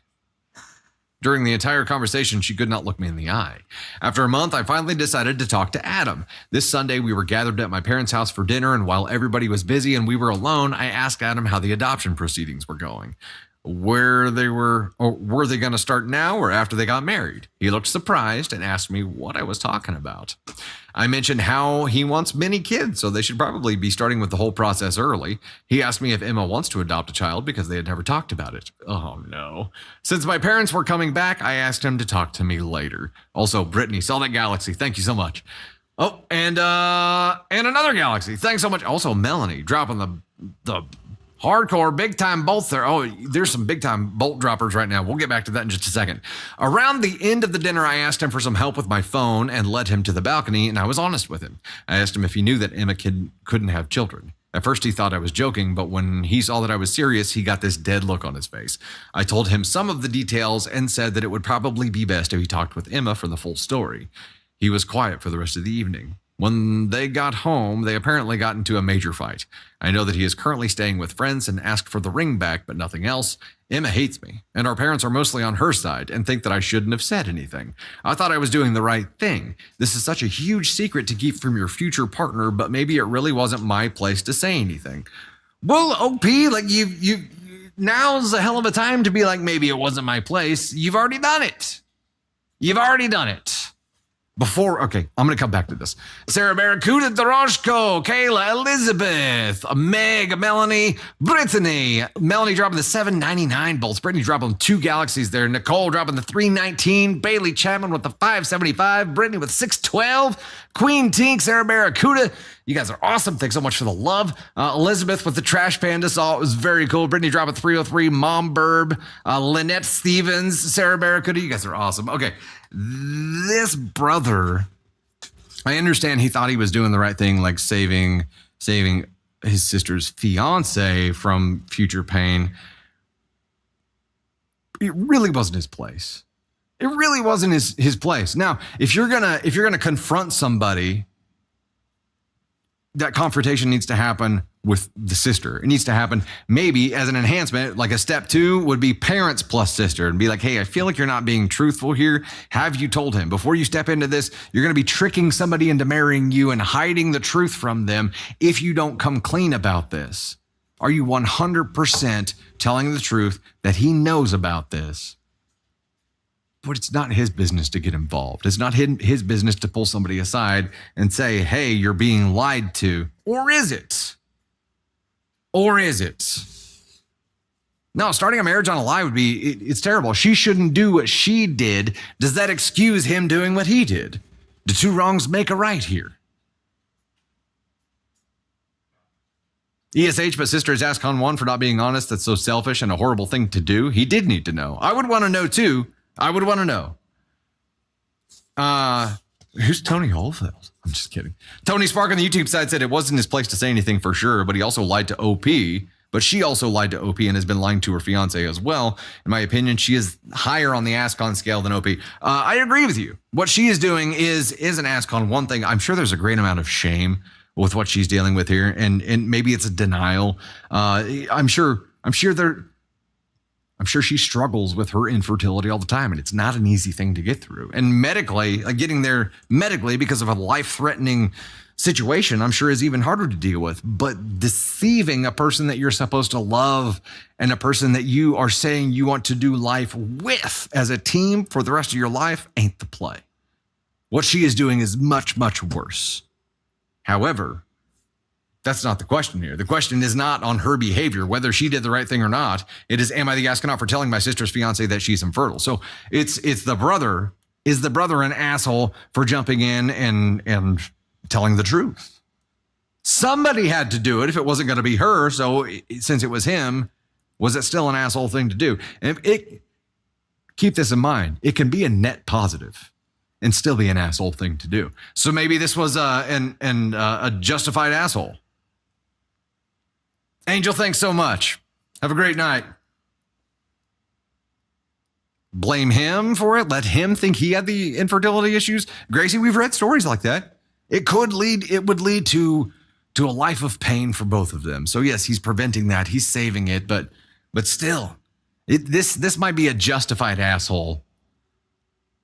During the entire conversation, she could not look me in the eye. After a month, I finally decided to talk to Adam. This Sunday, we were gathered at my parents' house for dinner, and while everybody was busy and we were alone, I asked Adam how the adoption proceedings were going. Were they going to start now or after they got married? He looked surprised and asked me what I was talking about. I mentioned how he wants many kids, so they should probably be starting with the whole process early. He asked me if Emma wants to adopt a child because they had never talked about it. Oh no. Since my parents were coming back, I asked him to talk to me later. Also, Brittany, Solid Galaxy, thank you so much. Oh, and another Galaxy, thanks so much. Also, Melanie dropping the hardcore big time bolts there. Oh, there's some big time bolt droppers right now. We'll get back to that in just a second. Around the end of the dinner, I asked him for some help with my phone and led him to the balcony, and I was honest with him. I asked him if he knew that Emma couldn't have children. At first, he thought I was joking, but when he saw that I was serious, he got this dead look on his face. I told him some of the details and said that it would probably be best if he talked with Emma for the full story. He was quiet for the rest of the evening. When they got home, they apparently got into a major fight. I know that he is currently staying with friends and asked for the ring back, but nothing else. Emma hates me, and our parents are mostly on her side and think that I shouldn't have said anything. I thought I was doing the right thing. This is such a huge secret to keep from your future partner, but maybe it really wasn't my place to say anything. Well, OP, like you now's a hell of a time to be like, maybe it wasn't my place. You've already done it. Okay, I'm going to come back to this. Sarah Barracuda, Doroshko, Kayla, Elizabeth, Meg, Melanie, Brittany. Melanie dropping the 799 bolts. Brittany dropping 2 galaxies there. Nicole dropping the 319. Bailey Chapman with the 575. Brittany with 612. Queen Tink, Sarah Barracuda. You guys are awesome. Thanks so much for the love. Elizabeth with the trash panda. Saw it was very cool. Brittany dropping 303. Mom Burb. Lynette Stevens, Sarah Barracuda. You guys are awesome. Okay. This brother, I understand he thought he was doing the right thing, like saving his sister's fiance from future pain. It really wasn't his place. It really wasn't his place. Now, if you're gonna confront somebody that confrontation needs to happen with the sister. It needs to happen maybe as an enhancement, like a step 2 would be parents plus sister, and be like, hey, I feel like you're not being truthful here. Have you told him before you step into this, you're going to be tricking somebody into marrying you and hiding the truth from them if you don't come clean about this? Are you 100% telling the truth that he knows about this? But it's not his business to get involved. It's not his business to pull somebody aside and say, hey, you're being lied to. Or is it? Or is it? No, starting a marriage on a lie would be, it's terrible. She shouldn't do what she did. Does that excuse him doing what he did? Do 2 wrongs make a right here? ESH, but sister has asked on 1 for not being honest. That's so selfish and a horrible thing to do. He did need to know. I would want to know too. I would want to know. Who's Tony Holfeld? I'm just kidding. Tony Spark on the YouTube side said it wasn't his place to say anything for sure, but he also lied to OP. But she also lied to OP and has been lying to her fiance as well. In my opinion, she is higher on the ask-on scale than OP. I agree with you. What she is doing is an ask-on one thing. I'm sure there's a great amount of shame with what she's dealing with here, and maybe it's a denial. I'm sure she struggles with her infertility all the time, and it's not an easy thing to get through. And medically, getting there medically because of a life-threatening situation, I'm sure is even harder to deal with. But deceiving a person that you're supposed to love and a person that you are saying you want to do life with as a team for the rest of your life ain't the play. What she is doing is much, much worse. However, that's not the question here. The question is not on her behavior, whether she did the right thing or not. It is, am I the astronaut for telling my sister's fiance that she's infertile? So it's the brother. Is the brother an asshole for jumping in and telling the truth? Somebody had to do it if it wasn't going to be her. So since it was him, was it still an asshole thing to do? And keep this in mind. It can be a net positive and still be an asshole thing to do. So maybe this was a justified asshole. Angel, thanks so much. Have a great night. Blame him for it. Let him think he had the infertility issues. Gracie, we've read stories like that. It would lead to a life of pain for both of them. So yes, he's preventing that. He's saving it, but still, this might be a justified asshole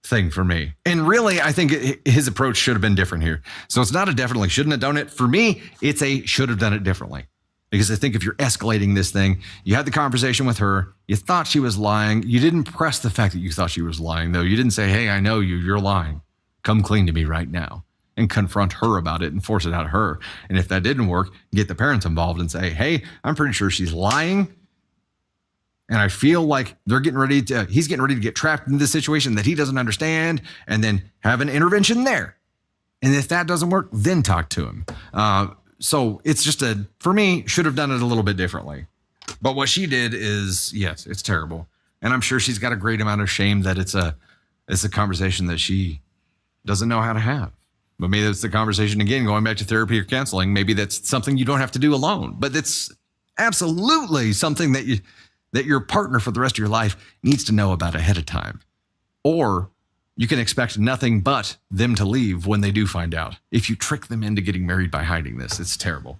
thing for me. And really, I think his approach should have been different here. So it's not a definitely shouldn't have done it. For me, it's a should have done it differently. Because I think if you're escalating this thing, you had the conversation with her, you thought she was lying. You didn't press the fact that you thought she was lying, though. You didn't say, hey, I know you're lying. Come clean to me right now. And confront her about it and force it out of her. And if that didn't work, get the parents involved and say, hey, I'm pretty sure she's lying. And I feel like he's getting ready to get trapped in this situation that he doesn't understand, and then have an intervention there. And if that doesn't work, then talk to him. So it's just for me, should have done it a little bit differently. But what she did is, yes, it's terrible. And I'm sure she's got a great amount of shame that it's a conversation that she doesn't know how to have. But maybe that's the conversation, again, going back to therapy or counseling. Maybe that's something you don't have to do alone. But it's absolutely something that your partner for the rest of your life needs to know about ahead of time. Or you can expect nothing but them to leave when they do find out. If you trick them into getting married by hiding this, it's terrible.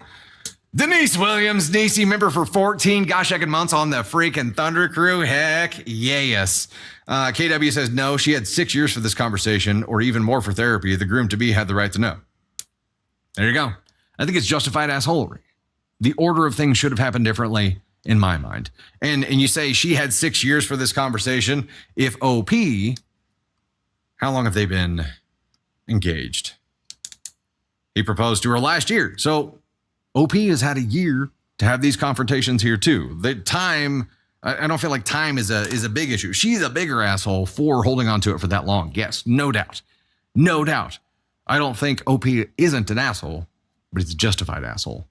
Denise Williams, Niecy, member for 14 gosh-ecking months on the freaking Thunder Crew. Heck yes. KW says, no, she had 6 years for this conversation, or even more for therapy. The groom-to-be had the right to know. There you go. I think it's justified assholery. The order of things should have happened differently in my mind. And you say she had 6 years for this conversation. If OP, how long have they been engaged? He proposed to her last year. So OP has had a year to have these confrontations here too. The time, I don't feel like time is a big issue. She's a bigger asshole for holding on to it for that long. Yes, no doubt. No doubt. I don't think OP isn't an asshole, but it's a justified asshole.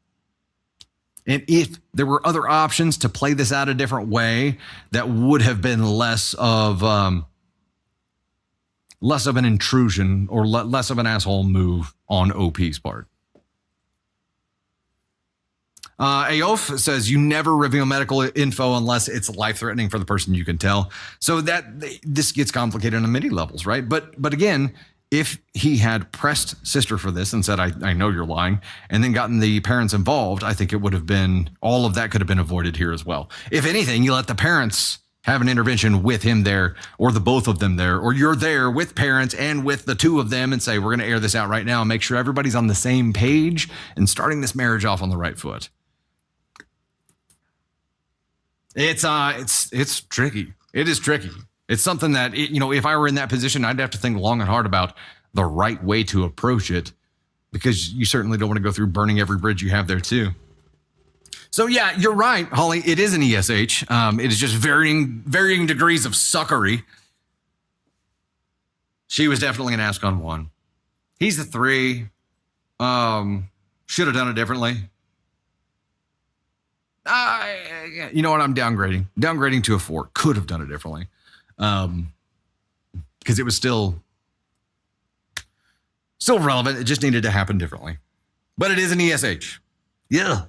And if there were other options to play this out a different way, that would have been less of an intrusion or less of an asshole move on OP's part. Aof says, you never reveal medical info unless it's life-threatening for the person you can tell. So this gets complicated on many levels, right? But again, if he had pressed sister for this and said, I know you're lying, and then gotten the parents involved, I think it would have been, all of that could have been avoided here as well. If anything, you let the parents have an intervention with him there, or the both of them there, or you're there with parents and with the two of them and say, we're going to air this out right now and make sure everybody's on the same page and starting this marriage off on the right foot. It's tricky. It is tricky. It's something that, if I were in that position, I'd have to think long and hard about the right way to approach it, because you certainly don't want to go through burning every bridge you have there too. So yeah, you're right, Holly. It is an ESH. It is just varying degrees of suckery. She was definitely an ask on 1. He's a 3. Should have done it differently. You know what? I'm downgrading to a 4. Could have done it differently. Because it was still relevant. It just needed to happen differently. But it is an ESH. Yeah.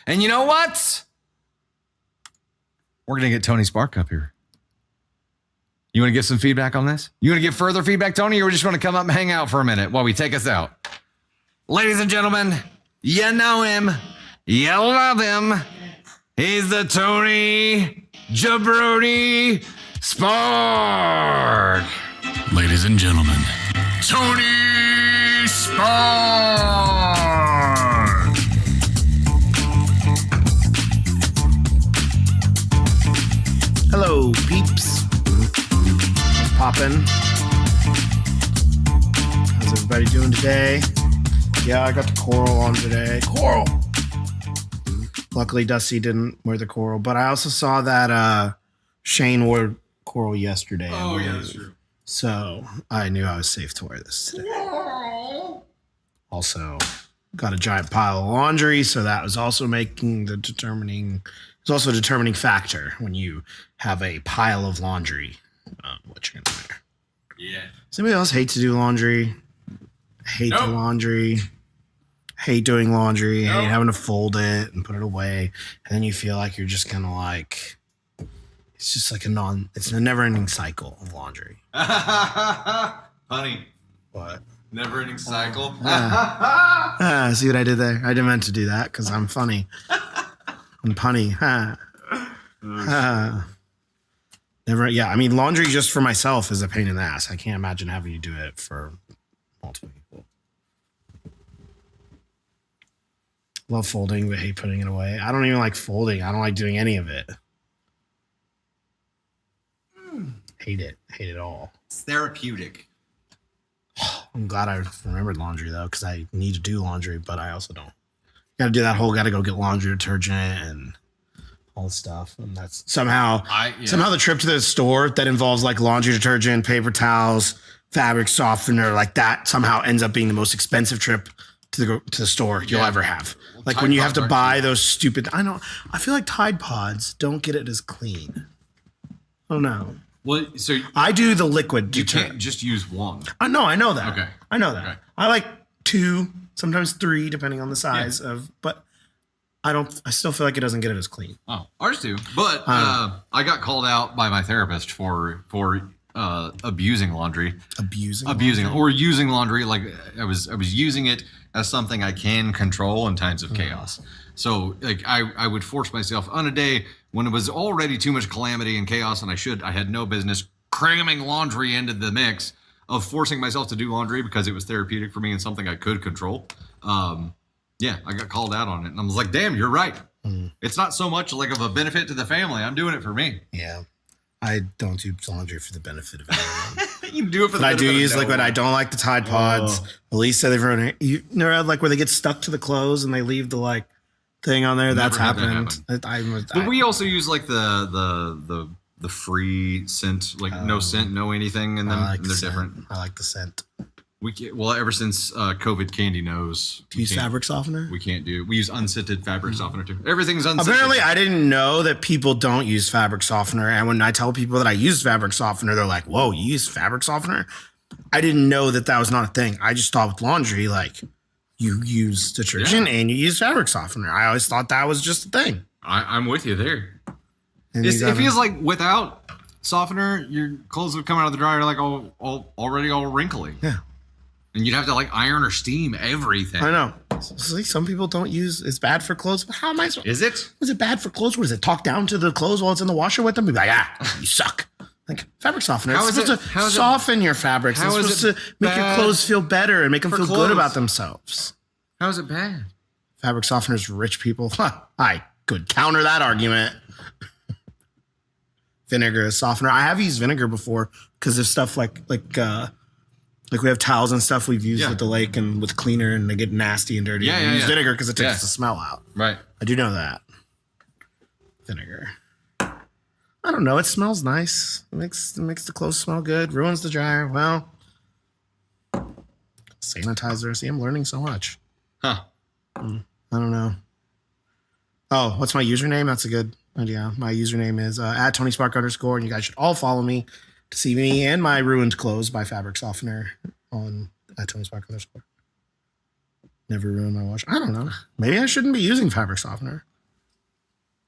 And you know what? We're gonna get Tony Spark up here. You want to give some feedback on this? You want to give further feedback, Tony, or we just want to come up and hang out for a minute while we take us out? Ladies and gentlemen, you know him. You love him. He's the Tony Jabroni Spark. Ladies and gentlemen, Tony Spark. Hello, peeps. What's poppin'? How's everybody doing today? Yeah, I got the coral on today. Coral! Luckily, Dusty didn't wear the coral, but I also saw that Shane wore coral yesterday. Oh, yeah, that's true. So I knew I was safe to wear this today. Also, got a giant pile of laundry, so that was also determining factor when you have a pile of laundry. What you're gonna wear. Yeah. Does anybody else hate to do laundry? Hate the laundry. Hate doing laundry. Hate having to fold it and put it away. And then you feel like you're just kind of like, it's just like it's a never ending cycle of laundry. Honey. What? Never ending cycle. See what I did there? I didn't meant to do that because I'm funny. I'm punny. I mean, laundry just for myself is a pain in the ass. I can't imagine having to do it for multiple people. Love folding, but hate putting it away. I don't even like folding. I don't like doing any of it. Hate it. Hate it all. It's therapeutic. I'm glad I remembered laundry, though, because I need to do laundry, but I also don't. Got to do that whole, got to go get laundry detergent and all the stuff. And that's somehow the trip to the store that involves like laundry detergent, paper towels, fabric softener, like that somehow ends up being the most expensive trip to the store you'll ever have. Like when you have to buy those stupid, I feel like Tide Pods don't get it as clean. I don't know. Well, so I do the liquid. You can't just use one. I know that. Okay. I know that. Okay. I like 2, sometimes 3, depending on the size but I still feel like it doesn't get it as clean. Oh, ours do. But I got called out by my therapist for abusing laundry. Abusing or using laundry. Like I was using it as something I can control in times of chaos. So like I would force myself on a day when it was already too much calamity and chaos, and I had no business cramming laundry into the mix of forcing myself to do laundry because it was therapeutic for me and something I could control. I got called out on it, and I was like, damn, you're right. It's not so much like of a benefit to the family. I'm doing it for me. Yeah. I don't do laundry for the benefit of anyone. You do it for the benefit of I do use no liquid. one. I don't like the Tide Pods. Elise said they've run. You never had like where they get stuck to the clothes and they leave the like thing on there. That's happened. But we also use like the free scent, like no scent, no anything in them. Like and they're different. I like the scent. Ever since COVID candy knows. Do you use fabric softener? We can't do. We use unscented fabric softener too. Everything's unscented. Apparently, I didn't know that people don't use fabric softener. And when I tell people that I use fabric softener, they're like, "Whoa, you use fabric softener?" I didn't know that was not a thing. I just thought with laundry, like you use detergent and you use fabric softener. I always thought that was just a thing. I'm with you there. And It feels like without softener, your clothes would come out of the dryer like already all wrinkly. Yeah. And you'd have to like iron or steam everything. I know. See, some people don't use. It's bad for clothes. But how am I? Is it? Was it bad for clothes? What is it? Talk down to the clothes while it's in the washer with them? Be like, you suck. Like fabric softener. How It's is supposed it- to how is it- soften your fabrics. how It's is supposed it to make your bad clothes feel better and make them for feel clothes? good about themselves. How is it bad? Fabric softeners for rich people. I could counter that argument. Vinegar is softener. I have used vinegar before because of stuff like we have towels and stuff we've used at the lake and with cleaner and they get nasty and dirty. Yeah, We yeah, use yeah. vinegar because it takes Yeah. the smell out. Right. I do know that. Vinegar. I don't know. It smells nice. It makes the clothes smell good. Ruins the dryer. Well, sanitizer. See, I'm learning so much. Huh. I don't know. Oh, what's my username? That's a good idea. My username is @TonySpark_, and you guys should all follow me to see me and my ruined clothes by fabric softener on @TonySpark_. Never ruin my wash. I don't know. Maybe I shouldn't be using fabric softener.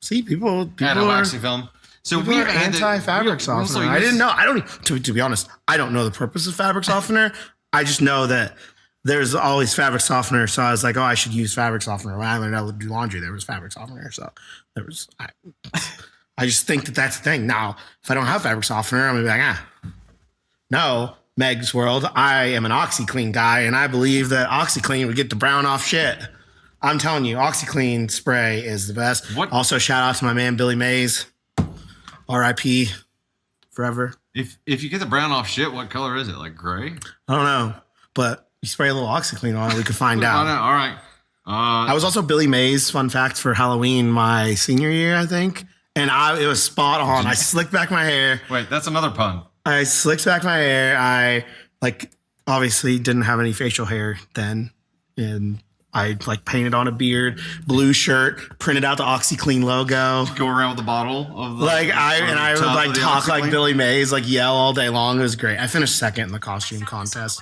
See, people Add a are, waxy film. So people we are anti-fabric softener. I didn't know. I don't. To be honest, I don't know the purpose of fabric softener. I just know that there's always fabric softener. So I was like, oh, I should use fabric softener. When I learned how to do laundry, there was fabric softener. So there was. I just think that that's the thing. Now, if I don't have fabric softener, I'm gonna be like, no, Meg's World. I am an OxyClean guy, and I believe that OxyClean would get the brown off shit. I'm telling you, OxyClean spray is the best. What? Also, shout out to my man Billy Mays. R.I.P. Forever. If you get the brown off shit, what color is it? Like gray? I don't know, but you spray a little OxyClean on it, we could find out. All right. I was also Billy Mays, fun fact, for Halloween my senior year, I think. And it was spot on. I slicked back my hair. Wait, that's another pun. I slicked back my hair. I obviously didn't have any facial hair then. And I painted on a beard, blue shirt, printed out the OxyClean logo. Go around with a bottle of I would top of the talk like OxyClean? Billy Mays, yell all day long. It was great. I finished second in the costume contest.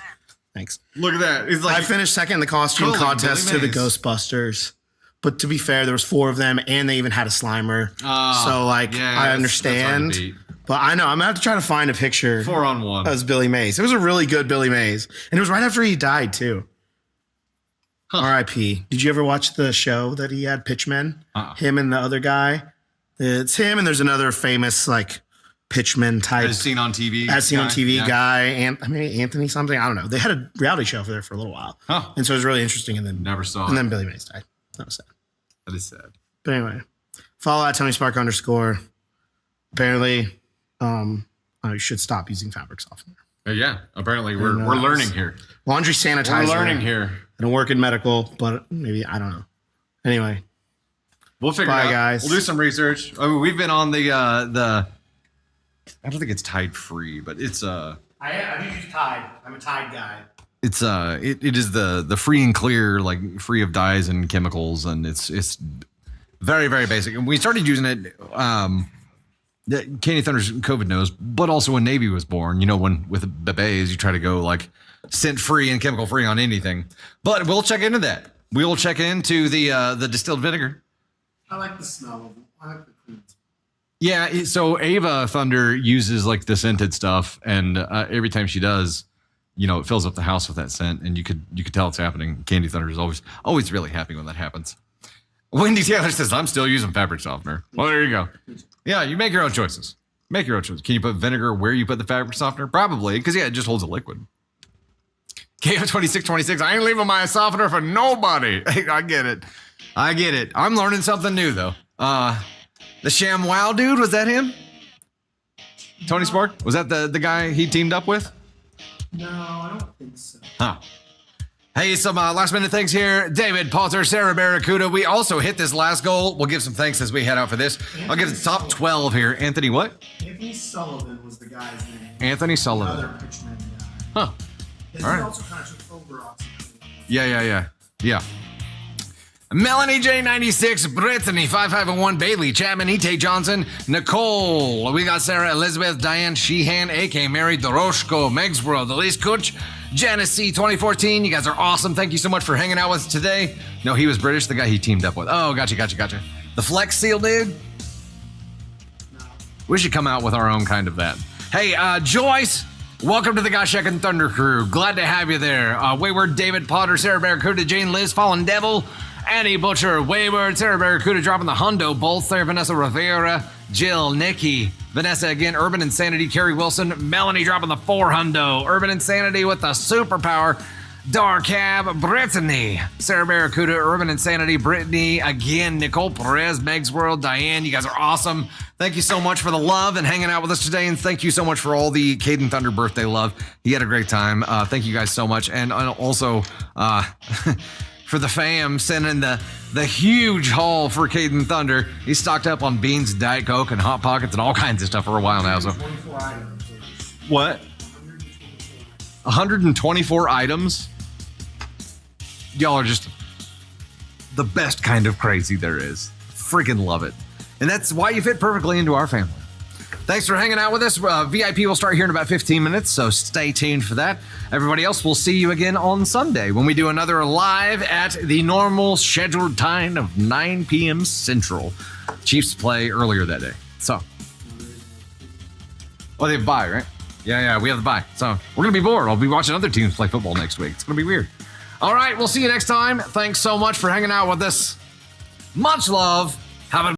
Thanks. Look at that. It's I like finished second in the costume Totally contest to Billy the Mays. Ghostbusters. But to be fair, there was 4 of them, and they even had a Slimer. So yeah, I that's hard understand. to beat. But I know I'm gonna have to try to find a picture 4-on-1. as Billy Mays. It was a really good Billy Mays, and it was right after he died too. R.I.P. Did you ever watch the show that he had, Pitchman? Him and the other guy. It's him, and there's another famous pitchman type. As seen on TV. guy, guy. and Anthony something. I don't know. They had a reality show for there for a little while, Huh. and so it was really interesting. And then Never saw and it. then Billy Mays died. That was sad. That is sad. But anyway, follow @TonySpark_. Apparently, I should stop using fabric softener. Yeah. Apparently we're And, learning here. Laundry sanitizer. We're learning here. I don't work in medical, but maybe I don't know. Anyway, We'll figure Bye, it out. guys. We'll do some research. I mean, we've been on the I don't think it's Tide free, but it's I use Tide. I'm a Tide guy. it's it is the free and clear, free of dyes and chemicals, and it's very, very basic. And we started using it Candy Thunder's COVID knows, but also when Navy was born, when with bebés you try to go scent free and chemical free on anything. But we'll check into that. We'll check into the distilled vinegar. I like the smell of it. I like the clean. Yeah, so Ava Thunder uses the scented stuff, and every time she does, it fills up the house with that scent, and you could tell it's happening. Candy Thunder is always really happy when that happens. Wendy Taylor says, "I'm still using fabric softener." Well, there you go. Yeah, you make your own choices. Make your own choices. Can you put vinegar where you put the fabric softener? Probably, because it just holds a liquid. KF2626, I ain't leaving my softener for nobody. I get it. I'm learning something new though. The ShamWow dude, was that him? Tony Spark? Was that the guy he teamed up with? No, I don't think so. Huh. Hey, some last minute things here. David Potter, Sarah Barracuda. We also hit this last goal. We'll give some thanks as we head out for this. I'll give the top 12 here. Anthony, what? Anthony Sullivan was the guy's name. Anthony Sullivan. Another pitchman guy. Huh. He All right. also kind of took over OxyClean. Yeah. Melanie J96, Brittany 5501, Bailey Chapman, Ite Johnson, Nicole. We got Sarah Elizabeth, Diane Sheehan, AK Mary Doroshko, Meg's World, Elise Kutch, Janice C 2014. You guys are awesome. Thank you so much for hanging out with us today. No, he was British, the guy he teamed up with. Oh, gotcha. The Flex Seal dude? We should come out with our own kind of that. Hey, Joyce, welcome to the Goshek and Thunder crew. Glad to have you there. Wayward, David Potter, Sarah Barracuda, Jane Liz, Fallen Devil, Annie Butcher, Wayward, Sarah Barracuda dropping the hundo bolts there, Vanessa Rivera, Jill, Nikki, Vanessa again, Urban Insanity, Carrie Wilson, Melanie dropping the 4 hundo, Urban Insanity with the superpower, Dark Cab, Brittany, Sarah Barracuda, Urban Insanity, Brittany, again, Nicole Perez, Meg's World, Diane, you guys are awesome. Thank you so much for the love and hanging out with us today, and thank you so much for all the Caden Thunder birthday love. He had a great time. Thank you guys so much, and also for the fam sending the huge haul for Caden Thunder. He's stocked up on beans, Diet Coke, and Hot Pockets, and all kinds of stuff for a while now. So, what? 124 items? Y'all are just the best kind of crazy there is. Freaking love it. And that's why you fit perfectly into our family. Thanks for hanging out with us. VIP will start here in about 15 minutes, so stay tuned for that. Everybody else, we'll see you again on Sunday when we do another live at the normal scheduled time of 9 p.m. Central. Chiefs play earlier that day. So, they have a bye, right? Yeah, we have the bye. So, we're going to be bored. I'll be watching other teams play football next week. It's going to be weird. All right, we'll see you next time. Thanks so much for hanging out with us. Much love. Have a